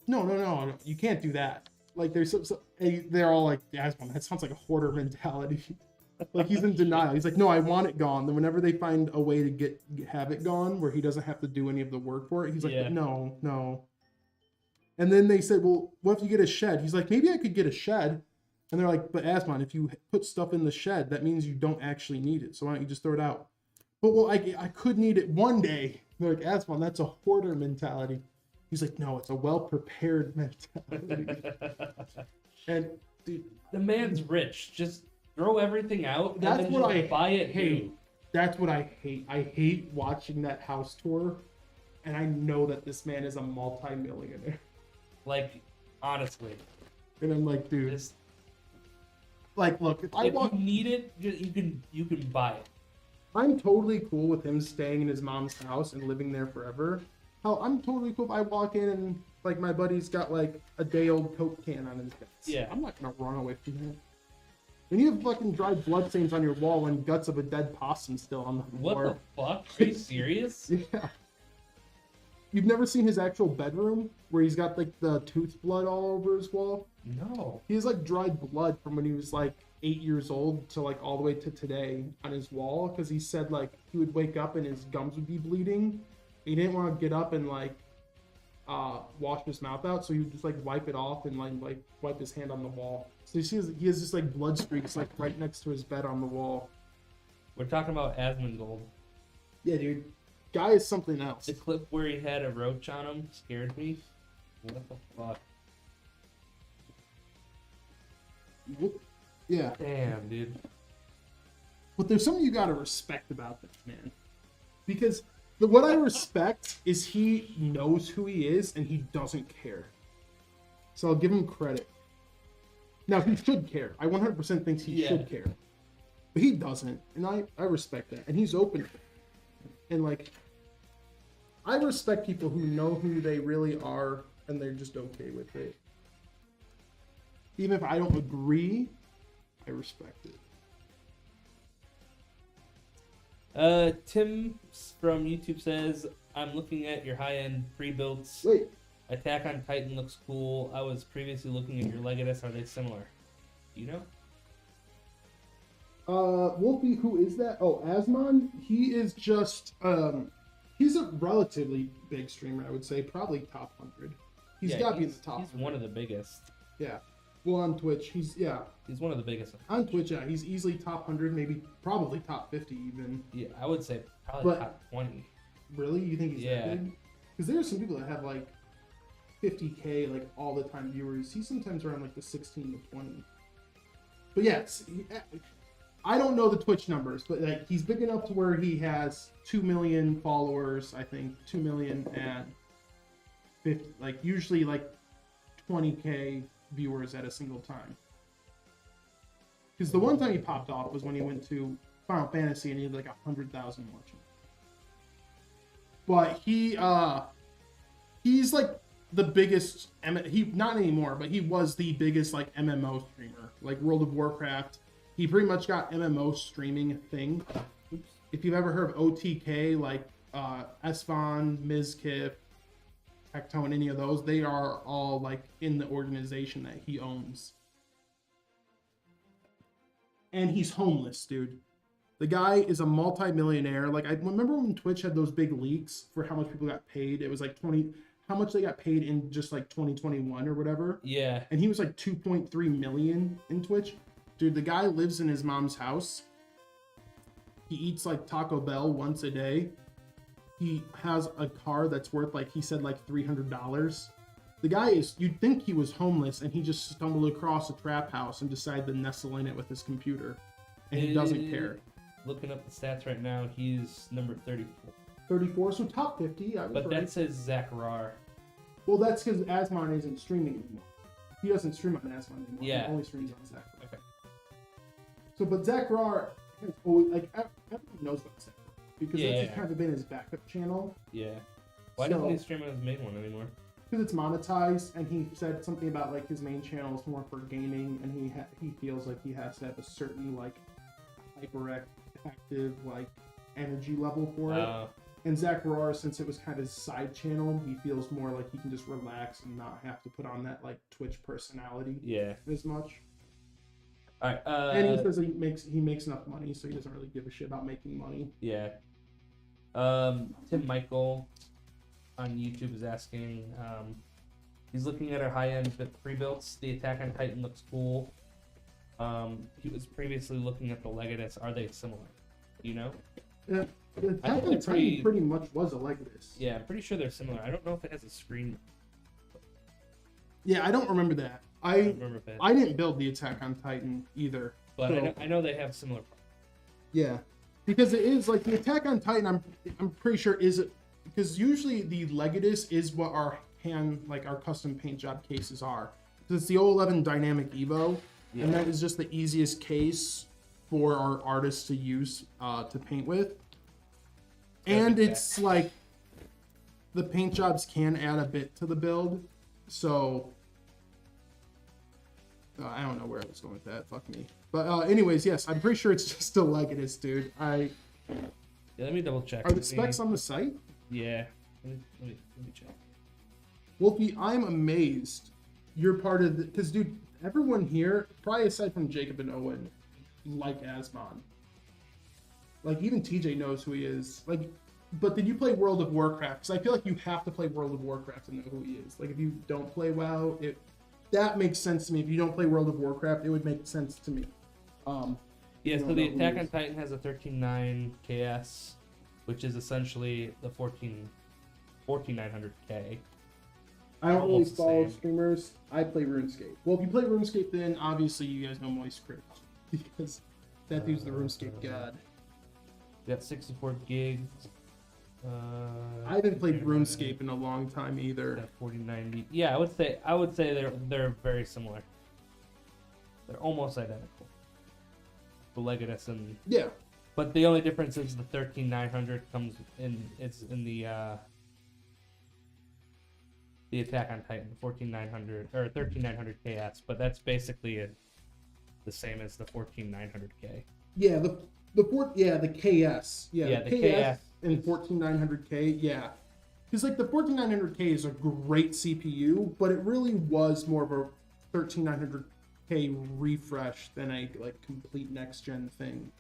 you can't do that. Like they're all like, yeah, that sounds like a hoarder mentality. Like he's in denial. He's like, no, I want it gone. Then whenever they find a way to have it gone where he doesn't have to do any of the work for it, he's like, yeah. No. And then they said, well, what if you get a shed? He's like, maybe I could get a shed. And they're like, but Asmon, if you put stuff in the shed, that means you don't actually need it. So why don't you just throw it out? But well, I could need it one day. They're like, Asmon, that's a hoarder mentality. He's like, no, it's a well-prepared mentality. And dude, the man's rich. Just throw everything out. That's and then what just buy it. Hate. That's what I hate. I hate watching that house tour, and I know that this man is a multi-millionaire. Like, honestly. And I'm like, dude. Like, look, if you need it, you can buy it. I'm totally cool with him staying in his mom's house and living there forever. Hell, I'm totally cool if I walk in and like my buddy's got like a day old Coke can on his desk. Yeah. I'm not gonna run away from that. When you have fucking dried bloodstains on your wall and guts of a dead possum still on the floor. What the fuck? Are you serious? Yeah. You've never seen his actual bedroom where he's got like the tooth blood all over his wall? No. He has like dried blood from when he was like 8 years old to like all the way to today on his wall because he said like he would wake up and his gums would be bleeding. He didn't want to get up and like wash his mouth out, so he would just like wipe it off and like wipe his hand on the wall. So he has just like blood streaks like right next to his bed on the wall. We're talking about Asmongold. Yeah, dude. Guy is something else. The clip where he had a roach on him scared me. What the fuck? Yeah. Damn, dude. But there's something you gotta respect about this man, because what I respect is he knows who he is and he doesn't care. So I'll give him credit. Now he should care. I 100% think he should care, but he doesn't, and I respect that. And he's open. And like, I respect people who know who they really are and they're just okay with it. Even if I don't agree, I respect it. Tim from YouTube says, I'm looking at your high-end pre-builts. Wait. Attack on Titan looks cool. I was previously looking at your Legatus. Are they similar? Do you know? Wolfie, who is that? Oh, Asmon. He is just, he's a relatively big streamer, I would say. Probably top 100. He's got to be in the top. He's one of the biggest. Yeah. Well, on Twitch, he's one of the biggest. On Twitch, yeah, he's easily top 100, maybe probably top 50 even. Yeah, I would say probably top 20. Really? You think he's that big? Because there are some people that have like 50K like all the time viewers. He's sometimes around like the 16 to 20. But yes, I don't know the Twitch numbers, but like he's big enough to where he has 2 million followers. I think 2 million and 50, like usually like 20K viewers at a single time. Because the one time he popped off was when he went to Final Fantasy and he had like 100,000 watching. But he's like the biggest, he not anymore, but he was the biggest like MMO streamer, like World of Warcraft. He pretty much got MMO streaming thing. If you've ever heard of OTK, like Esfon, Mizkif, Tectone, any of those, they are all like in the organization that he owns. And he's homeless, dude. The guy is a multi-millionaire. Like, I remember when Twitch had those big leaks for how much people got paid. It was like how much they got paid in just like 2021 or whatever. Yeah. And he was like 2.3 million in Twitch. Dude, the guy lives in his mom's house. He eats like Taco Bell once a day. He has a car that's worth like, he said like $300. The guy is, you'd think he was homeless and he just stumbled across a trap house and decided to nestle in it with his computer. And he doesn't care. Looking up the stats right now, he's number 34. 34, so top 50. But that says Zach Rar. Well, that's because Asmon isn't streaming anymore. He doesn't stream on Asmon anymore. Yeah. He only streams on Zach Rar. Okay. So, but Zach Rar has always, like, everyone knows about Zach Rar because that's kind of been his backup channel. Yeah. Why doesn't he stream on his main one anymore? Because it's monetized, and he said something about like his main channel is more for gaming, and he feels like he has to have a certain like hyperactive like energy level for it. And Zach Roar, since it was kind of his side channel, he feels more like he can just relax and not have to put on that like Twitch personality as much. All right. And he says he makes enough money, so he doesn't really give a shit about making money. Yeah. Tim Michael on YouTube is asking, he's looking at our high-end pre-builts. The Attack on Titan looks cool. He was previously looking at the Legatus. Are they similar? You know? Yeah, the Attack on Titan pretty much was a Legatus. Yeah, I'm pretty sure they're similar. I don't know if it has a screen. Yeah, I don't remember that. I didn't build the Attack on Titan either. But so, I know they have similar parts. Yeah, because it is like the Attack on Titan. I'm pretty sure is it. Because usually the Legatus is what our custom paint job cases are. It's the 011 Dynamic Evo, and that is just the easiest case for our artists to use to paint with. And it's like the paint jobs can add a bit to the build, so I don't know where I was going with that. Fuck me. But anyways, yes, I'm pretty sure it's just a Legatus, dude. Let me double check. Are the specs on the site? Yeah. Let me check. Wolfie, I'm amazed you're part of the... Because, dude, everyone here, probably aside from Jacob and Owen, like Asmon. Like, even TJ knows who he is. Like, but did you play World of Warcraft? Because I feel like you have to play World of Warcraft to know who he is. Like, if you don't play WoW, that makes sense to me. If you don't play World of Warcraft, it would make sense to me. So the Attack on Titan has a 13.9 KS, which is essentially the 14.900K. I don't really follow streamers. I play RuneScape. Well, if you play RuneScape, then obviously you guys know Moist Crit, because that dude's the RuneScape god. We got 64 gigs. I haven't played RuneScape in a long time either. 4090. Yeah, I would say they're very similar. They're almost identical. The Legatus and but the only difference is the 13900 comes in. It's in the Attack on Titan 14900 or 13900 KS, but that's basically the same as the 14900K. Yeah, the KS. Yeah, the KS and 14900K. Yeah, because like the 14900K is a great CPU, but it really was more of a 13900K refresh than a like complete next gen thing.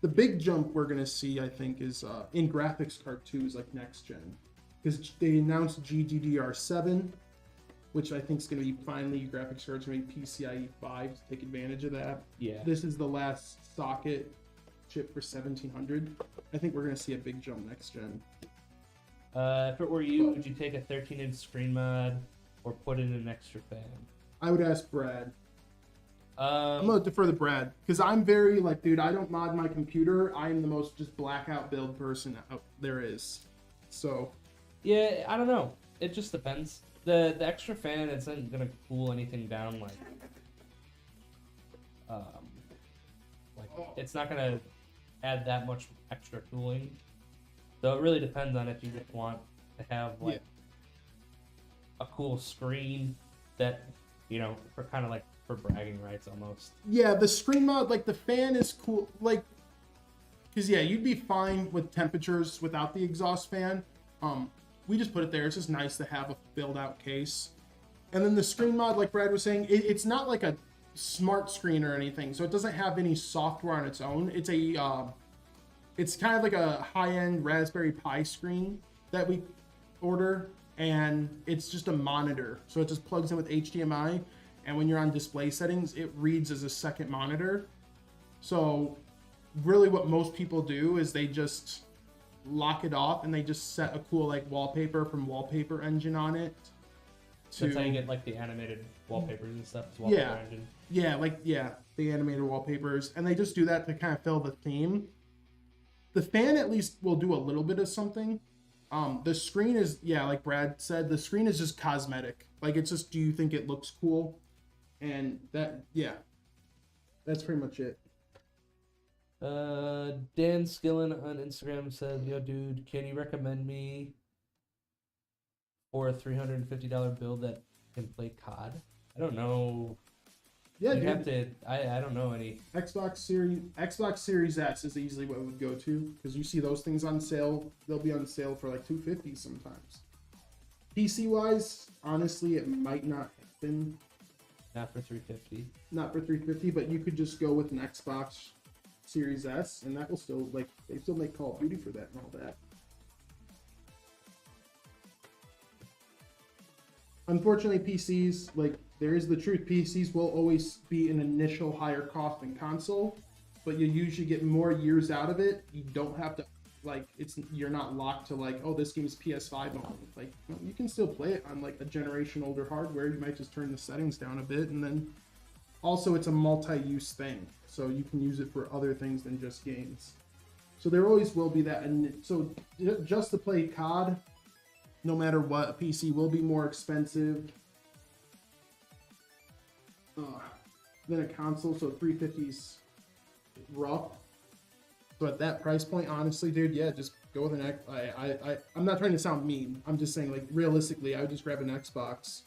The big jump we're gonna see, I think, is in graphics card 2 is like next gen, because they announced GDDR7 which I think is going to be finally graphics cards going to be PCIe 5 to take advantage of that. Yeah. This is the last socket chip for 1700. I think we're going to see a big jump next gen. If it were you, would you take a 13-inch screen mod or put in an extra fan? I would ask Brad. I'm going to defer to Brad because I'm very like, dude, I don't mod my computer. I am the most just blackout build person out there is. So. Yeah, I don't know. It just depends. The extra fan isn't gonna cool anything down it's not gonna add that much extra cooling. So it really depends on if you just want to have like a cool screen that, you know, for kind of like for bragging rights almost. Yeah, the screen mod, like the fan is cool, like, because yeah, you'd be fine with temperatures without the exhaust fan. We just put it there. It's just nice to have a build out case. And then the screen mod, like Brad was saying, it's not like a smart screen or anything, so it doesn't have any software on its own. It's a it's kind of like a high-end Raspberry Pi screen that we order, and it's just a monitor. So it just plugs in with HDMI, and when you're on display settings, it reads as a second monitor. So really what most people do is they just lock it off and they just set a cool like wallpaper from Wallpaper Engine on it. That's how you get like the animated wallpapers and stuff. It's Wallpaper Engine. Yeah, the animated wallpapers, and they just do that to kind of fill the theme. The fan at least will do a little bit of something. The screen is, like Brad said, the screen is just cosmetic. Like it's just, do you think it looks cool? And that, that's pretty much it. Dan Skillen on Instagram says, "Yo, dude, can you recommend me for a $350 build that can play COD?" I don't know. Yeah, you have to. I don't know any. Xbox Series S is easily what it would go to because you see those things on sale. They'll be on sale for like $250 sometimes. PC wise, honestly, it might not happen. Not for $350. Not for $350, but you could just go with an Xbox Series S, and that will still, like, they still make Call of Duty for that and all that. Unfortunately, PCs, like, there is the truth, PCs will always be an initial higher cost than console, but you usually get more years out of it. You don't have to, like, you're not locked to, like, oh, this game is PS5 only. Like, you can still play it on, like, a generation older hardware. You might just turn the settings down a bit, and then also it's a multi-use thing, so you can use it for other things than just games. So there always will be that, and so just to play COD, no matter what, a PC will be more expensive than a console, so 350's rough. So at that price point, honestly, dude, just go with an I'm not trying to sound mean. I'm just saying, like, realistically, I would just grab an Xbox.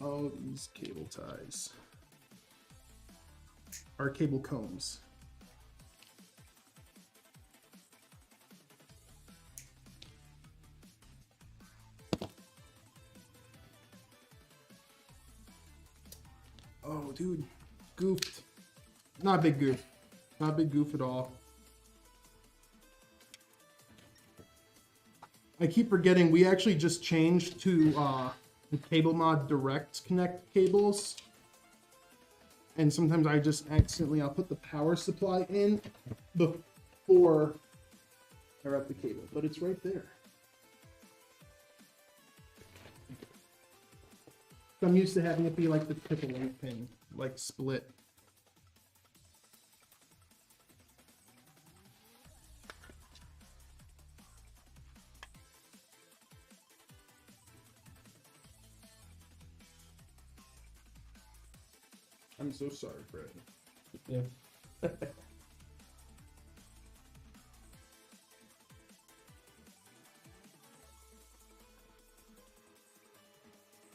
Oh, these cable ties. Or cable combs. Oh, dude. Goofed. Not a big goof. Not a big goof at all. I keep forgetting, we actually just changed to the Cable Mod Direct Connect cables. And sometimes I just accidentally, I'll put the power supply in before I wrap the cable, but it's right there. So I'm used to having it be like the triple link pin, like split. I'm so sorry, Fred. Yeah.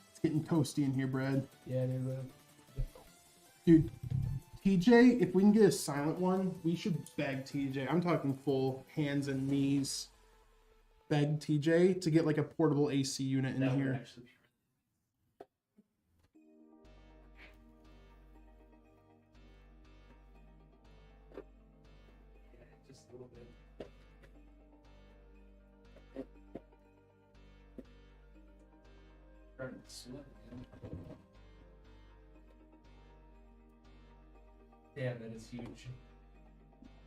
It's getting toasty in here, Brad. Yeah, dude. TJ, if we can get a silent one, we should beg TJ. I'm talking full hands and knees. Beg TJ to get like a portable AC unit in here. little bit. Starting to sweat again. Damn, that is huge.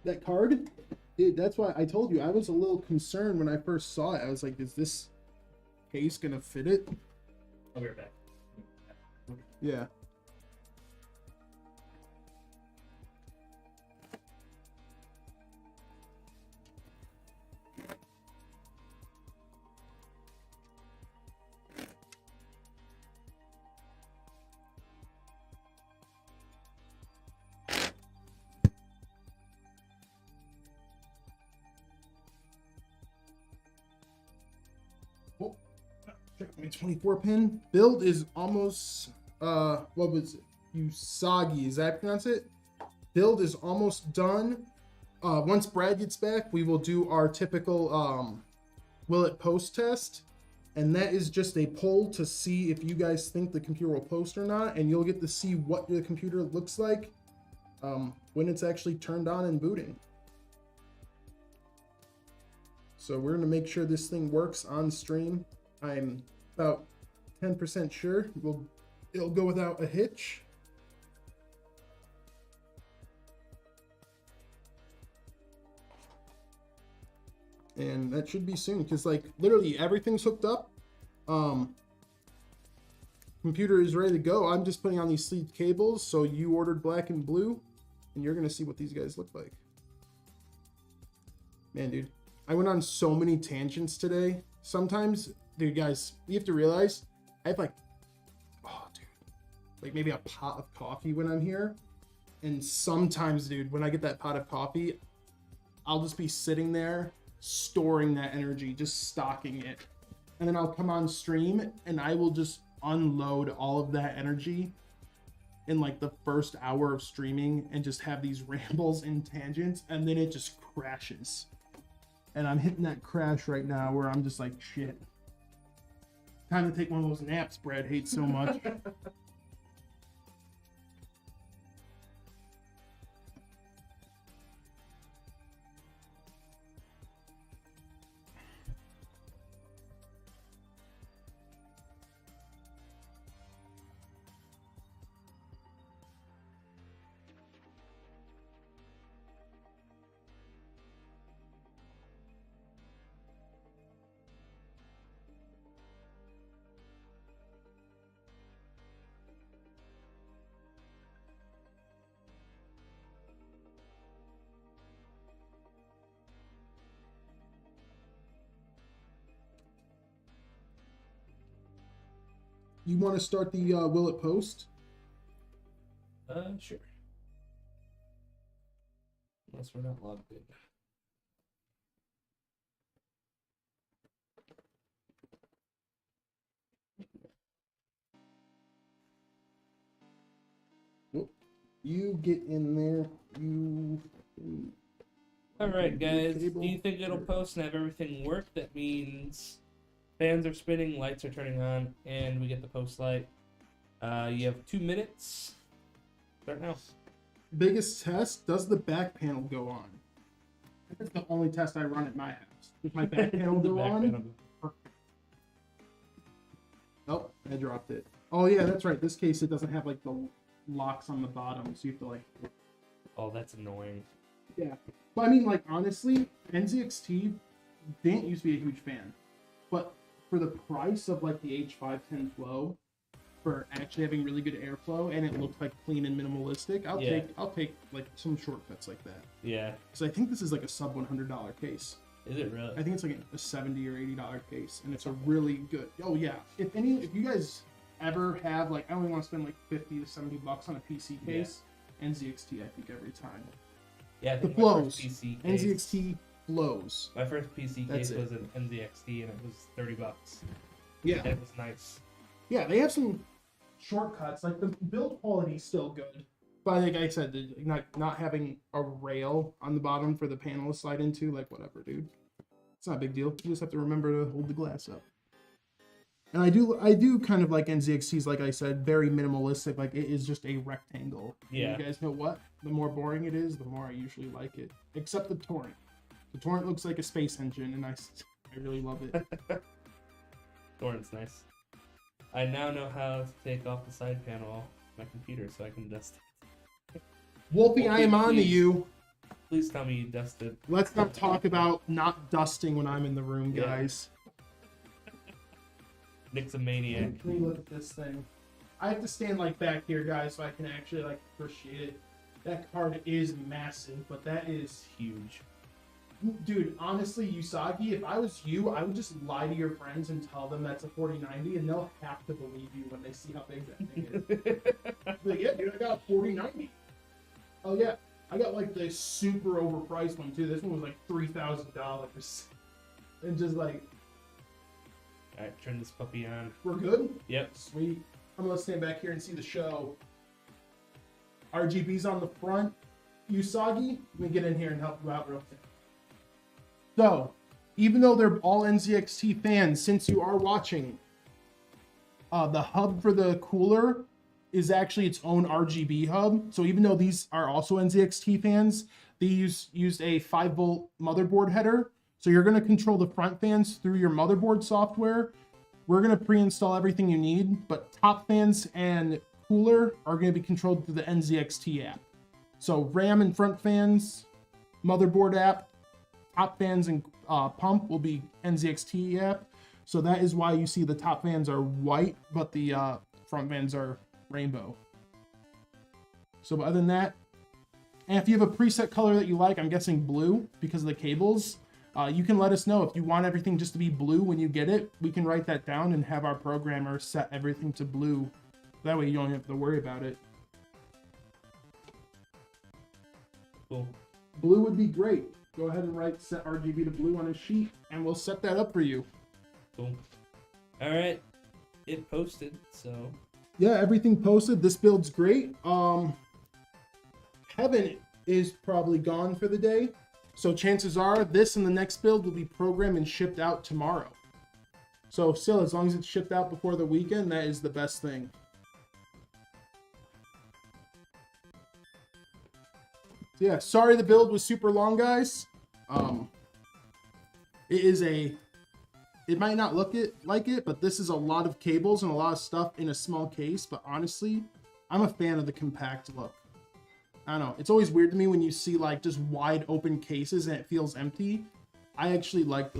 That card, dude, that's why I told you I was a little concerned when I first saw it. I was like, is this case gonna fit it? I'll be right back. Yeah. Oh, check my 24 pin. Build is almost what was it? Usagi, is that how you pronounce it? Build is almost done. Once Brad gets back, we will do our typical will it post test, and that is just a poll to see if you guys think the computer will post or not, and you'll get to see what your computer looks like when it's actually turned on and booting. So we're gonna make sure this thing works on stream. I'm about 10% sure it'll go without a hitch. And that should be soon, because like literally everything's hooked up. Computer is ready to go. I'm just putting on these sleeved cables. So you ordered black and blue, and you're gonna see what these guys look like. Man, dude, I went on so many tangents today. Sometimes, dude, guys, you have to realize I have like, oh, dude, like maybe a pot of coffee when I'm here. And sometimes, dude, when I get that pot of coffee, I'll just be sitting there storing that energy, just stocking it. And then I'll come on stream and I will just unload all of that energy in like the first hour of streaming and just have these rambles and tangents, and then it just crashes. And I'm hitting that crash right now where I'm just like, shit. Time to take one of those naps Brad hates so much. You want to start the will it post? Sure. Unless we're not logged in. You get in there. All right, guys. Do you think it'll post and have everything work? That means fans are spinning, lights are turning on, and we get the post light. You have 2 minutes. Start now. Biggest test, does the back panel go on? That's the only test I run at my house. Does my back panel go on? Oh, I dropped it. Oh yeah, that's right. This case, it doesn't have like the locks on the bottom, so you have to like... Oh, that's annoying. Yeah. But I mean, like, honestly, NZXT didn't used to be a huge fan. But for the price of like the H510 Flow, for actually having really good airflow, and it looked like clean and minimalistic, I'll take like some shortcuts like that. Yeah. So I think this is like a sub $100 case. Is it really? I think it's like a $70 or $80 case, and it's a really good. Oh yeah. If you guys ever have like, I only want to spend like $50 to $70 on a PC case, NZXT I think every time. Yeah, I think the flows. PC case, NZXT flows. my first PC That's case it. was an NZXT, and it was $30. Yeah. And it was nice. Yeah, they have some shortcuts. Like the build quality is still good, but like I said, not having a rail on the bottom for the panel to slide into, like whatever, dude. It's not a big deal. You just have to remember to hold the glass up. And I do kind of like NZXTs, like I said, very minimalistic. Like it is just a rectangle. Yeah. And you guys know what? The more boring it is, the more I usually like it. Except the Torrent. The Torrent looks like a space engine, and I really love it. Torrent's nice. I now know how to take off the side panel off my computer so I can dust it. Wolfie, I am on to please. you. Please tell me you dusted. Let's not talk about not dusting when I'm in the room, guys. Nick's a maniac. Let me look at this thing. I have to stand like back here, guys, so I can actually like appreciate it. That card is massive, but that is Huge. dude. Honestly, Usagi, if I was you, I would just lie to your friends and tell them that's a 4090, and they'll have to believe you when they see how big that thing is. Like, yeah, dude, I got a 4090. Oh yeah, I got like the super overpriced one too. This one was like $3,000, and just like. Alright, turn this puppy on. We're good? Yep. Sweet. I'm gonna stand back here and see the show. RGB's on the front. Usagi, let me get in here and help you out real quick. So, even though they're all NZXT fans, since you are watching, the hub for the cooler is actually its own RGB hub. So even though these are also NZXT fans, they used a 5-volt motherboard header. So you're going to control the front fans through your motherboard software. We're going to pre-install everything you need, but top fans and cooler are going to be controlled through the NZXT app. So RAM and front fans, motherboard app, top fans and pump will be NZXT app. So that is why you see the top fans are white, but the front fans are rainbow. So other than that, and if you have a preset color that you like, I'm guessing blue because of the cables, you can let us know if you want everything just to be blue when you get it. We can write that down and have our programmer set everything to blue. That way you don't have to worry about it. Cool. Blue would be great. Go ahead and write set RGB to blue on a sheet and we'll set that up for you. Cool. Alright. It posted, so. Yeah, everything posted. This build's great. Kevin is probably gone for the day. So chances are this and the next build will be programmed and shipped out tomorrow. So still, as long as it's shipped out before the weekend, that is the best thing. So yeah, sorry the build was super long, guys. It might not look like it, but this is a lot of cables and a lot of stuff in a small case. But honestly, I'm a fan of the compact look. I don't know. It's always weird to me when you see like just wide open cases and it feels empty. I actually like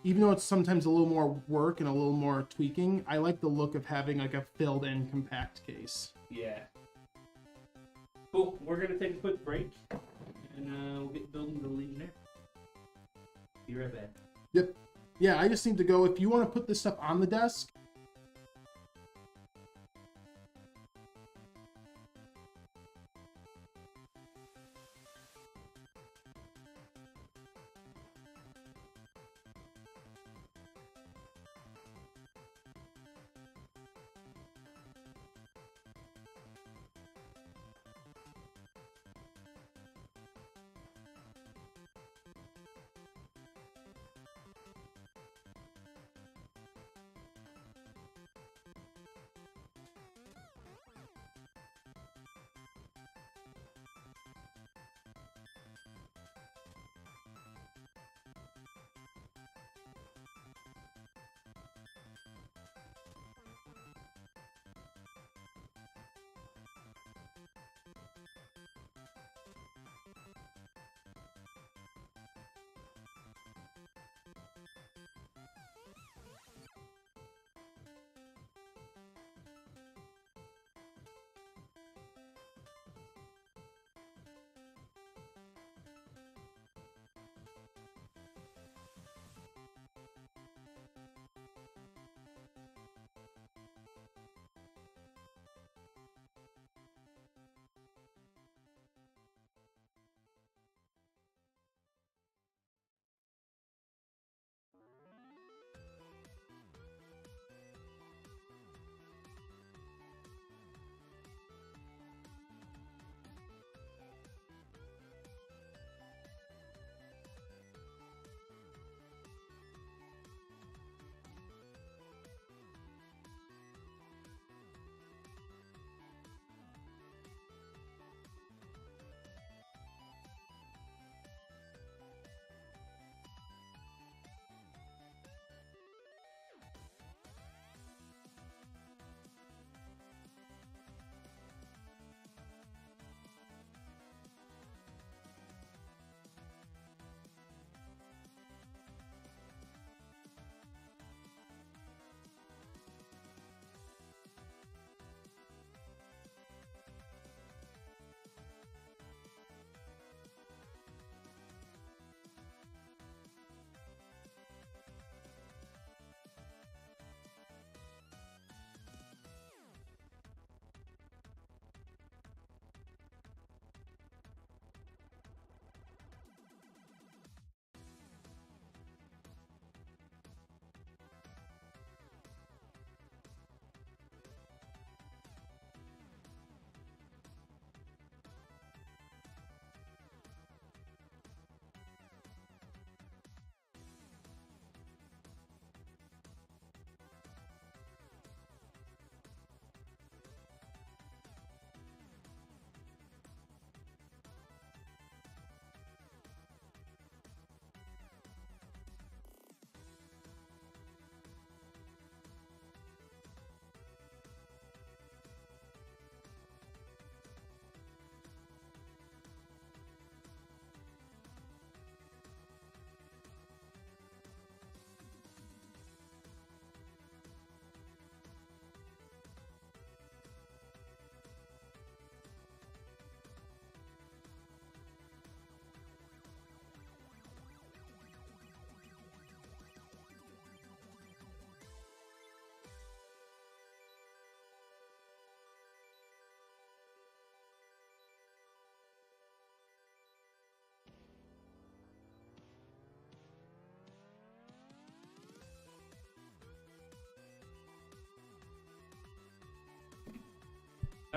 even though it's sometimes a little more work and a little more tweaking, I like the look of having like a filled in compact case. Yeah. Cool. We're going to take a quick break and we'll get building the Legionnaire. Be right back. Yep. Yeah, I just need to go. If you want to put this stuff on the desk,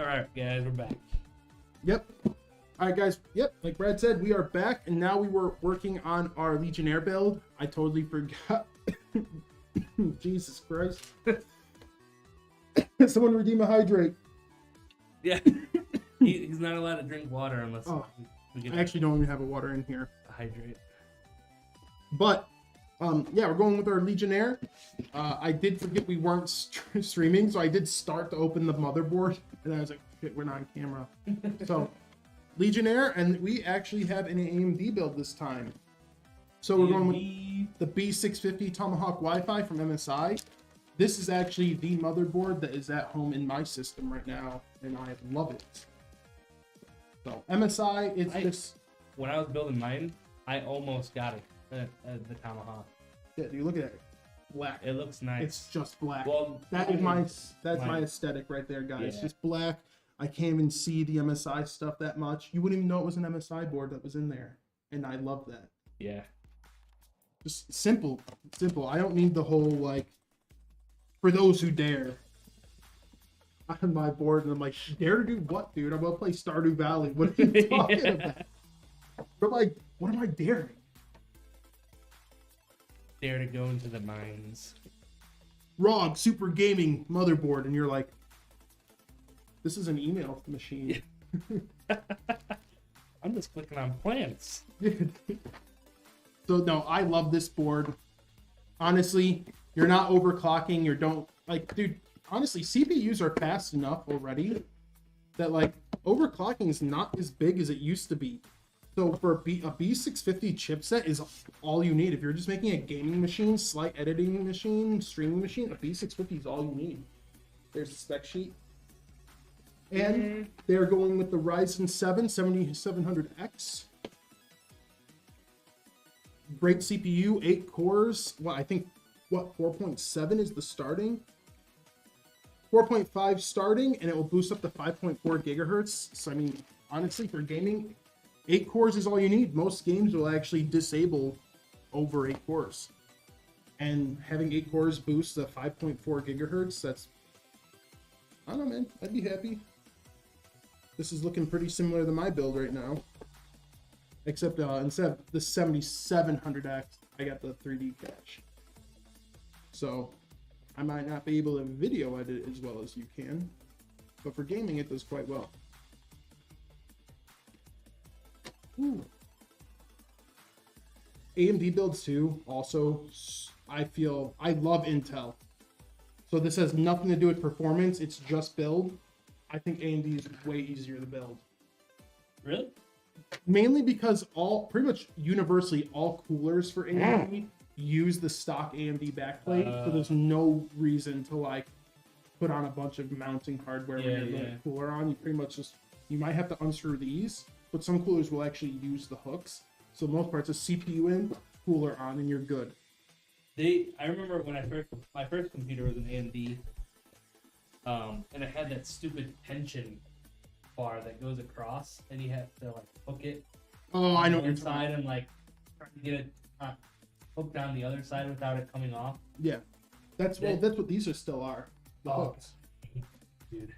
All right, guys, we're back. Yep. All right, guys. Yep. Like Brad said, we are back, and now we were working on our Legionnaire build. I totally forgot. Jesus Christ. Someone redeem a hydrate. Yeah. He's not allowed to drink water unless we get I actually don't even have a water in here. a hydrate. But, yeah, we're going with our Legionnaire. I did forget we weren't streaming, so I did start to open the motherboard, and I was like, shit, we're not on camera. So, Legionnaire, and we actually have an AMD build this time. So we're going with the B650 Tomahawk Wi-Fi from MSI. This is actually the motherboard that is at home in my system right now, and I love it. So MSI, it's just... When I was building mine, I almost got it, the Tomahawk. Yeah, dude, look at it. Black. It looks nice. It's just black. Well, that's my aesthetic right there, guys. Yeah. Just black. I can't even see the MSI stuff that much. You wouldn't even know it was an MSI board that was in there, and I love that. Yeah. Just simple. I don't need the whole, like, for those who dare. On my board, and I'm like, dare to do what, dude? I'm gonna play Stardew Valley. What are you talking about? What am I daring? Dare to go into the mines. ROG Super Gaming motherboard, and you're like, this is an email machine. I'm just clicking on plants. So no, I love this board. Honestly, you're not overclocking. You don't like, dude. Honestly, CPUs are fast enough already that like overclocking is not as big as it used to be. So for a B650 chipset is all you need. If you're just making a gaming machine, slight editing machine, streaming machine, a B650 is all you need. There's a spec sheet. And they're going with the Ryzen 7 7700X. Great CPU, 8 cores. Well, I think, 4.7 is the starting. 4.5 starting, and it will boost up to 5.4 gigahertz. So, I mean, honestly, for gaming, 8 cores is all you need. Most games will actually disable over 8 cores. And having 8 cores boost to 5.4 gigahertz, that's... I don't know, man. I'd be happy. This is looking pretty similar to my build right now. Except instead of the 7700X, I got the 3D cache. So, I might not be able to video edit as well as you can. But for gaming, it does quite well. Ooh. AMD builds too, also, I love Intel. So this has nothing to do with performance, it's just build. I think AMD is way easier to build. Really? Mainly because pretty much universally, all coolers for AMD use the stock AMD backplate, so there's no reason to like put on a bunch of mounting hardware when you're putting a cooler on. You pretty much you might have to unscrew these, but some coolers will actually use the hooks. So most parts, a CPU in, cooler on, and you're good. I remember when my first computer was an AMD, and it had that stupid tension bar that goes across, and you have to like hook it. Oh, I know what you're inside talking. and like try to get it hooked down the other side without it coming off. Yeah, that's what these are still are. The hooks. Dude.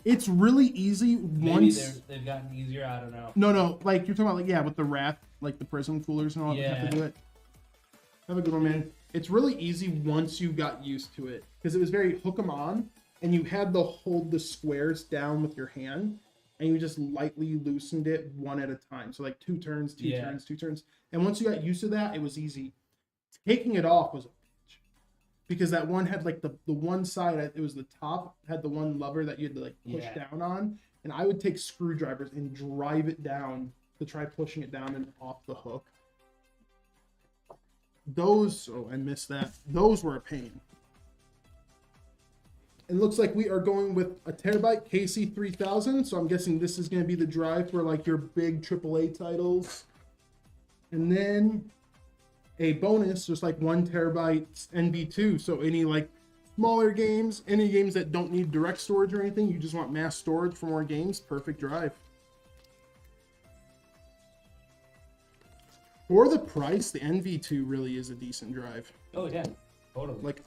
It's really easy once. They've gotten easier. I don't know. No, like you're talking about, like with the Wrath, like the Prism coolers and all that. You have to do it. Have a good one, man. It's really easy once you got used to it, because it was very hook 'em on, and you had to hold the squares down with your hand, and you just lightly loosened it one at a time. So like 2 turns, 2 turns, 2 turns, and once you got used to that, it was easy. Taking it off was a bitch, because that one had like the one side, it was the top, had the one lever that you had to like push down on, and I would take screwdrivers and drive it down to try pushing it down and off the hook. I missed that. Those were a pain. It looks like we are going with a terabyte KC3000, so I'm guessing this is going to be the drive for like your big AAA titles. And then a bonus, just like 1 terabyte NV2, so any like smaller games, any games that don't need direct storage or anything, you just want mass storage for more games, perfect drive. For the price, the NV2 really is a decent drive. Oh yeah, totally. Like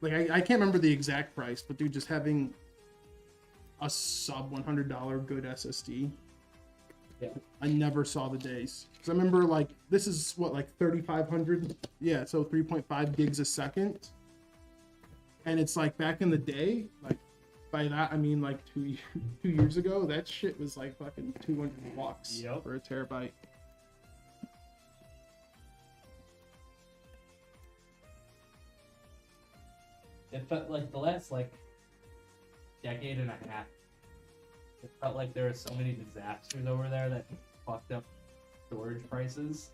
like I can't remember the exact price, but dude, just having a sub $100 good SSD. Yeah. I never saw the days. Because I remember, like, this is what, like 3,500? Yeah, so 3.5 gigs a second. And it's like back in the day, like, by that I mean like 2 years ago, that shit was like fucking $200 Yep. for a terabyte. It felt like the last like decade and a half. It felt like there were so many disasters over there that fucked up storage prices,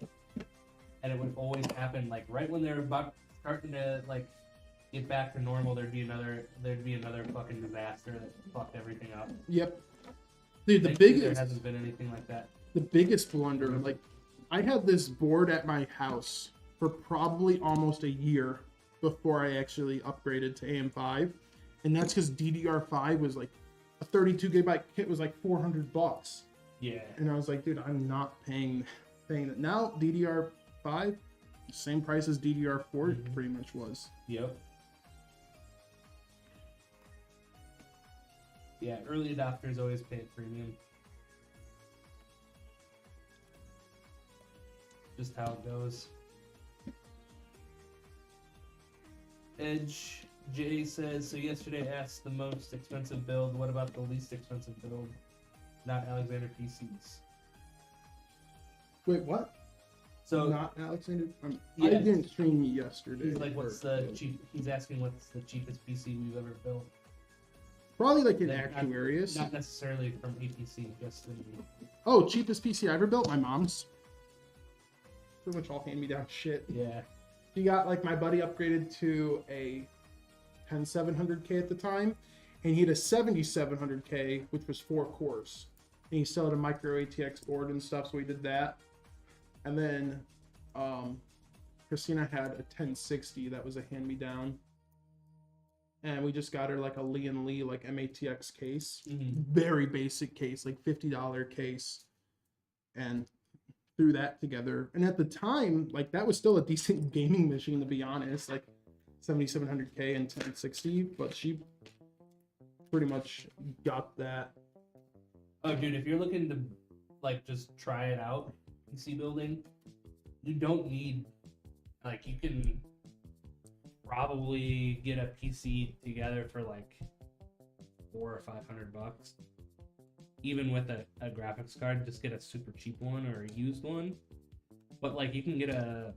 and it would always happen like right when they were about starting to like get back to normal. There'd be another fucking disaster that fucked everything up. Yep. Dude, the Thankfully, biggest there hasn't been anything like that. the biggest blunder, like, I had this board at my house for probably almost a year before I actually upgraded to AM5, and that's because DDR5 was like a 32 gigabyte kit was like $400, Yeah. and I was like, dude, I'm not paying that. Now DDR5, same price as DDR4 pretty much was. Yep. Yeah, early adopters always pay a premium. Just how it goes. Edge J says, so yesterday asked the most expensive build. What about the least expensive build? Not Alexander PCs. Wait, what? So Not Alexander? I Yeah. didn't stream yesterday. he's like, what's the cheap? He's asking what's the cheapest PC we've ever built. Probably like an Not- Actuarius. Not necessarily from APC, just in, Oh, cheapest PC I ever built? My mom's. Pretty much all hand-me-down shit. yeah. He got, like, my buddy upgraded to a 10700K at the time, and he had a 7700K, which was 4 cores. And he still had a micro ATX board and stuff, so we did that. And then Christina had a 1060 that was a hand-me-down. And we just got her, like, a Lee & Lee, like, MATX case. Very basic case, like $50 case. And threw that together. And at the time, like, that was still a decent gaming machine, to be honest. Like, 7700K and 1060, but she pretty much got that. Oh, dude, if you're looking to, like, just try it out, PC building, you don't need, like, you can probably get a PC together for, like, $400 or $500. Even with a graphics card, just get a super cheap one or a used one. But, like, you can get a,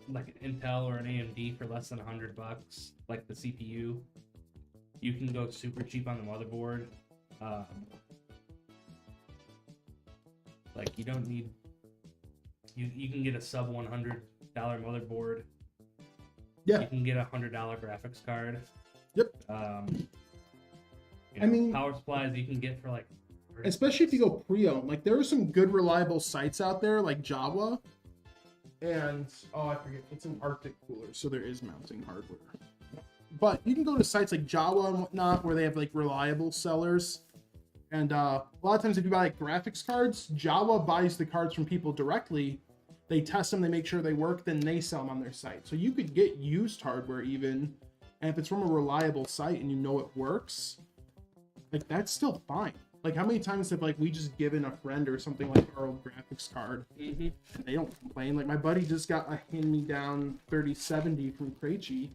like, an Intel or an AMD for less than $100, like the CPU. You can go super cheap on the motherboard. Like, you don't need, you can get a sub $100 motherboard. Yeah. You can get a $100 graphics card. Yep. I mean, power supplies you can get for like, especially if you go pre-owned. Like, there are some good reliable sites out there, like Jawa. And, oh, I forget, it's an Arctic cooler, so there is mounting hardware. But you can go to sites like Jawa and whatnot, where they have, like, reliable sellers. And a lot of times if you buy, like, graphics cards, Jawa buys the cards from people directly. They test them, they make sure they work, then they sell them on their site. So you could get used hardware even, and if it's from a reliable site and you know it works, like, that's still fine. Like, how many times have, like, we just given a friend or something, like, our old graphics card, and they don't complain. Like, my buddy just got a hand-me-down 3070 from Krejci.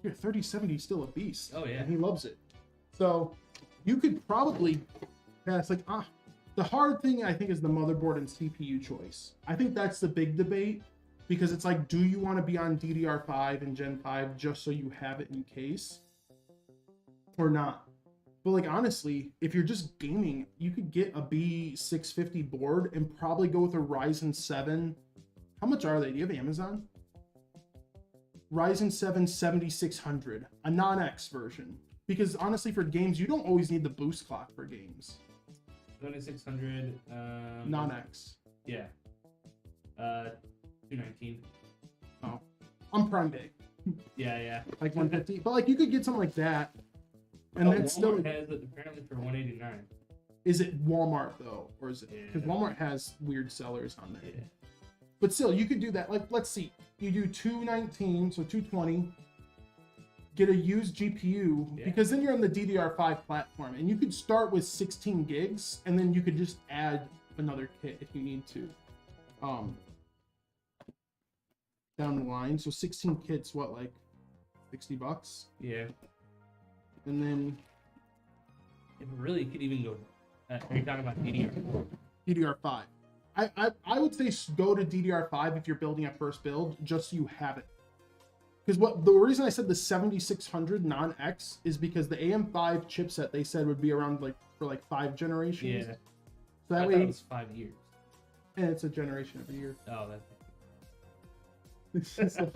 Yeah, 3070 is still a beast. Oh, yeah. And he loves it. So, you could probably pass, like, the hard thing, I think, is the motherboard and CPU choice. I think that's the big debate, because it's like, do you want to be on DDR5 and Gen 5 just so you have it in case? Or not? But, like, honestly, if you're just gaming, you could get a B650 board and probably go with a Ryzen 7. How much are they? Do you have Amazon? Ryzen 7 7600, a non-X version. Because, honestly, for games, you don't always need the boost clock for games. 2600. Non-X. Yeah. 219. Oh. On Prime Day. Yeah. Like 150. But, like, you could get something like that. And that's still. Walmart has it apparently for 189. Is it Walmart though, or is it? Because Yeah. Walmart has weird sellers on there. Yeah. But still, you could do that. Like, let's see, you do 219, so 220, get a used GPU, Yeah. because then you're on the DDR5 platform, and you could start with 16 gigs, and then you could just add another kit if you need to. Down the line. So 16 kits, what, like $60? Yeah. And then It really could even go. Are you talking about DDR? DDR5. I would say go to DDR5 if you're building a first build, just so you have it. Because the reason I said the 7600 non-X is because the AM5 chipset they said would be around for 5 generations. Yeah. So that I way thought it was 5 years. and it's a generation every year. Oh, that's. So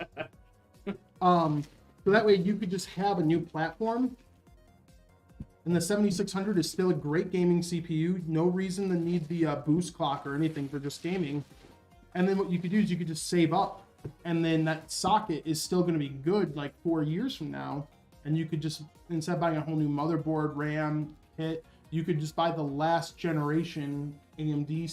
that way you could just have a new platform. And the 7600 is still a great gaming CPU. No reason to need the boost clock or anything for just gaming. And then what you could do is you could just save up. And then that socket is still going to be good like 4 years from now. And you could just, instead of buying a whole new motherboard, RAM, kit, you could just buy the last generation AMD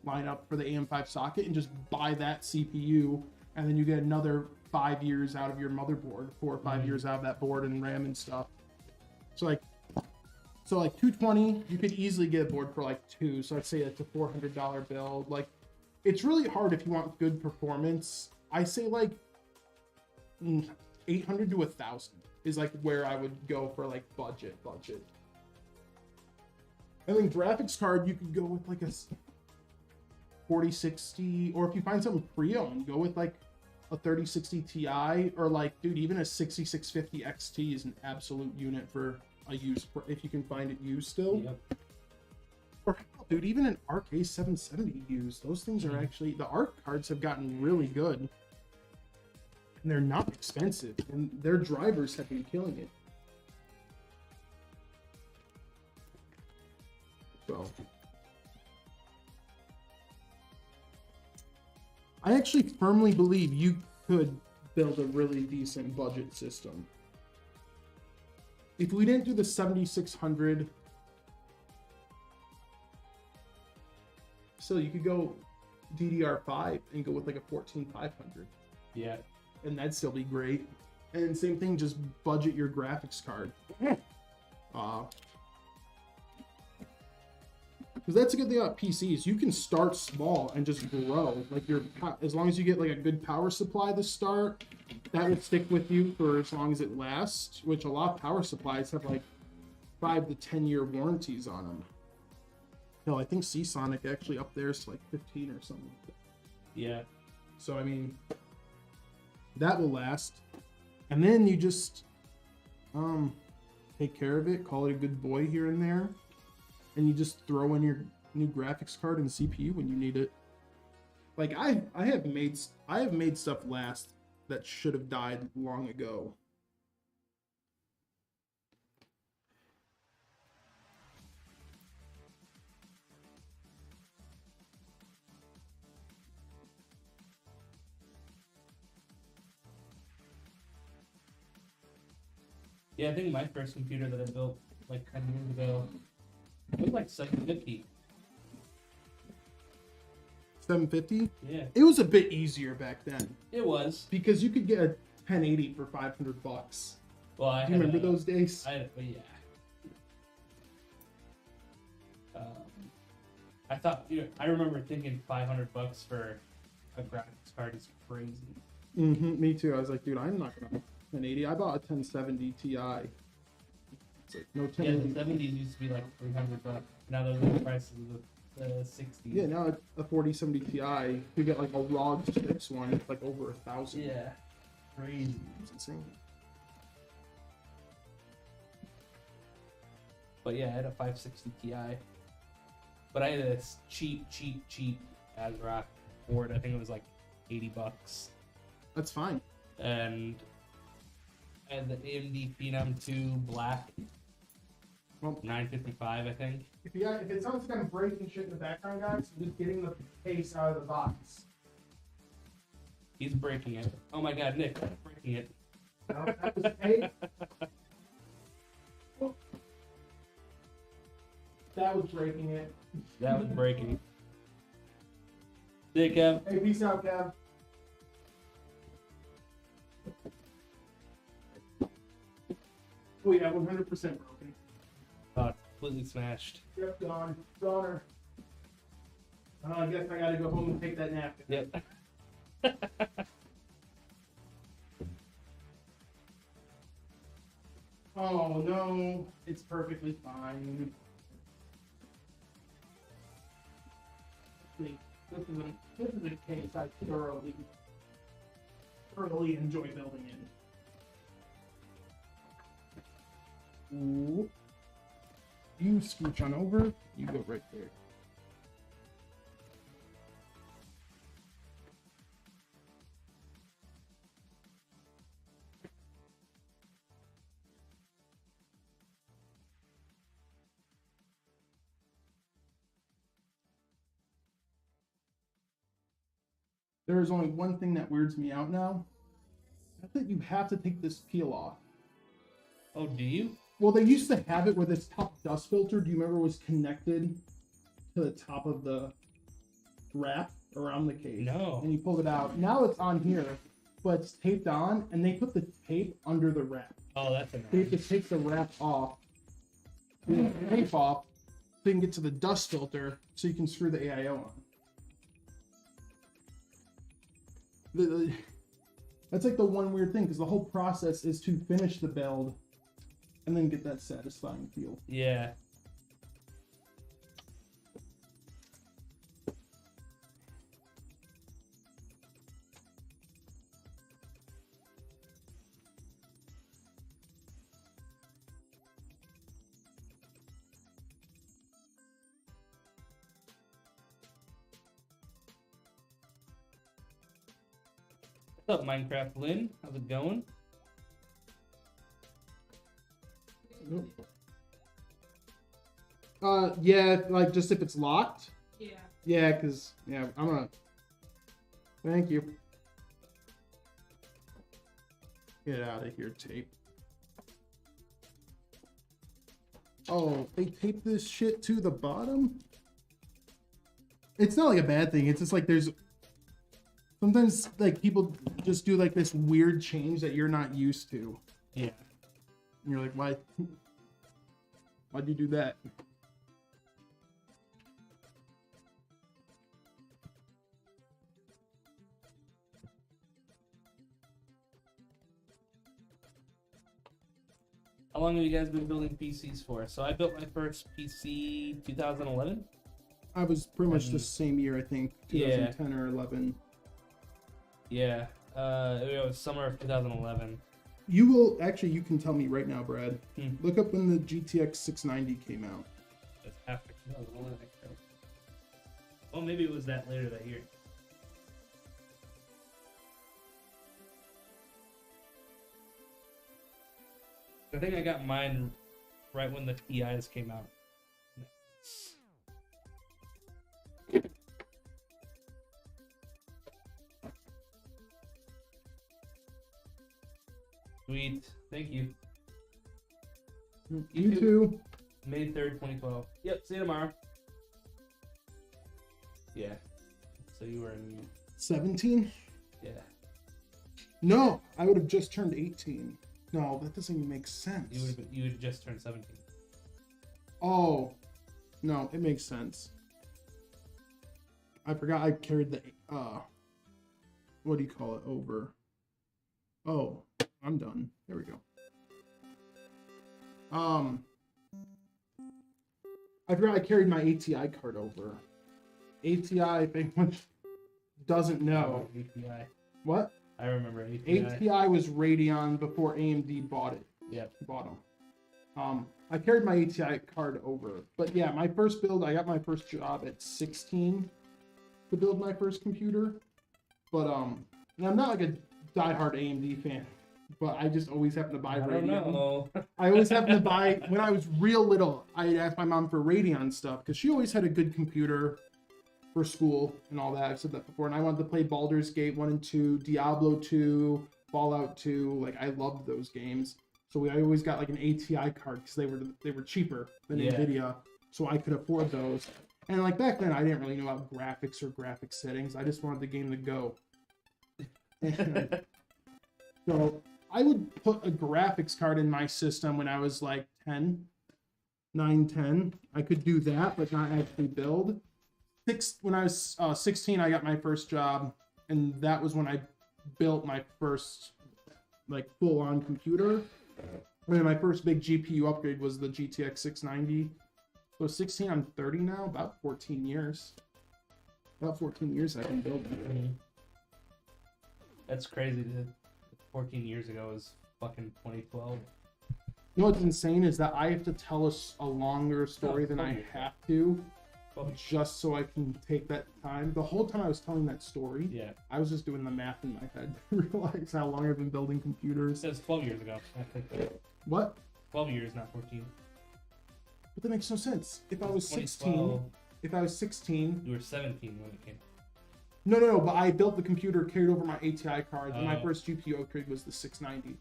lineup for the AM5 socket and just buy that CPU. And then you get another 5 years out of your motherboard, 4 or 5 years out of that board and RAM and stuff. So like 220, you could easily get a board for like 2. So I'd say that's a $400 build. Like, it's really hard if you want good performance. I say like 800 to 1,000 is like where I would go for like budget. And then graphics card, you could go with like a 4060, or if you find something pre-owned, go with like a 3060 Ti, or like, dude, even a 6650 XT is an absolute unit for a used, if you can find it used still. Yep. Or, dude, even an Arc A770 used. Those things are actually, the Arc cards have gotten really good. And they're not expensive, and their drivers have been killing it. So, I actually firmly believe you could build a really decent budget system. If we didn't do the 7600, still you could go DDR5 and go with like a 14500. Yeah. And that'd still be great. And same thing, just budget your graphics card. Because that's a good thing about PCs. You can start small and just grow. Like as long as you get like a good power supply to start, that will stick with you for as long as it lasts. Which a lot of power supplies have like 5 to 10 year warranties on them. Hell, I think Seasonic actually up there is like 15 or something. Yeah. So I mean, that will last. And then you just take care of it, call it a good boy here and there. And you just throw in your new graphics card and CPU when you need it. Like I have made stuff last that should have died long ago. Yeah, I think my first computer that I built like 10 years ago, it was like 750. 750? Yeah. It was a bit easier back then. It was. Because you could get a 1080 for $500. Well, I Do you remember those days? Yeah. I thought, I remember thinking $500 for a graphics card is crazy. Me too. I was like, dude, I'm not gonna 1080. I bought a 1070 Ti. It's like no 1080. Yeah, the 70s used to be like $300. Now those are the prices of the 60s. Yeah, now a 4070 Ti, you get like a ROG 6 one, it's like over 1,000. Yeah, crazy. It's insane. But yeah, I had a 560 Ti. But I had a cheap ASRock board. I think it was like $80. That's fine. And I had the AMD Phenom 2 Black. Well, 955, I think. if it sounds like I'm breaking shit in the background, guys, I'm just getting the case out of the box. He's breaking it. Oh my god, Nick, that's breaking it. No, that was tape. That was breaking it. That was breaking. See you, Kev. Hey, peace out, Kev. Oh yeah, 100% broken. Completely smashed. Yep, gone. Goner. I guess I gotta go home and take that napkin. Yep. Oh no, it's perfectly fine. This is a case I thoroughly enjoy building in. Ooh. You scooch on over, you go right there. There is only one thing that weirds me out now. That's that you have to take this peel off. Oh, do you? Well, they used to have it where this top dust filter, do you remember, was connected to the top of the wrap around the case? No. And you pulled it out. Now it's on here, but it's taped on, and they put the tape under the wrap. Oh, that's They annoying. have to take the wrap off, the tape off, so you can get to the dust filter, so you can screw the AIO on. That's like the one weird thing, because the whole process is to finish the build and then get that satisfying feel. Yeah. What's up, Minecraft Lynn? How's it going? Yeah, like just if it's locked. Yeah. Yeah, because, yeah, I'm gonna. Thank you. Get out of here, tape. Oh, they tape this shit to the bottom? It's not like a bad thing. It's just like there's. Sometimes, like, people just do, like, this weird change that you're not used to. Yeah. And you're like, why? Why'd you do that? How long have you guys been building PCs for? So I built my first PC 2011. I was pretty much the same year, I think. Yeah. 2010 or 11. Yeah. It was summer of 2011. You will, actually, you can tell me right now, Brad. Hmm. Look up when the GTX 690 came out. That's after 2011, I think. Well, maybe it was that later that year. I think I got mine right when the TIs came out. Sweet. Thank you. You too. May 3rd, 2012. Yep, see you tomorrow. Yeah. So you were in... 17? Yeah. No, I would have just turned 18. No, that doesn't even make sense. You would just turned 17. Oh, no, it makes sense. I forgot I carried the, what do you call it, over. Oh, I'm done. There we go. I forgot I carried my ATI card over. ATI, if anyone doesn't know. ATI. What? I remember ATI. ATI was Radeon before AMD bought it. Yep. Bought them. I carried my ATI card over. But yeah, my first build, I got my first job at 16 to build my first computer. But and I'm not like a diehard AMD fan, but I just always happen to buy I don't Radeon. know. I always happen to buy, when I was real little, I'd ask my mom for Radeon stuff because she always had a good computer for school and all that. I've said that before. And I wanted to play Baldur's Gate 1 and 2, Diablo 2, Fallout 2. Like, I loved those games. So I always got like an ATI card because they were cheaper than NVIDIA. So I could afford those. And like back then, I didn't really know about graphics or graphics settings. I just wanted the game to go. And so I would put a graphics card in my system when I was like 10, 9, 10. I could do that, but not actually build. When I was 16, I got my first job, and that was when I built my first like full-on computer. I mean, my first big GPU upgrade was the GTX 690. So 16, I'm 30 now, about 14 years. About 14 years I've been building. Mm-hmm. That's crazy. 14 years ago was fucking 2012. You know what's insane is that I have to tell us a longer story than I have to, just so I can take that time. The whole time I was telling that story, yeah, I was just doing the math in my head to realize how long I've been building computers. It was 12 years ago. I think. What? 12 years, not 14. But that makes no sense. If I was 16, you were 17 when it came. No, but I built the computer, carried over my ATI cards, and my first GPU upgrade was the 690.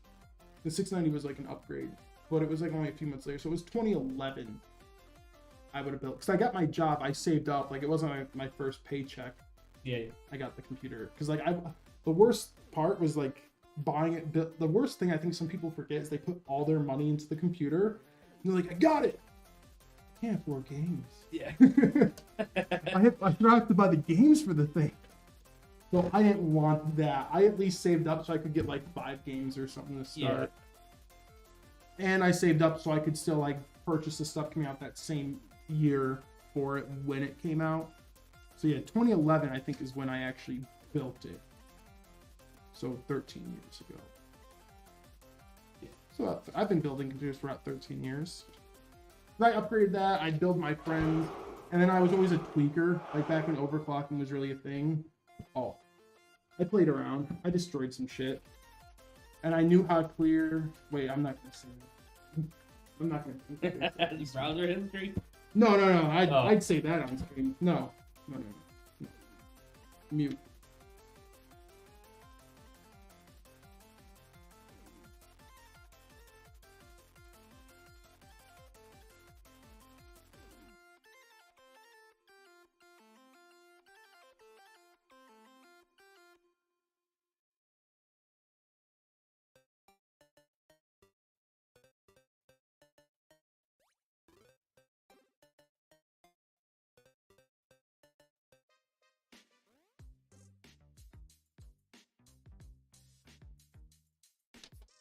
The 690 was like an upgrade, but it was like only a few months later. So it was 2011 I would have built. Because I got my job, I saved up. Like, it wasn't like my first paycheck. Yeah. I got the computer. Because, like, the worst part was, like, buying it. The worst thing I think some people forget is they put all their money into the computer. And they're like, I got it! I can't afford games. Yeah. I have to buy the games for the thing. So I didn't want that. I at least saved up so I could get like 5 games or something to start. Yeah. And I saved up so I could still like purchase the stuff coming out that same year for it when it came out. So yeah, 2011 I think is when I actually built it. So 13 years ago. Yeah. So I've been building computers for about 13 years. I upgraded that, I'd build my friends, and then I was always a tweaker, like back when overclocking was really a thing. Oh, I played around. I destroyed some shit. And I knew how to clear... Wait, I'm not going to say that. I'm not going to... Browser history? No. I'd say that on screen. No. Mute.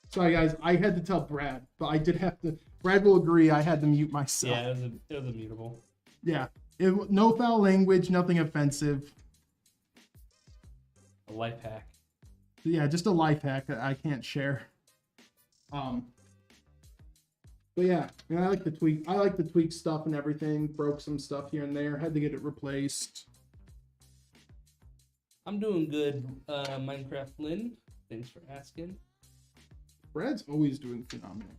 Sorry guys, I had to tell Brad, but I did have to. Brad will agree. I had to mute myself. Yeah, it was a mutable. Yeah, no foul language, nothing offensive. A life hack. Yeah, just a life hack that I can't share. But yeah, I like to tweak. I like to tweak stuff and everything. Broke some stuff here and there. Had to get it replaced. I'm doing good, Minecraft Lynn. Thanks for asking. Brad's always doing phenomenal.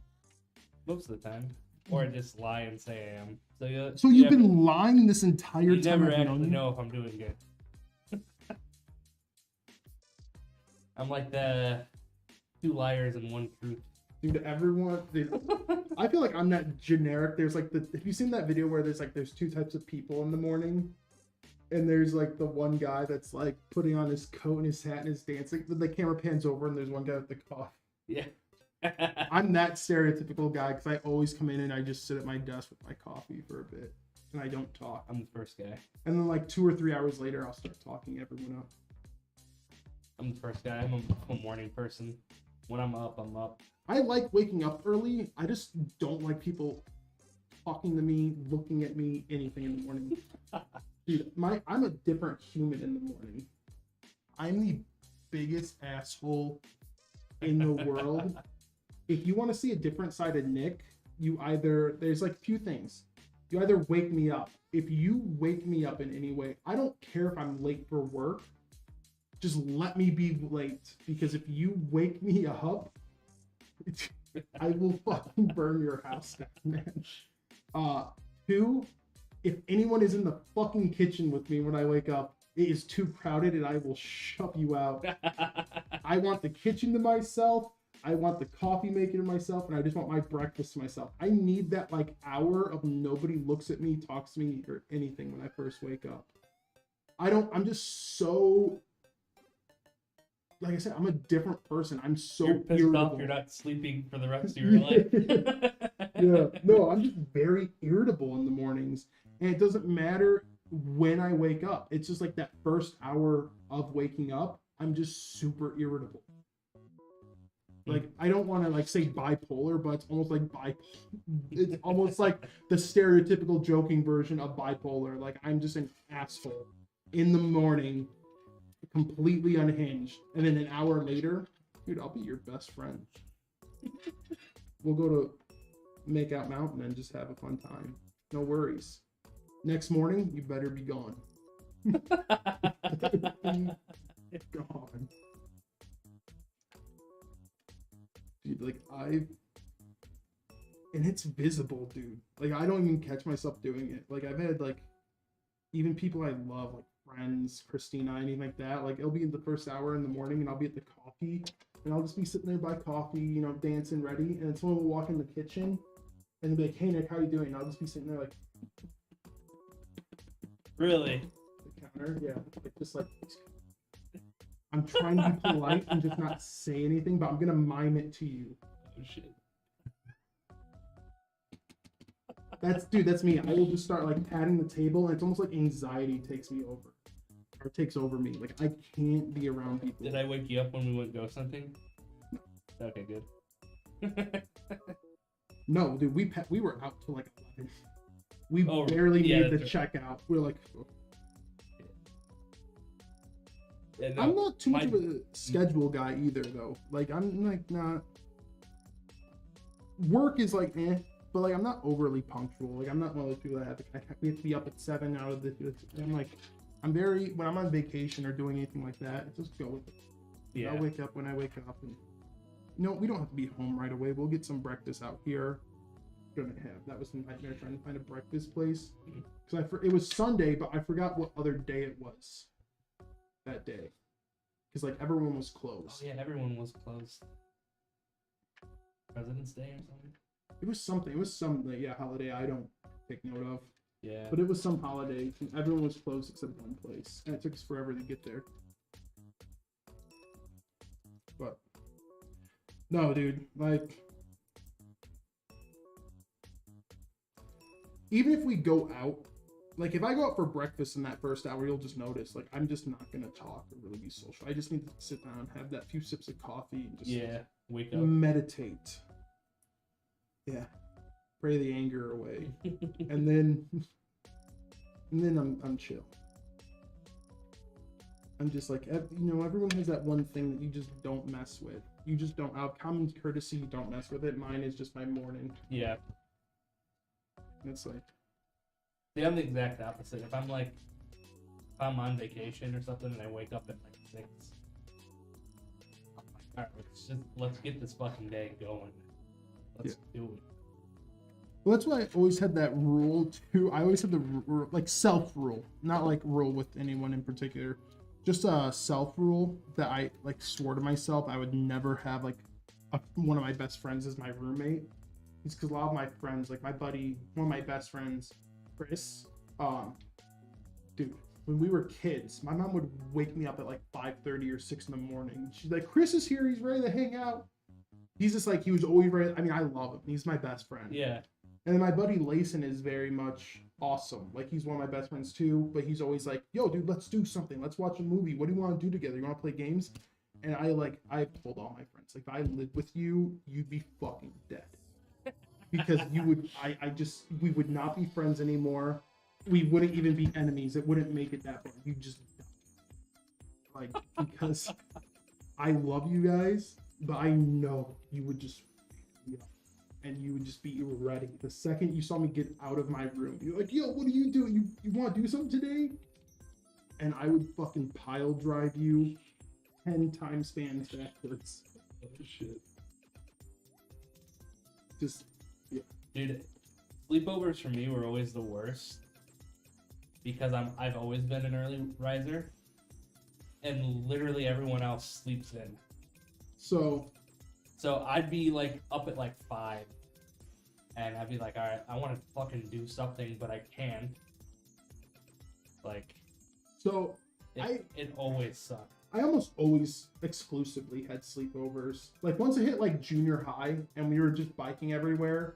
Most of the time. Or I just lie and say I am. So you've been lying this entire time? You never actually know if I'm doing good. I'm like the 2 liars and 1 truth. Dude, I feel like I'm that generic. There's like have you seen that video where there's 2 types of people in the morning? And there's like the one guy that's like putting on his coat and his hat and is dancing. Then the camera pans over and there's one guy with the cough. Yeah. I'm that stereotypical guy because I always come in and I just sit at my desk with my coffee for a bit and I don't talk. I'm the first guy. And then like 2 or 3 hours later, I'll start talking everyone up. I'm the first guy. I'm a morning person. When I'm up, I'm up. I like waking up early. I just don't like people talking to me, looking at me, anything in the morning. Dude, I'm a different human in the morning. I'm the biggest asshole in the world. If you want to see a different side of Nick, there's like a few things. You either wake me up. If you wake me up in any way, I don't care if I'm late for work. Just let me be late. Because if you wake me up, I will fucking burn your house down, man. 2, if anyone is in the fucking kitchen with me when I wake up, it is too crowded and I will shove you out. I want the kitchen to myself. I want the coffee maker to myself, and I just want my breakfast to myself. I need that like hour of nobody looks at me, talks to me, or anything when I first wake up. I'm just so like I said, I'm a different person. I'm so You're pissed irritable. off you're not sleeping for the rest of your life. Yeah, no, I'm just very irritable in the mornings, and it doesn't matter when I wake up. It's just like that first hour of waking up, I'm just super irritable. Like, I don't want to like say bipolar, but it's almost like it's almost like the stereotypical joking version of bipolar. Like, I'm just an asshole in the morning, completely unhinged, and then an hour later, dude, I'll be your best friend. We'll go to Make Out Mountain and just have a fun time. No worries. Next morning, you better be gone. Gone. Dude, like, and it's visible, dude. Like, I don't even catch myself doing it. Like, I've had, like, even people I love, like friends, Christina, anything like that, like, it'll be in the first hour in the morning, and I'll be at the coffee, and I'll just be sitting there by coffee, you know, dancing, ready, and someone will walk in the kitchen, and they'll be like, hey, Nick, how you doing? And I'll just be sitting there, like... Really? The counter, yeah. Like, just like... I'm trying to be polite and just not say anything, but I'm gonna mime it to you. Oh, shit. That's me. I will just start like patting the table, and it's almost like anxiety takes me over, or takes over me. Like, I can't be around people. Did I wake you up when we went ghost hunting? Okay, good. No, dude, we were out till like 11. We barely made the checkout. We're like, oh. Yeah, no, I'm not too much of a schedule guy either, though. Like, I'm like not. Work is like but like I'm not overly punctual. Like, I'm not one of those people that we have to be up at 7 out of the. I'm like, I'm very when I'm on vacation or doing anything like that, just go with it. Yeah. I'll wake up when I wake up, and we don't have to be home right away. We'll get some breakfast out here. That was a nightmare trying to find a breakfast place because it was Sunday, but I forgot what other day it was. That day, because like everyone was closed. Oh yeah, everyone was closed. President's Day or something. It was something. It was some holiday I don't take note of. Yeah. But it was some holiday, and everyone was closed except one place, and it took us forever to get there. But no, dude, like even if we go out. Like, if I go out for breakfast in that first hour, you'll just notice, like, I'm just not going to talk or really be social. I just need to sit down, have that few sips of coffee, and just wake up. Meditate. Yeah. Pray the anger away. and then I'm chill. I'm just like, everyone has that one thing that you just don't mess with. You just don't, out of common courtesy, you don't mess with it. Mine is just my morning. Yeah. And it's like, yeah, I'm the exact opposite. If I'm on vacation or something and I wake up at like 6, I'm like, alright, let's get this fucking day going. Let's do it. Well, that's why I always had that rule too. I always had the like self rule, not like rule with anyone in particular. Just a self rule that I like swore to myself. I would never have like one of my best friends as my roommate. It's because a lot of my friends, like my buddy, one of my best friends, Chris, dude, when we were kids, my mom would wake me up at like 5:30 or 6 in the morning. She's like, Chris is here, he's ready to hang out. He's just like, he was always ready. I mean, I love him. He's my best friend. Yeah. And then my buddy Layson is very much awesome. Like, he's one of my best friends too, but he's always like, yo, dude, let's do something. Let's watch a movie. What do you want to do together? You want to play games? And I've told all my friends, like, if I lived with you, you'd be fucking dead. Because we would not be friends anymore. We wouldn't even be enemies. It wouldn't make it that far. You just, like, because I love you guys, but I know you would just, and you would just be ready. The second you saw me get out of my room, you're like, yo, what are you doing? You want to do something today? And I would fucking pile drive you 10 time spans backwards. Oh, shit. Just, yeah. Dude, sleepovers for me were always the worst because I've always been an early riser, and literally everyone else sleeps in. So I'd be like up at like 5, and I'd be like, all right, I want to fucking do something, but I can't. Like, so it always sucked. I almost always exclusively had sleepovers. Like once I hit like junior high and we were just biking everywhere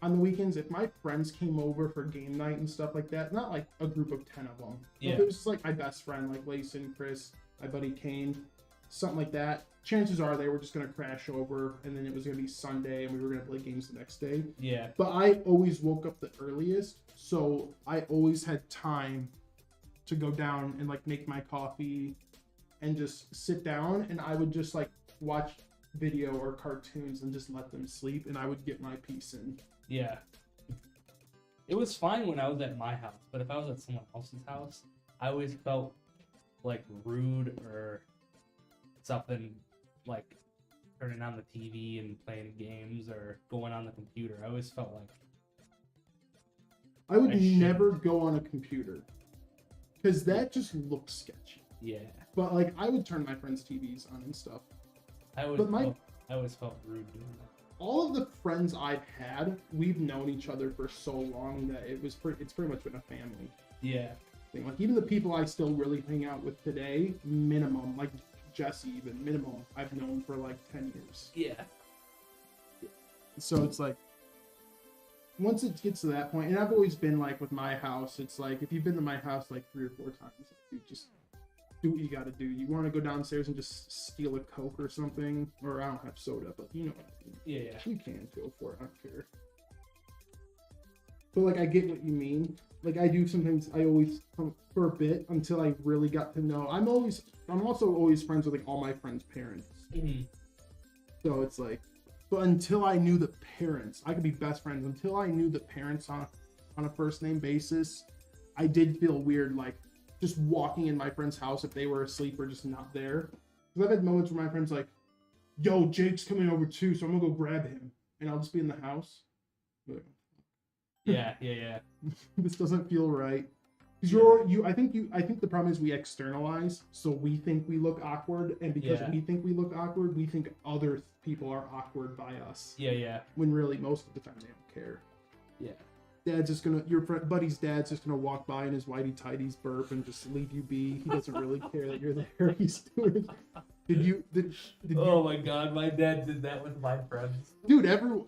on the weekends, if my friends came over for game night and stuff like that, not like a group of 10 of them. Yeah. If it was just like my best friend, like Layson, Chris, my buddy Kane, something like that, chances are they were just going to crash over and then it was going to be Sunday and we were going to play games the next day. Yeah. But I always woke up the earliest, so I always had time to go down and like make my coffee and just sit down, and I would just like watch video or cartoons and just let them sleep, and I would get my piece in. Yeah. It was fine when I was at my house, but if I was at someone else's house, I always felt like rude or something, like turning on the TV and playing games or going on the computer. I always felt like I would never go on a computer because that just looks sketchy. Yeah. But like I would turn my friends' TVs on and stuff. I always felt rude doing that. All of the friends I've had, we've known each other for so long that it's pretty much been a family. Yeah. Thing. Like even the people I still really hang out with today, minimum, like Jesse even, minimum, I've known for like 10 years. Yeah. So it's like, once it gets to that point, and I've always been like with my house, it's like, if you've been to my house like 3 or 4 times, you just do what you gotta do. You want to go downstairs and just steal a Coke or something, or I don't have soda, but you know what I mean. Yeah. You can go for it, I don't care. But like, I get what you mean. Like I do sometimes, I always, for a bit, until I really got to know, I'm also always friends with like all my friends' parents. Mm-hmm. So it's like, but until I knew the parents, I could be best friends. Until I knew the parents on a first name basis, I did feel weird, like just walking in my friend's house if they were asleep or just not there. Because I've had moments where my friend's like, yo, Jake's coming over too, so I'm gonna go grab him. And I'll just be in the house. But, Yeah. this doesn't feel right. Because I think the problem is we externalize, so we think we look awkward, and because we think we look awkward, we think other people are awkward by us. Yeah. When really most of the time they don't care. Yeah. Your buddy's dad's just gonna walk by in his whitey tighties burp and just leave you be. He doesn't really care that you're there. He's doing. Did Oh my god, my dad did that with my friends. Dude,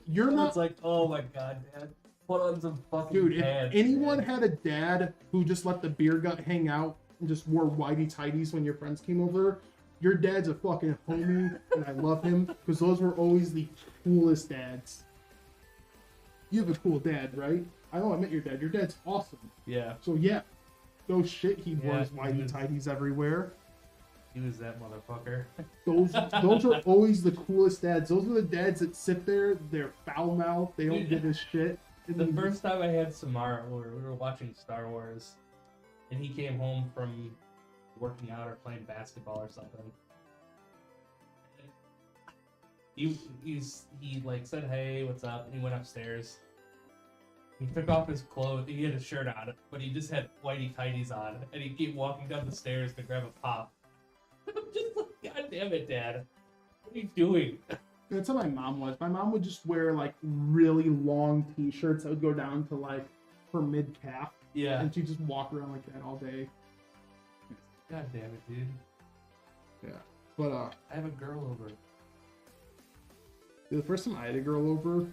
you're not. It's like, oh my god, Dad. Put on some fucking Dude, pants, if anyone had a dad who just let the beer gut hang out and just wore whitey tighties when your friends came over, your dad's a fucking homie, and I love him because those were always the coolest dads. You have a cool dad, right? I know I met your dad. Your dad's awesome. Yeah. So yeah, no shit, he wears whitey tighties everywhere. He was that motherfucker. Those are always the coolest dads. Those are the dads that sit there, they're foul mouthed, they don't give a shit. The first time I had Samara, we were watching Star Wars, and he came home from working out or playing basketball or something. He like said, "Hey, what's up?" And he went upstairs. He took off his clothes. He had a shirt on, but he just had whitey tighties on, and he kept walking down the stairs to grab a pop. I'm just like, God damn it, Dad! What are you doing? That's how my mom was. My mom would just wear like really long t-shirts that would go down to like her mid calf. Yeah. And she'd just walk around like that all day. God damn it, dude. Yeah. But I have a girl over. The first time I had a girl over,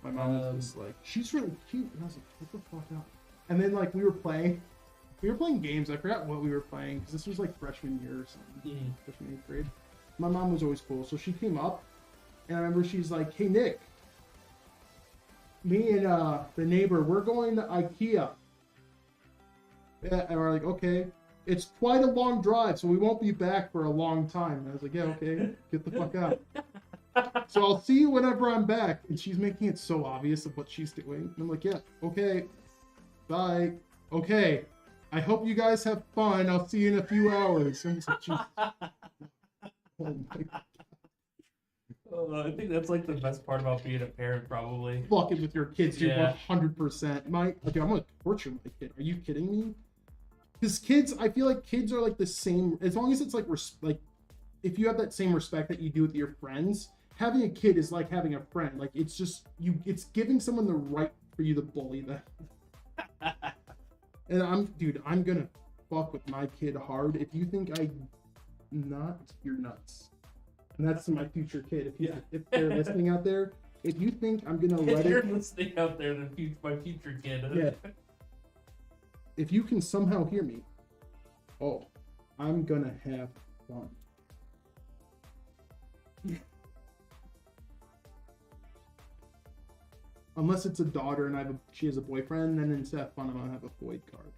my mom was just like, she's really cute. And I was like, what the fuck up? And then like we were playing games. I forgot what we were playing because this was like freshman year or something. Mm-hmm. Freshman 8th grade. My mom was always cool, so she came up, and I remember she's like, "Hey Nick, me and the neighbor, we're going to IKEA." Yeah, and we're like, "Okay, it's quite a long drive, so we won't be back for a long time." And I was like, "Yeah, okay, get the fuck out." So I'll see you whenever I'm back. And she's making it so obvious of what she's doing. And I'm like, "Yeah, okay, bye, okay. I hope you guys have fun. I'll see you in a few hours." And so she's. Oh my God. I think that's like the best part about being a parent, probably. Fucking with your kids, dude, Yeah. 100%. Okay, I'm gonna torture my kid. Are you kidding me? Because kids, I feel like kids are like the same. As long as it's like if you have that same respect that you do with your friends, having a kid is like having a friend. Like it's just it's giving someone the right for you to bully them. And I'm gonna fuck with my kid hard. If you think not, you're nuts. And that's to my future kid. If they're listening out there, if you think I'm gonna let You're it, listening out there, my future kid. yeah. If you can somehow hear me, oh, I'm gonna have fun. Unless it's a daughter and she has a boyfriend, then instead of fun, I'm gonna have a void card.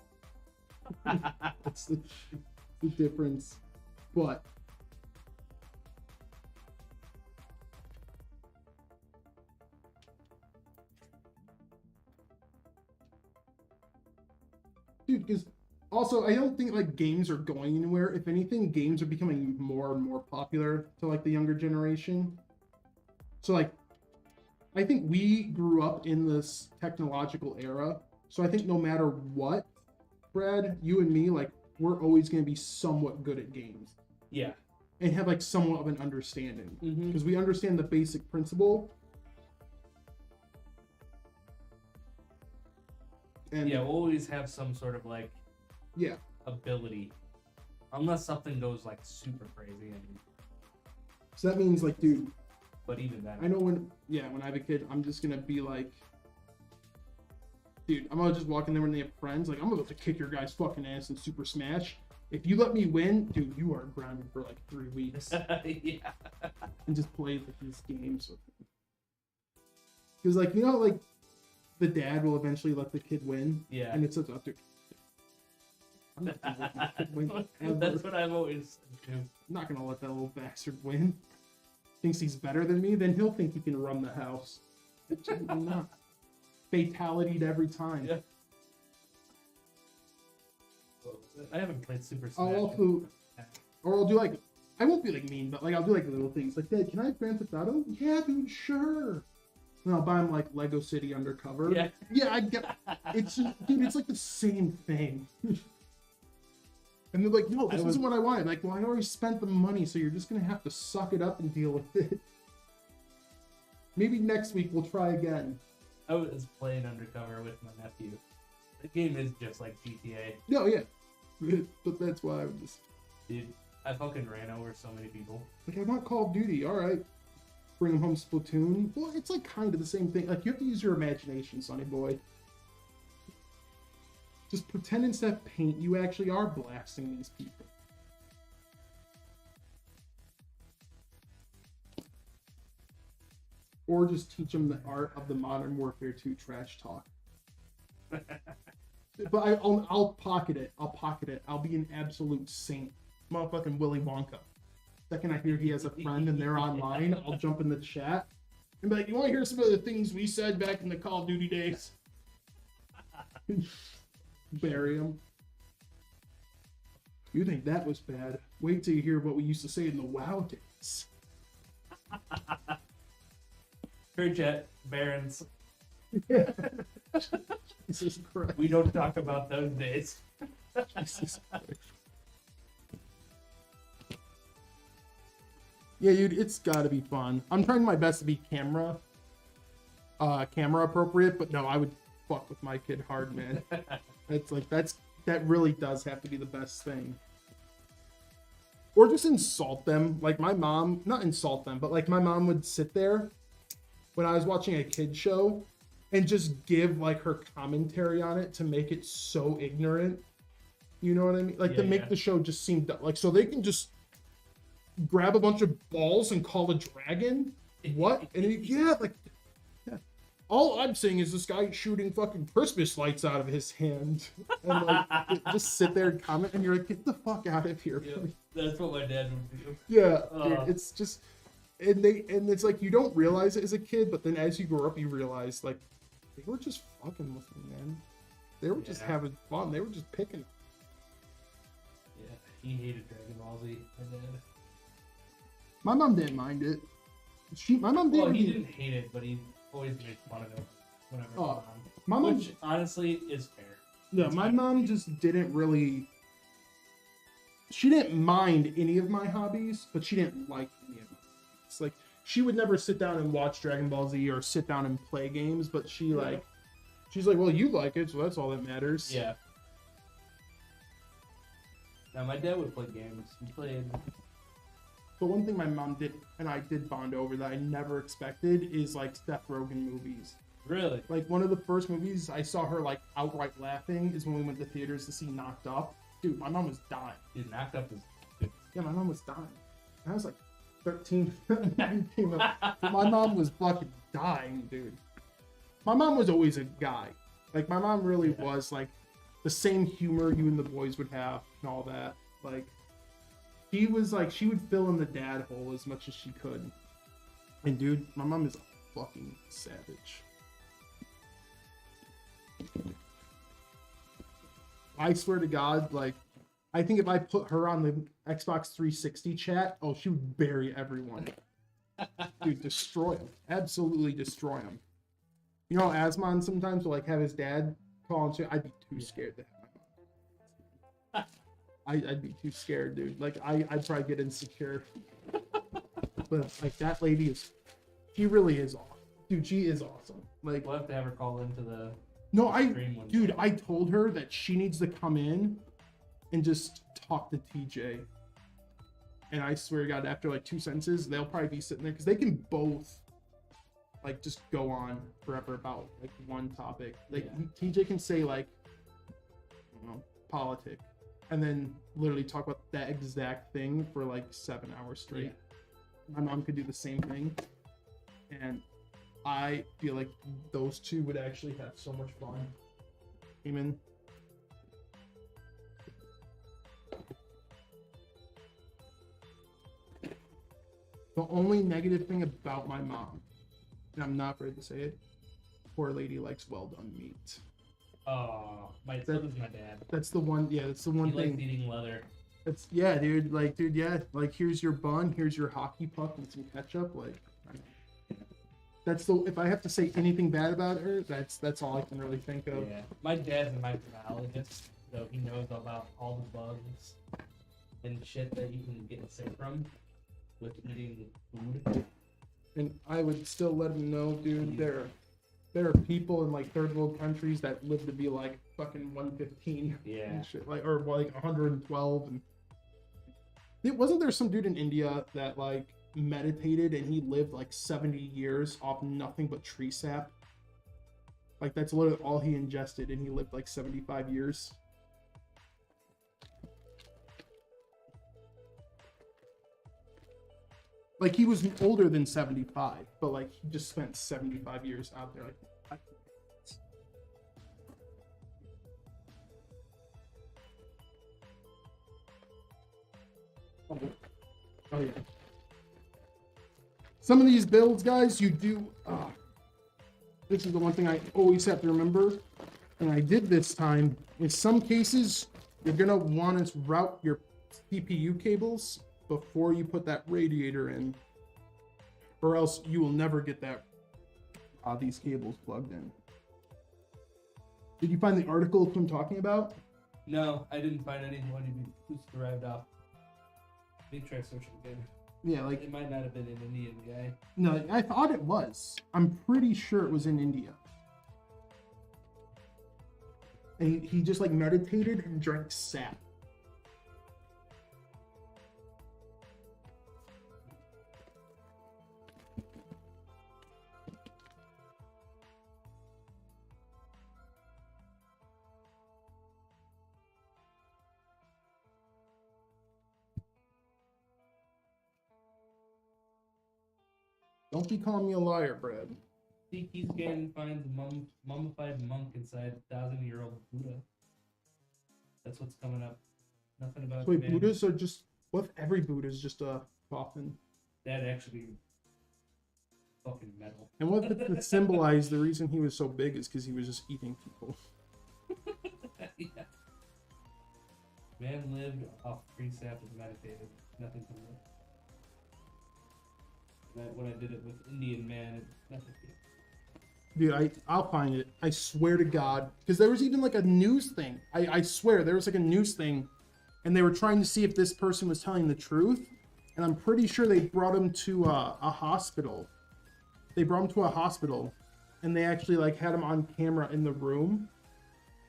That's the difference. But dude, because also I don't think like games are going anywhere. If anything, games are becoming more and more popular to like the younger generation. So like, I think we grew up in this technological era. So I think no matter what, Brad, you and me, like, we're always going to be somewhat good at games. Yeah. And have like somewhat of an understanding. Mm-hmm. Because we understand the basic principle. And yeah, we'll always have some sort of like yeah ability. Unless something goes like super crazy. And... So that means like, dude. But even then. I know when I have a kid, I'm just going to be like, dude, I'm going to just walk in there when they have friends. Like, I'm about to kick your guy's fucking ass in Super Smash. If you let me win, dude, you are grounded for like 3 weeks. Yeah. And just play like these games with him. Because like, you know, like the dad will eventually let the kid win. Yeah. And it's such a dude. I'm not gonna let my kid win ever. That's what I've always said too. I'm not gonna let that little bastard win. Thinks he's better than me, then he'll think he can run the house. I'm not. Fatality every time. Yeah. I haven't played Super Smash. I'll also, or I'll do like, I won't be like mean, but like I'll do like little things. Like, Dad, can I have Grand Theft Auto? Yeah, dude, sure. And I'll buy him like Lego City Undercover. Yeah. Yeah, I get. It's just, dude, it's like the same thing. And they're like, no, this isn't what I wanted. Like, well, I already spent the money, so you're just gonna have to suck it up and deal with it. Maybe next week we'll try again. I was playing Undercover with my nephew. The game is just like GTA. No, yeah. But that's why I would just... Dude, I fucking ran over so many people. Like, I want Call of Duty, alright. Bring them home Splatoon. Well, it's like kind of the same thing. Like, you have to use your imagination, sonny boy. Just pretend instead of paint, you actually are blasting these people. Or just teach them the art of the Modern Warfare 2 trash talk. But I'll pocket it. I'll pocket it. I'll be an absolute saint. Motherfucking Willy Wonka. Second I hear he has a friend and they're online, I'll jump in the chat and be like, you want to hear some of the things we said back in the Call of Duty days? Bury him. You think that was bad? Wait till you hear what we used to say in the WoW days. Chat, Barons. Jesus Christ. We don't talk about those days. Jesus Christ. Yeah, dude, it's gotta be fun. I'm trying my best to be camera appropriate, but no, I would fuck with my kid hard, man. It's like, that really does have to be the best thing. Or just insult them. Like my mom, not insult them, but like my mom would sit there when I was watching a kid show and just give like her commentary on it to make it so ignorant. You know what I mean? Like to make the show just seem like, so they can just grab a bunch of balls and call a dragon? What? And like, yeah. All I'm saying is this guy shooting fucking Christmas lights out of his hand. And like, just sit there and comment, and you're like, get the fuck out of here. Yeah, that's what my dad would do. Yeah, dude, it's just, and it's like, you don't realize it as a kid, but then as you grow up, you realize, like, they were just fucking with me, man. They were just having fun. They were just picking. Yeah, he hated Dragon Ball Z, my dad. My mom didn't mind it. My mom didn't. Well, he didn't hate it, but he always made fun of it whenever it was on. My mom, which honestly is fair. Yeah, my mom just didn't really. She didn't mind any of my hobbies, but she didn't like any of them. It's like she would never sit down and watch Dragon Ball Z or sit down and play games, but she's like, well, you like it, so that's all that matters. Yeah. Now my dad would play games. He played. But one thing my mom did, and I did bond over that I never expected, is like Seth Rogen movies. Really? Like one of the first movies I saw her like outright laughing is when we went to theaters to see Knocked Up. Dude, my mom was dying. Dude, Knocked Up is good. Yeah, my mom was dying. I was like 13 when that came out. My mom was fucking dying, dude. My mom was always a guy. Like my mom really was like the same humor you and the boys would have and all that. Like she was like she would fill in the dad hole as much as she could. And dude, my mom is a fucking savage. I swear to God, like, I think if I put her on the Xbox 360 chat, oh, she would bury everyone. Dude, destroy him. Absolutely destroy him. You know, Asmon sometimes will, like, have his dad call and say, I'd be too scared to have my mom. I'd be too scared, dude. Like, I'd probably get insecure. But, like, that lady is, she really is awesome. Dude, she is awesome. Like, We'll have to have her call into the. no, Dude, I told her that she needs to come in and just talk to TJ. And I swear to God, after like 2 sentences, they'll probably be sitting there because they can both like just go on forever about like one topic. Like TJ can say like, I don't know, politic, and then literally talk about that exact thing for like 7 hours straight. Yeah. My mom could do the same thing, and I feel like those two would actually have so much fun. Amen. The only negative thing about my mom, and I'm not afraid to say it, poor lady likes well done meat. Oh, so does my dad. That's the one. Yeah, that's the one he thing. Likes eating leather. That's yeah, dude. Like, dude, yeah. Like, here's your bun. Here's your hockey puck and some ketchup. Like. That's the if I have to say anything bad about her, that's all I can really think of. Yeah. My dad's a microbiologist, so he knows about all the bugs and shit that you can get sick from with eating food. And I would still let him know, dude, there are people in like third world countries that live to be like fucking 115. Yeah. And shit, like or like 112 and wasn't there some dude in India that like meditated and he lived like 70 years off nothing but tree sap? Like that's literally all he ingested and he lived like 75 years. Like he was older than 75, but like he just spent 75 years out there. Like oh yeah. Some of these builds, guys, you do. This is the one thing I always have to remember, and I did this time. In some cases, you're gonna want to route your CPU cables before you put that radiator in, or else you will never get that these cables plugged in. Did you find the article I'm talking about? No, I didn't find anyone who's derived off. Let me try searching again. Yeah, like it might not have been an Indian guy. No, I thought it was. I'm pretty sure it was in India. And he just like meditated and drank sap. Don't be calling me a liar, Brad. CT scan finds mummified monk inside 1,000-year-old Buddha. That's what's coming up. Nothing about. So wait, Buddhas are just. What if every Buddha is just a coffin? That'd actually be fucking metal. And what if it symbolized the reason he was so big is because he was just eating people? Yeah. Man lived off free sap and meditated. Nothing from it. When I did it with Indian man, nothing. Dude, I'll find it. I swear to God. Because there was even like a news thing. I swear, there was like a news thing. And they were trying to see if this person was telling the truth. And I'm pretty sure they brought him to a hospital. They brought him to a hospital. And they actually like had him on camera in the room.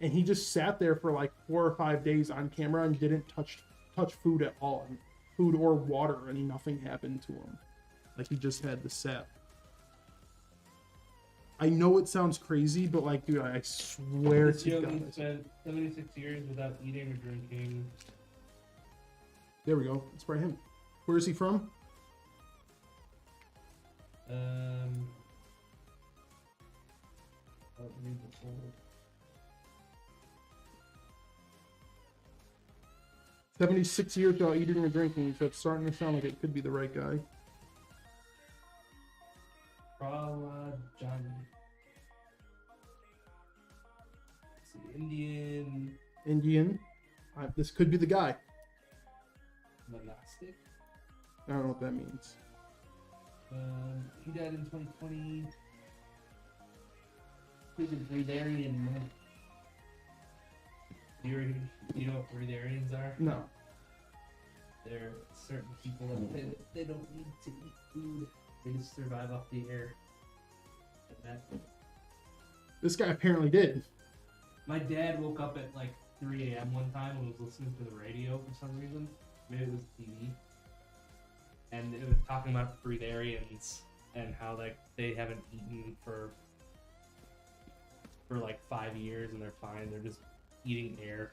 And he just sat there for like 4 or 5 days on camera and didn't touch touch food at all, food or water, and nothing happened to him. Like he just had the sap. I know it sounds crazy, but like, dude, I swear This to yogi God. spent 76 years without eating or drinking. There we go. It's probably him. Where is he from? I'll read the full. 76 years without eating or drinking, so it's starting to sound like it could be the right guy. Johnny. Let's see, Indian Indian. This could be the guy. monastic. I don't know what that means. He died in 2020. He's a breatharian monk. You know what breatharians are? No. They're certain people that they don't need to eat food. They just survive off the air. And that. This guy apparently did. My dad woke up at like 3 a.m. one time and was listening to the radio for some reason. Maybe it was TV. And it was talking about breatharians and how like they haven't eaten for like 5 years and they're fine. They're just eating air.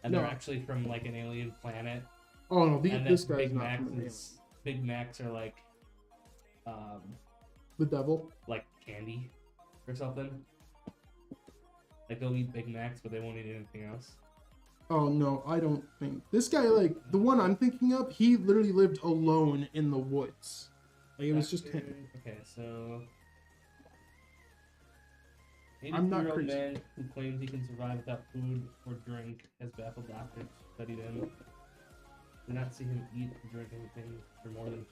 And they're actually from like an alien planet. Oh no, And this that guy's not from Big Macs are like the devil. like candy or something. Like they'll eat Big Macs but they won't eat anything else. Oh no, I don't think this guy, like the one I'm thinking of, he literally lived alone in the woods. Like it was just him. Okay, so I'm not 83-year-old crazy. man who claims he can survive without food or drink has baffled doctors who studied him. Did not see him eat or drink anything for more than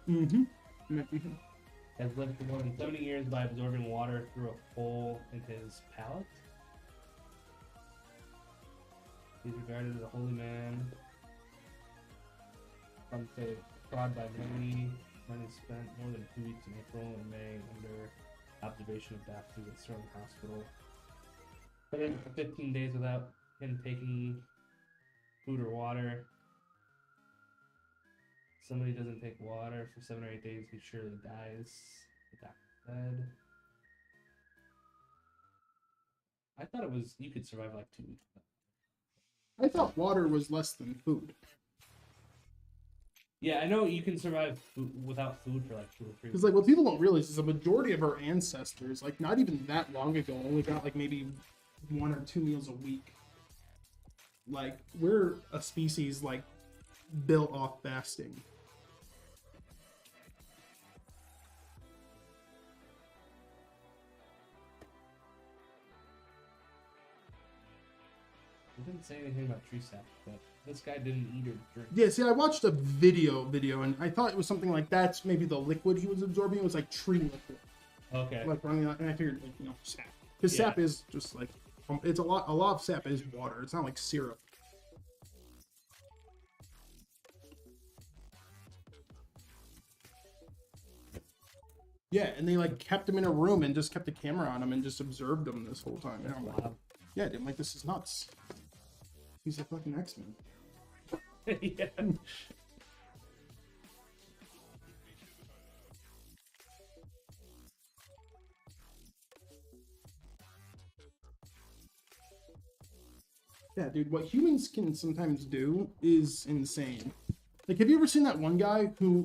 2 weeks. Mm-hmm. Has lived for more than 70 years by absorbing water through a hole in his palate. He's regarded as a holy man. Unsafe. Fraud by many. Man has spent more than 2 weeks in April and May under observation of doctors at Sterling Hospital. But in 15 days without him taking food or water. Somebody doesn't take water for 7 or 8 days, he surely dies. The doctor said. I thought it was you could survive like 2 weeks. I thought water was less than food. Yeah, I know you can survive without food for like 2 or 3 Because weeks. like what people don't realize is a majority of our ancestors, like not even that long ago, only got like maybe 1 or 2 meals a week. Like we're a species like built off fasting. It didn't say anything about tree sap, but this guy didn't eat or drink. Yeah, see, I watched a video, and I thought it was something like that's maybe the liquid he was absorbing. It was like tree liquid, Okay. like running out, and I figured like sap, because Yeah. sap is just like it's a lot of sap is water. It's not like syrup. Yeah, and they like kept him in a room and just kept the camera on him and just observed him this whole time. And I'm like, Wow. yeah, dude, like this is nuts. He's a fucking X-Men. Yeah. Yeah, dude, what humans can sometimes do is insane. Like, have you ever seen that one guy who,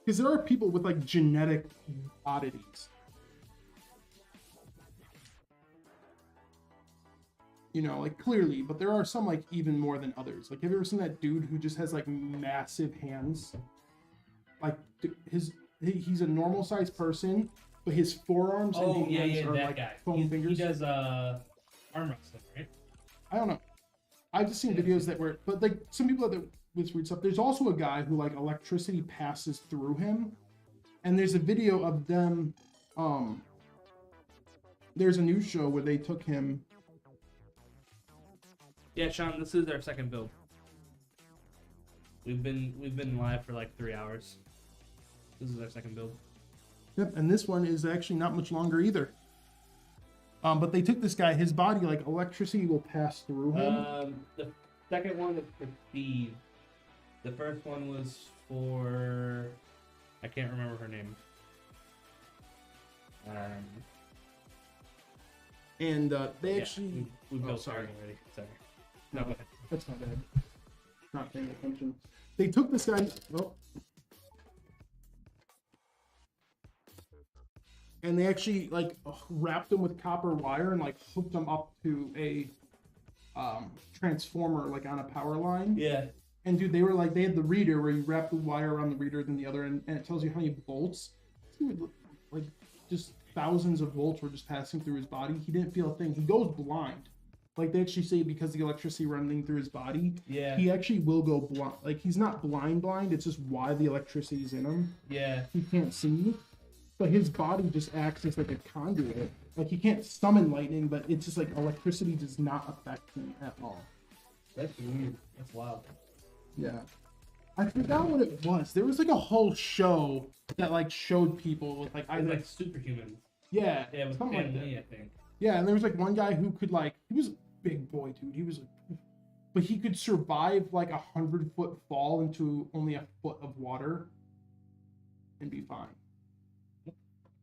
because there are people with, like, genetic oddities. You know, like, clearly, but there are some, like, even more than others. Like, have you ever seen that dude who just has, like, massive hands? Like, he's a normal-sized person, but his forearms and hands are, that like, guy. foam fingers. He does arm wrestling, right? I don't know. I've just seen videos that were, but like some people that with weird stuff. There's also a guy who like electricity passes through him, and there's a video of them. There's a news show where they took him. Yeah, Sean, this is our second build. We've been live for like 3 hours. This is our second build. Yep, and this one is actually not much longer either. But they took this guy. His body, like electricity, will pass through him. The second one was for Steve. The first one was for I can't remember her name. And they actually. We built sorry. already. Sorry. No, that's not bad. Not paying attention. They took this guy. Oh. And they actually like wrapped him with copper wire and like hooked him up to a transformer like on a power line. Yeah. And dude, they had the reader where you wrap the wire around the reader, then the other end, and it tells you how many volts. Like just thousands of volts were just passing through his body. He didn't feel a thing. He goes blind. Like they actually say because the electricity running through his body, Yeah. he actually will go blind. Like he's not blind, it's just why the electricity is in him. Yeah. He can't see. But his body just acts as like a conduit. Like he can't summon lightning, but it's just like electricity does not affect him at all. That's weird. That's wild. Yeah. I forgot what it was. There was like a whole show that like showed people with like It's like superhumans. yeah, Yeah, with something like Stan Lee, that. I think. Yeah, and there was like one guy who could like he was a big boy, dude. He was like, but he could survive like 100-foot fall into only a foot of water and be fine.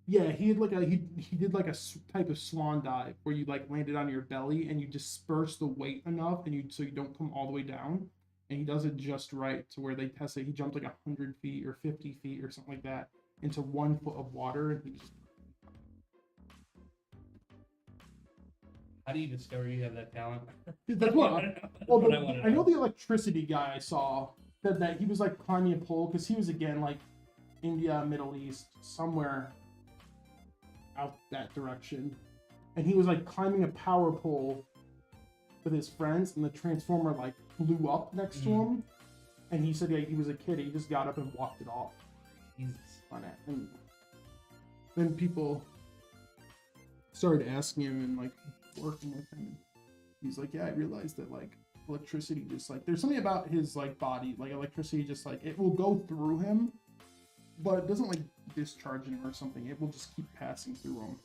Yeah, he had like he did like a type of swan dive where you like landed on your belly and you disperse the weight enough and so you don't come all the way down. And he does it just right to where they test it. He jumped like 100 feet or 50 feet or something like that into 1 foot of water. And he just... How do you discover you have that talent? That's what I know the electricity guy I saw said that he was like climbing a pole because he was again like India, Middle East, somewhere out that direction. And he was like climbing a power pole with his friends and the transformer like blew up next to him. And he said yeah, he was a kid. He just got up and walked it off. Jesus. On it. And then people started asking him and like working with him. He's like, yeah, I realized that like electricity just like there's something about his like body, like electricity just like it will go through him, but it doesn't like discharge him or something. It will just keep passing through him.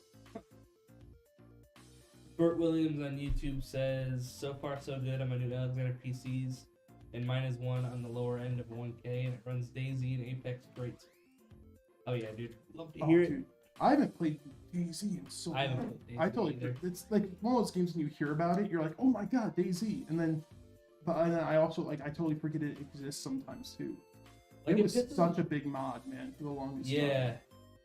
Burt Williams on YouTube says, so far so good on my new Alexander PCs, and mine is one on the lower end of 1K, and it runs DayZ and Apex great. Oh yeah, dude, love to hear it. Dude, I haven't played DayZ in so long. I haven't played DayZ I totally either. it's like one of those games when you hear about it, you're like, oh my god, DayZ, and then I also like I totally forget it exists sometimes too. Like, it was such a big mod, man, for the longest time. Yeah,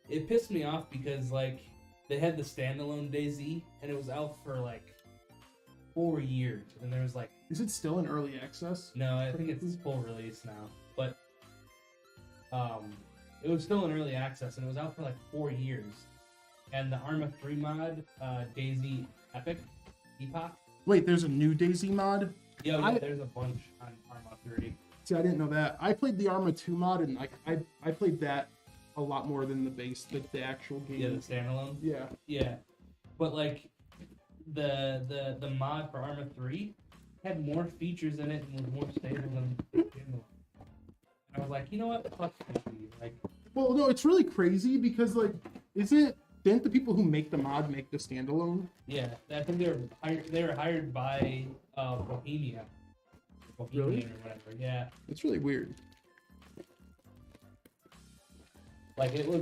it pissed me off because like they had the standalone DayZ and it was out for like 4 years, and there was like, is it still in early access? no, I think it's full release now, but it was still in early access and it was out for like 4 years. And the Arma 3 mod, DayZ Epic, Epoch. Wait, there's a new DayZ mod? Yeah, there's a bunch on Arma 3. See, I didn't know that. I played the Arma 2 mod, and I played that a lot more than the base, the actual game. Yeah, the standalone. Yeah. Yeah, but like the mod for Arma 3 had more features in it and was more stable than the standalone. And I was like, you know what? Fuck DayZ. Like, well, no, it's really crazy because like, didn't the people who make the mod make the standalone? yeah, I think they were hired by Bohemian Really? or whatever. Yeah, It's really weird. like it was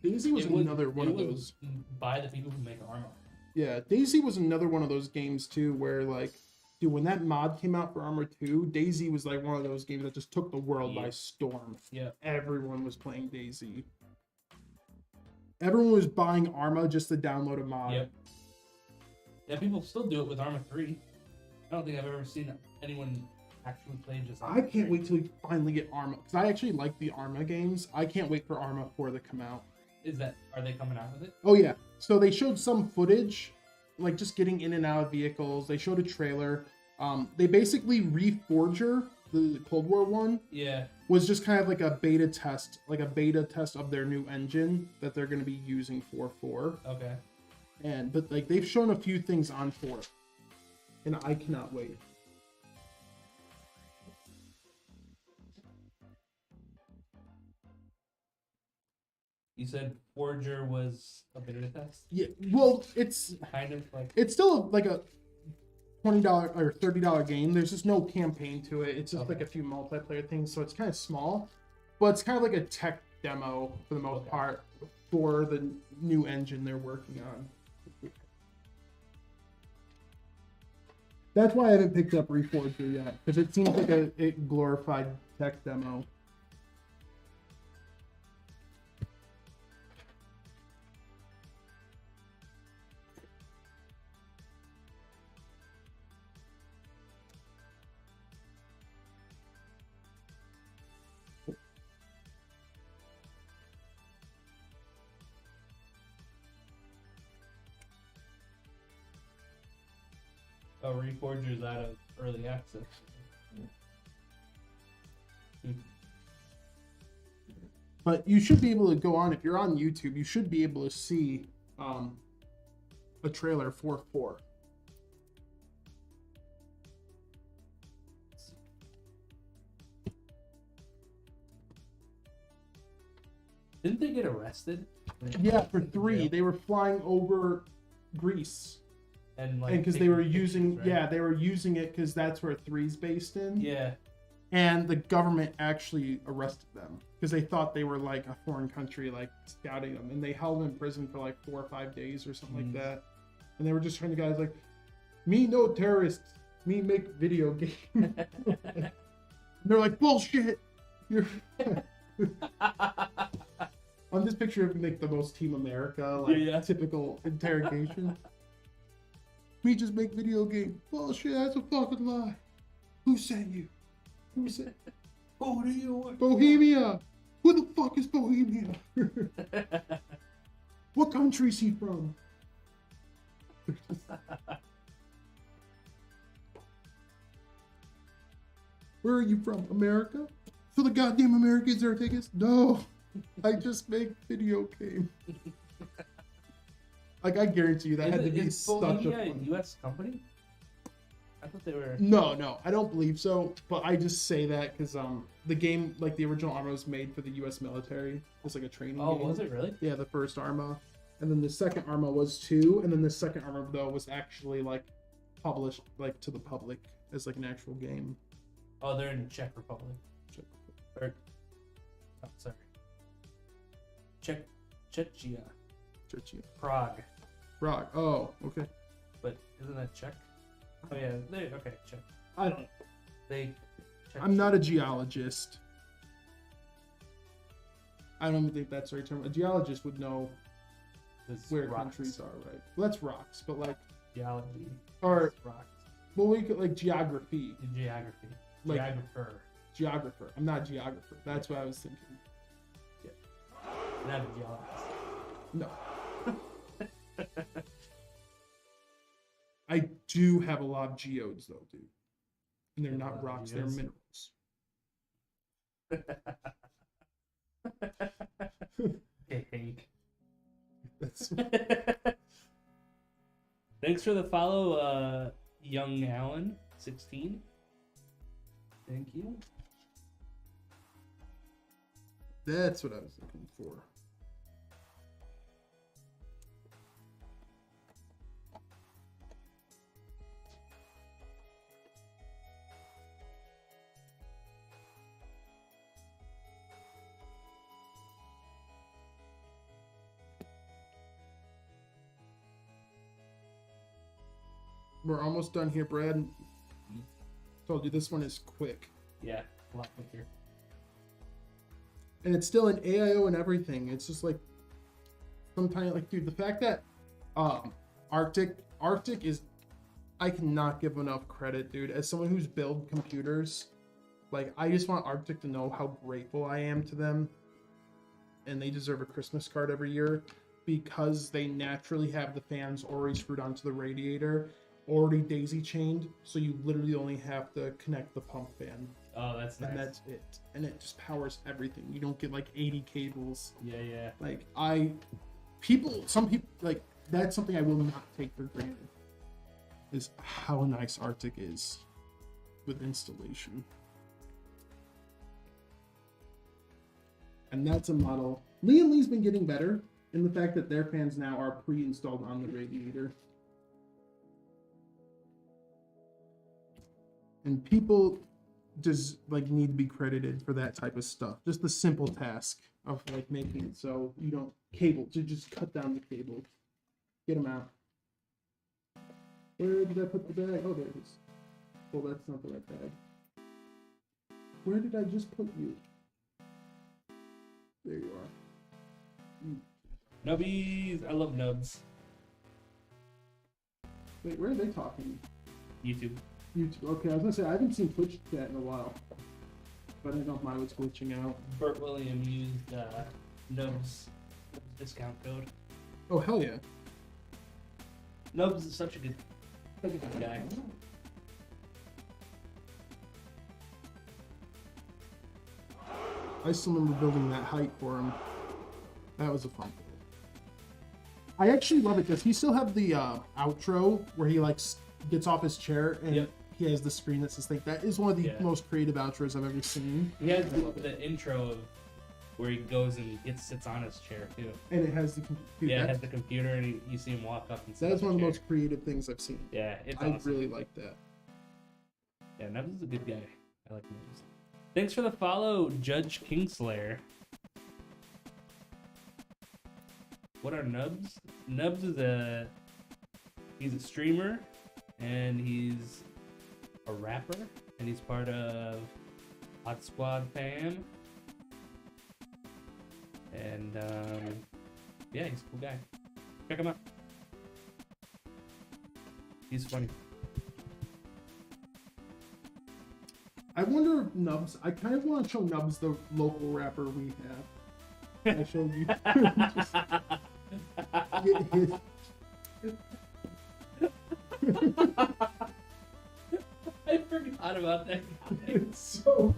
DayZ was another one of those. by the people who make Arma. Yeah, DayZ was another one of those games too, where like, dude, when that mod came out for Arma 2, DayZ was like one of those games that just took the world by storm. Yeah. Everyone was playing DayZ. Everyone was buying Arma just to download a mod. Yep. Yeah, people still do it with Arma 3. I don't think I've ever seen anyone actually play just Arma I can't 3. wait till we finally get Arma, because I actually like the Arma games. I can't wait for Arma 4 to come out. Are they coming out with it? Oh yeah, so they showed some footage, like just getting in and out of vehicles. They showed a trailer. They basically Reforger, the Cold War one, Yeah. was just kind of like a beta test of their new engine that they're going to be using for 4. Okay. But like they've shown a few things on 4, and I cannot wait. You said Forger was a beta test? Yeah, well, it's Kind of like... it's still like a $20 or $30 game. There's just no campaign to it. It's just like a few multiplayer things, so it's kind of small. But it's kind of like a tech demo for the most part for the new engine they're working on. That's why I haven't picked up Reforger yet, because it seems like a glorified tech demo. Oh, Reforger's out of early access. But you should be able to go on, if you're on YouTube, you should be able to see a trailer for 4. Didn't they get arrested? Yeah, for 3. They were flying over Greece. And like, because they were taking using, pictures, right? yeah, they were using it because that's where 3's based in. Yeah. And the government actually arrested them because they thought they were like a foreign country, like scouting them, and they held them in prison for like 4 or 5 days or something like that. And they were just trying to guys like, me no terrorists, me make video game. And they're like, bullshit. You're on this picture of like the most Team America, like typical interrogation. We just make video game. Bullshit, that's a fucking lie. Who sent you? Who said? Oh, do you want Bohemia. Who the fuck is Bohemia? What country is he from? Where are you from? America? So the goddamn Americans are taking us? No. I just make video game. Like, I guarantee you that had to be such a U.S. company? I thought they were... No, I don't believe so. But I just say that because the game, like the original Arma, was made for the U.S. military. It was like a training game. Oh, was it really? Yeah, the first Arma. And then the second Arma was 2. And then the second Arma, though, was actually like published like to the public as like an actual game. Oh, they're in Czech Republic. Or... Oh, sorry. Czechia. Prague. Oh, okay. But isn't that Czech? Oh yeah, okay, Czech. I don't. Czech. I'm not a geologist. I don't think that's the right term. A geologist would know where countries are, right? Well, that's rocks, but like geology. Or rocks. Well, we could like geography. Geography. Like, geographer. I'm not a geographer. That's what I was thinking. Yeah. Not a geologist. No. I do have a lot of geodes though, dude. And they're not rocks, they're minerals. Hey, Hank. That's... Thanks for the follow, Young Allen 16. Thank you. That's what I was looking for. We're almost done here, Brad. Told you this one is quick. Yeah, a lot quicker. And it's still an AIO and everything. It's just like sometimes, like, dude, the fact that Arctic is, I cannot give enough credit, dude. As someone who's built computers, like, I just want Arctic to know how grateful I am to them. And they deserve a Christmas card every year because they naturally have the fans already screwed onto the radiator, already daisy chained, so you literally only have to connect the pump fan. Oh, that's nice. And that's it. And it just powers everything. You don't get like 80 cables. Yeah. Like some people, like, that's something I will not take for granted, is how nice Arctic is with installation. And that's a model. Lee and Lee's been getting better in the fact that their fans now are pre-installed on the radiator. And people just like need to be credited for that type of stuff. Just the simple task of like making it so you don't cable to just cut down the cable. Get them out. Where did I put the bag? Oh, there it is. Well, that's not the right bag. Where did I just put you? There you are. Nubbies! I love nubs. Wait, where are they talking? YouTube. YouTube. Okay, I was gonna say I haven't seen Twitch chat in a while, but I didn't know if mine was glitching out. Bert William used Nubs discount code. Oh hell yeah! Nubs is such a good guy. I still remember building that height for him. That was a fun build. I actually love it. Does he still have the outro where he like gets off his chair and he has the screen that says like that is one of the most creative outros I've ever seen. He has the intro of where he goes and sits on his chair too. And it has the computer. Yeah, it has the computer and you see him walk up and sit. That is one of the most creative things I've seen. Yeah, it's I awesome. really like that. Yeah, Nubs is a good guy. I like Nubs. Thanks for the follow, Judge Kingslayer. What are Nubs? Nubs is he's a streamer and he's a rapper and he's part of Hot Squad fam. And yeah, he's a cool guy. Check him out. He's funny. I wonder if Nubs, I kind of want to show Nubs the local rapper we have. I showed you. I forgot about that guy. It's so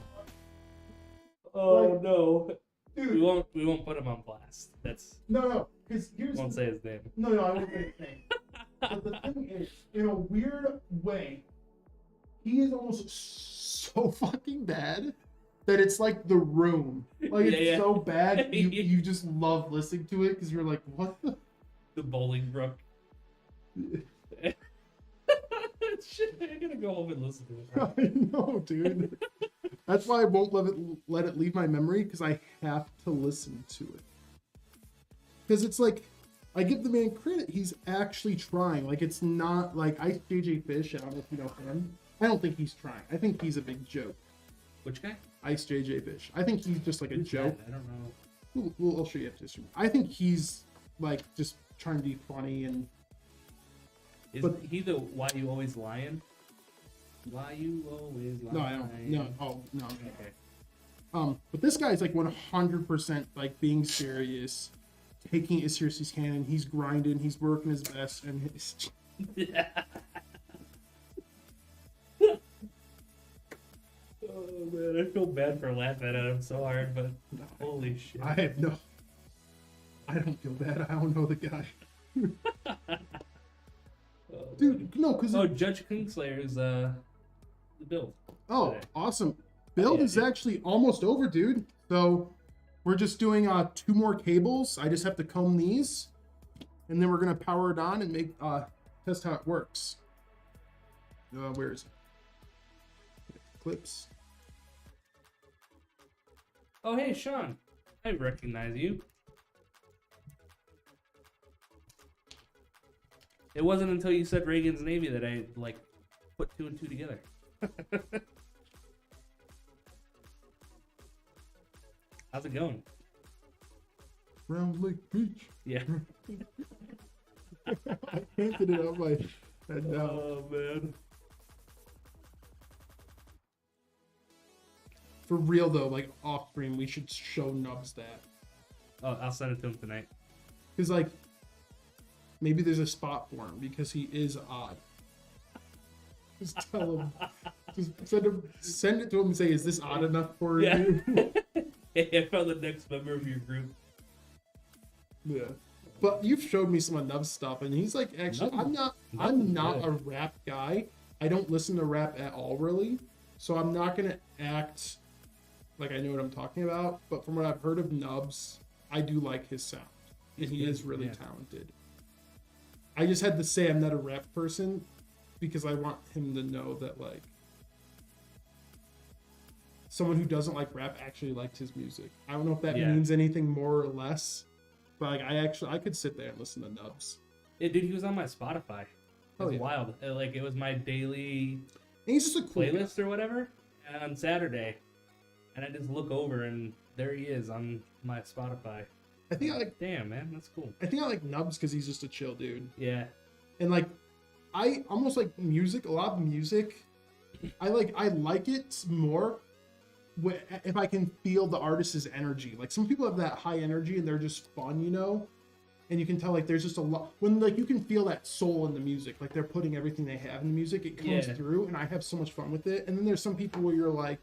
Oh like, no. dude. We won't put him on blast. That's No, because here's won't say his name. No, I won't say his name. But the thing is, in a weird way, he is almost so fucking bad that it's like The Room. Like it's so bad you just love listening to it because you're like, what the Bowling Brook. Shit, I'm gonna go home and listen to it. I know, dude. That's why I won't let it leave my memory because I have to listen to it. Because it's like, I give the man credit. He's actually trying. Like, it's not like Ice JJ Fish. I don't know if you know him. I don't think he's trying. I think he's a big joke. Which guy? Ice JJ Fish. I think he's just like a joke. That? I don't know. I'll show you after this. I think he's like just trying to be funny and. Isn't he the Why You Always Lying? Why You Always Lying? No, I don't. No. Oh no. Okay. But this guy's like 100% like being serious, taking it as serious as he can. And he's grinding. He's working his best, and he's. Oh man, I feel bad for laughing at him so hard, but holy shit. I don't feel bad. I don't know the guy. Dude, no, because Judge Kingslayer is the build. Oh, today. Awesome. Build is actually almost over, dude. So we're just doing 2 more cables. I just have to comb these, and then we're gonna power it on and make test how it works. Where is it? Clips. Oh hey Sean, I recognize you. It wasn't until you said Reagan's Navy that I like put 2 and 2 together. How's it going? Round Lake Beach. Yeah. I painted it on my head now. Oh man. For real though, like off stream, we should show Nubs that. Oh, I'll send it to him tonight. Cause like, maybe there's a spot for him because he is odd. Just tell him. Just send it to him and say, "Is this odd enough for you?" Hey, I found the next member of your group. Yeah. But you've showed me some of Nub's stuff, and he's like, actually, I'm not a rap guy. I don't listen to rap at all, really. So I'm not gonna act like I know what I'm talking about. But from what I've heard of Nubs, I do like his sound, and he is really talented. I just had to say I'm not a rap person because I want him to know that like someone who doesn't like rap actually liked his music. I don't know if that means anything more or less, but like I could sit there and listen to Nubs. Yeah, dude, he was on my Spotify. It was wild. Like it was my daily he's just a cool playlist or whatever on Saturday, and I just look over and there he is on my Spotify. I think I like. Damn, man, that's cool. I think I like Nubs because he's just a chill dude. Yeah. And like, I almost like music. A lot of music, I like it more if I can feel the artist's energy. Like some people have that high energy and they're just fun, you know. And you can tell like there's just a lot when like you can feel that soul in the music. Like they're putting everything they have in the music. It comes through, and I have so much fun with it. And then there's some people where you're like.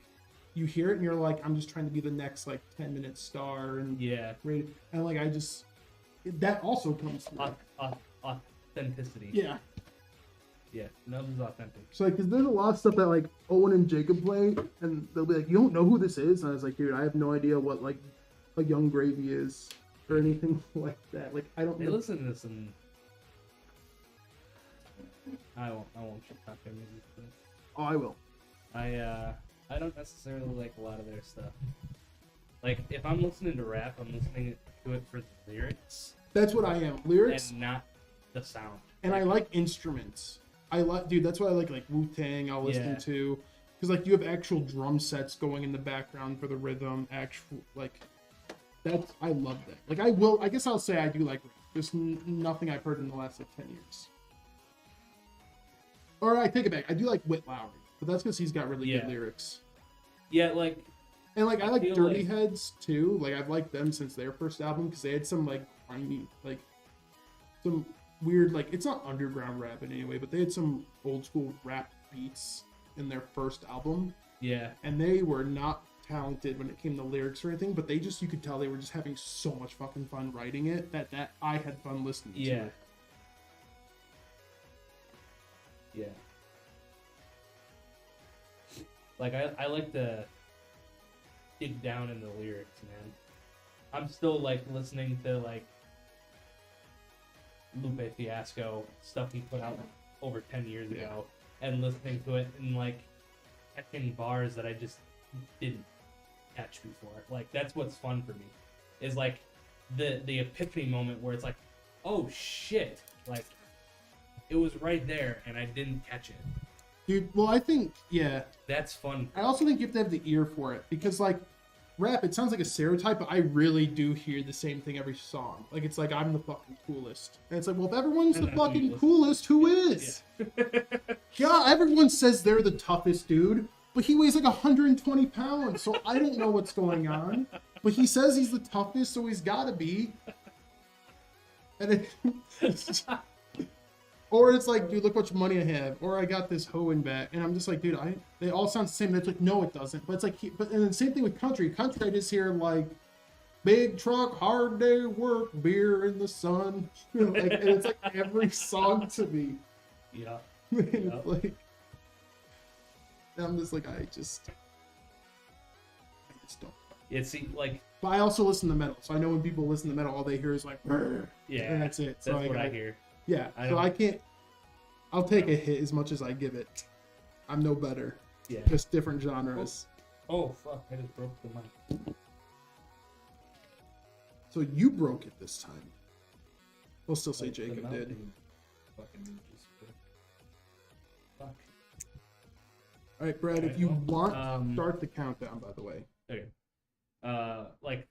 You hear it and you're like, I'm just trying to be the next like 10-minute star and and like I just that also comes through. Authenticity. Yeah. Yeah, Nubs is authentic. So like, cause there's a lot of stuff that like Owen and Jacob play, and they'll be like, you don't know who this is, and I was like, dude, I have no idea what like a Young Gravy is or anything like that. Like I don't. They know. listen to this and I won't talk their music. But... Oh, I will. I don't necessarily like a lot of their stuff. Like, if I'm listening to rap, I'm listening to it for the lyrics. That's what I am. Lyrics. And not the sound. And I like instruments. Dude, that's what I like Wu-Tang I'll listen to. Because, like, you have actual drum sets going in the background for the rhythm. I love that. Like, I guess I'll say I do like rap. There's nothing I've heard in the last, like, 10 years. Or I take it back. I do like Whit Lowry. But that's because he's got really good lyrics. Yeah, like... And, like, I like Dirty Heads, too. Like, I've liked them since their first album, because they had some, like, grimy, like, some weird, like, it's not underground rap in any way, but they had some old-school rap beats in their first album. Yeah. And they were not talented when it came to lyrics or anything, but they just, you could tell they were just having so much fucking fun writing it, that I had fun listening to it. Yeah. Like, I like to dig down in the lyrics, man. I'm still, like, listening to, like, Lupe Fiasco, stuff he put out over 10 years ago, and listening to it and, like, catching bars that I just didn't catch before. Like, that's what's fun for me, is, like, the epiphany moment where it's like, oh, shit. Like, it was right there, and I didn't catch it. Dude, well, I think, that's fun. I also think you have to have the ear for it, because, like, rap, it sounds like a stereotype, but I really do hear the same thing every song. Like, it's like, I'm the fucking coolest. And it's like, well, if everyone's the fucking coolest, who is? Yeah, everyone says they're the toughest dude, but he weighs like 120 pounds, so I don't know what's going on. But he says he's the toughest, so he's gotta be. And or it's like, dude, look how much money I have. Or I got this hoe in back. And I'm just like, dude, they all sound the same. And it's like, no, it doesn't. But it's like, and the same thing with country. Country, I just hear like, big truck, hard day work, beer in the sun. Like, and it's like every song to me. Yeah. It's like, I'm just like, I just don't. Yeah, see, like. But I also listen to metal. So I know when people listen to metal, all they hear is like, yeah. And that's it. So that's what I hear. Yeah, so I can't. I'll take a hit as much as I give it. I'm no better. Yeah. Just different genres. Oh fuck! I just broke the mic. So you broke it this time. We'll still say Jacob did. Fucking fuck. All right, Brad. If you want, start the countdown. By the way. Okay. Like,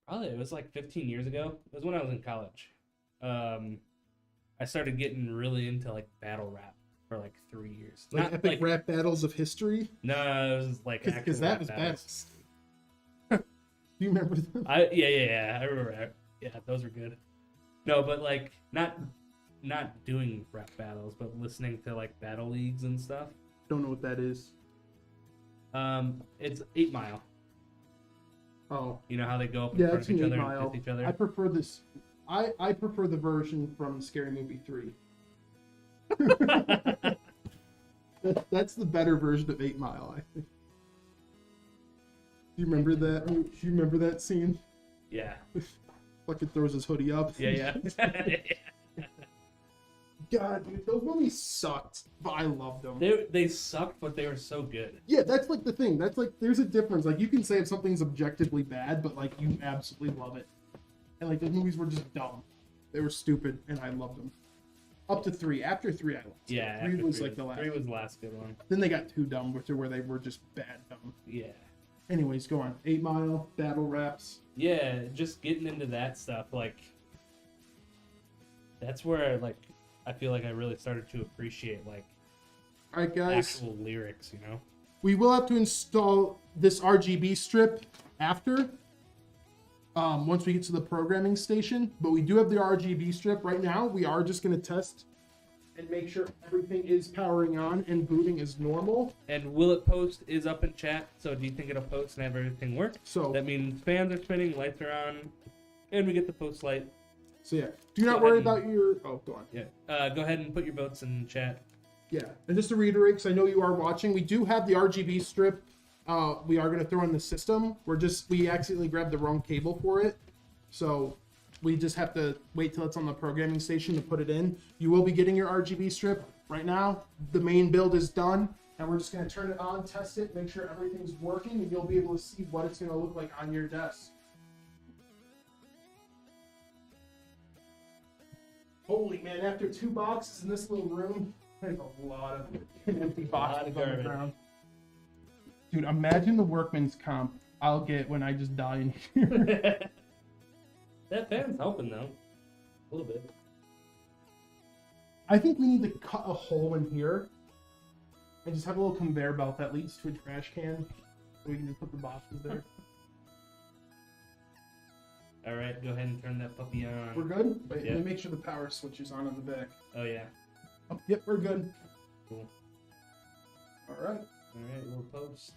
probably it was like 15 years ago. It was when I was in college. I started getting really into like battle rap for like 3 years. Like not epic rap battles of history. No, it was like because that was battles. Do you remember them? Yeah. I remember. Yeah, those were good. No, but like not doing rap battles, but listening to like battle leagues and stuff. Don't know what that is. It's 8 Mile. Oh, you know how they go up in front of each other and kiss each other. I prefer this. I prefer the version from Scary Movie 3. That's the better version of 8 Mile, I think. you remember that? Do you remember that scene? Yeah. Fucking throws his hoodie up. Yeah. God, dude, those movies sucked, but I loved them. They sucked, but they were so good. Yeah, that's like the thing. That's like, there's a difference. Like, you can say if something's objectively bad, but like, you absolutely love it. And like, those movies were just dumb. They were stupid, and I loved them. Up to 3. After 3, I loved it. Yeah. 3 was like the last. 3 was the last good one. Then they got too dumb, where they were just bad dumb. Yeah. Anyways, go on. 8 Mile, battle raps. Yeah, just getting into that stuff, like, that's where, like, I feel like I really started to appreciate, like, All right, guys. actual lyrics, you know? We will have to install this RGB strip after, once we get to the programming station. But we do have the RGB strip right now. We are just going to test and make sure everything is powering on and booting as normal. And will it post is up in chat, so do you think it'll post and have everything work? So That means fans are spinning, lights are on, and we get the post light. So yeah, do not Go worry ahead about your. Oh, go on. Yeah. Go ahead and put your votes in chat. Yeah, and just to reiterate, because I know you are watching, we do have the RGB strip. We are going to throw in the system. We accidentally grabbed the wrong cable for it, so we just have to wait till it's on the programming station to put it in. You will be getting your RGB strip right now. The main build is done, and we're just going to turn it on, test it, make sure everything's working, and you'll be able to see what it's going to look like on your desk. Holy man, after 2 boxes in this little room, there's a lot of empty boxes on the ground. Dude, imagine the workman's comp I'll get when I just die in here. That fan's helping, though. A little bit. I think we need to cut a hole in here and just have a little conveyor belt that leads to a trash can so we can just put the boxes there. All right, go ahead and turn that puppy on. We're good? Wait, Yeah. let me make sure the power switch is on the back. Oh, yeah. Oh, yep, we're good. Cool. All right, All right, we'll post.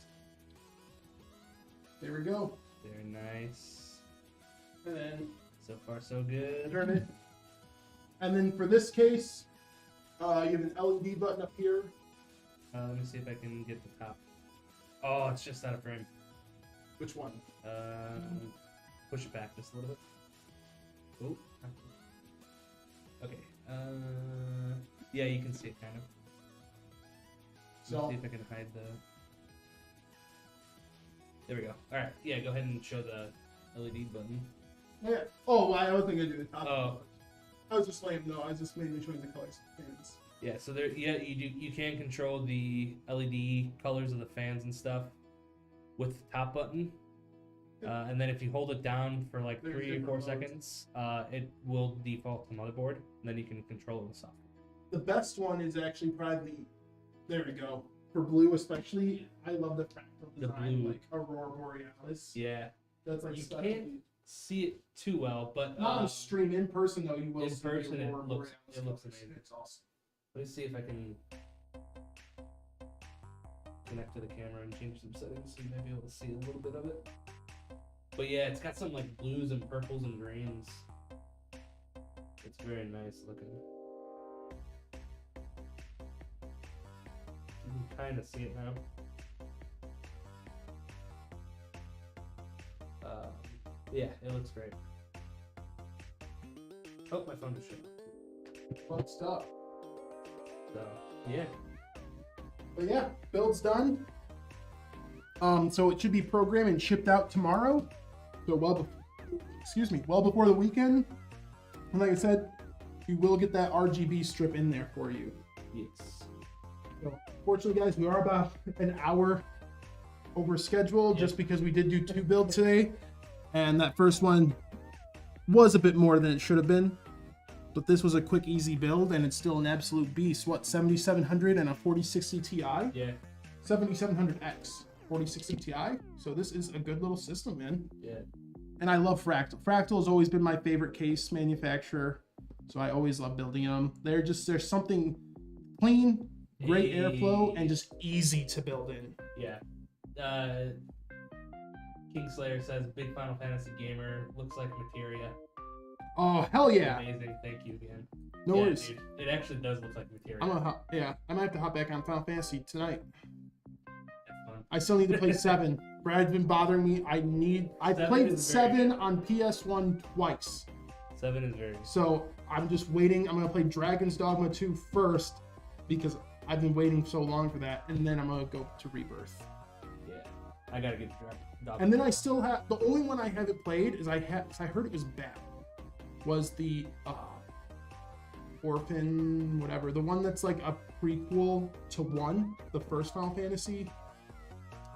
there we go. Very nice. And then So far, so good. turn it. And then for this case, you have an LED button up here. Let me see if I can get the top. Oh, it's just out of frame. Which one? Push it back just a little bit. Oh. Okay. Yeah, you can see it kind of. Let me see if I can hide the. There we go. All right. Yeah, go ahead and show the LED button. Yeah. Oh, well, I wasn't gonna do the top. Oh. I was just lame. No, I was just mainly showing the colors. Fans. Yeah. So there. Yeah, you can control the LED colors of the fans and stuff with the top button. And then if you hold it down for like 3 or 4 seconds, it will default to motherboard. And then you can control it with software. The best one is actually probably there we go. For blue especially, I love the Fractal Design, blue. like Aurora Borealis. Yeah. That's like You specialty. can't see it too well, but Not on stream. In person though, you will in see person, the it Aurora looks- Borealis. it looks colors. amazing. It's awesome. let me see if I can connect to the camera and change some settings so you might be able to see a little bit of it. But yeah, it's got some like blues and purples and greens. It's very nice looking. You can kind of see it now. Yeah, it looks great. Oh, my phone just shut. Fun stuff. So, yeah. But yeah, build's done. So it should be programmed and shipped out tomorrow. So well before the weekend. And like I said, you will get that RGB strip in there for you. Yes. So fortunately, guys, we are about an hour over schedule just because we did do 2 builds today. And that first one was a bit more than it should have been. But this was a quick, easy build, and it's still an absolute beast. What, 7700 and a 4060 Ti? Yeah. 7700X, 4060 Ti. So this is a good little system, man. Yeah. And I love Fractal. Fractal has always been my favorite case manufacturer. So I always love building them. There's something clean, great airflow, and just easy to build in. Yeah. Kingslayer says, big Final Fantasy gamer, looks like materia. Oh, hell yeah. Amazing. Thank you again. No worries. Dude, it actually does look like materia. I might have to hop back on Final Fantasy tonight. That's fun. I still need to play 7. Brad's been bothering me. I 7 played is very 7 good. on PS1 twice. 7 is very. So I'm just waiting. I'm gonna play Dragon's Dogma 2 first because I've been waiting so long for that, and then I'm gonna go to Rebirth. Yeah, I gotta get Dog. And then I still have the only one I haven't played is I heard it was bad. Was the Orphan whatever, the one that's like a prequel to 1, the first Final Fantasy.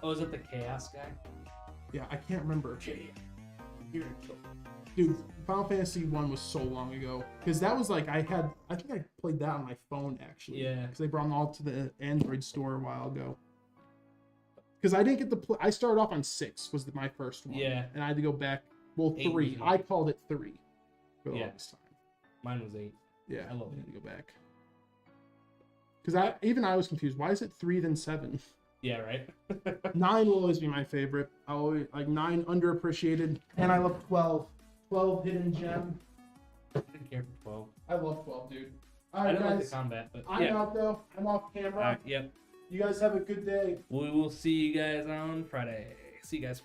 Oh, is it the Chaos guy? Yeah, I can't remember. Okay. Here it goes. Dude, Final Fantasy 1 was so long ago because that was like I think I played that on my phone actually. Yeah. Because they brought them all to the Android store a while ago. Because I didn't get the play. I started off on 6 was my first one. Yeah. And I had to go back. Well, 8 3. was I called it 3 for the Yeah. longest time. Mine was 8. Yeah, I love I it. had to go back. Because I was confused. Why is it 3 then 7? Yeah, right. 9 will always be my favorite. I always like 9 underappreciated, and I love 12. 12 hidden gem. I didn't care for 12. I love 12, dude. All I right, didn't like the guys. combat, but I'm yeah. out though. I'm off camera. Yep. You guys have a good day. We will see you guys on Friday. See you guys.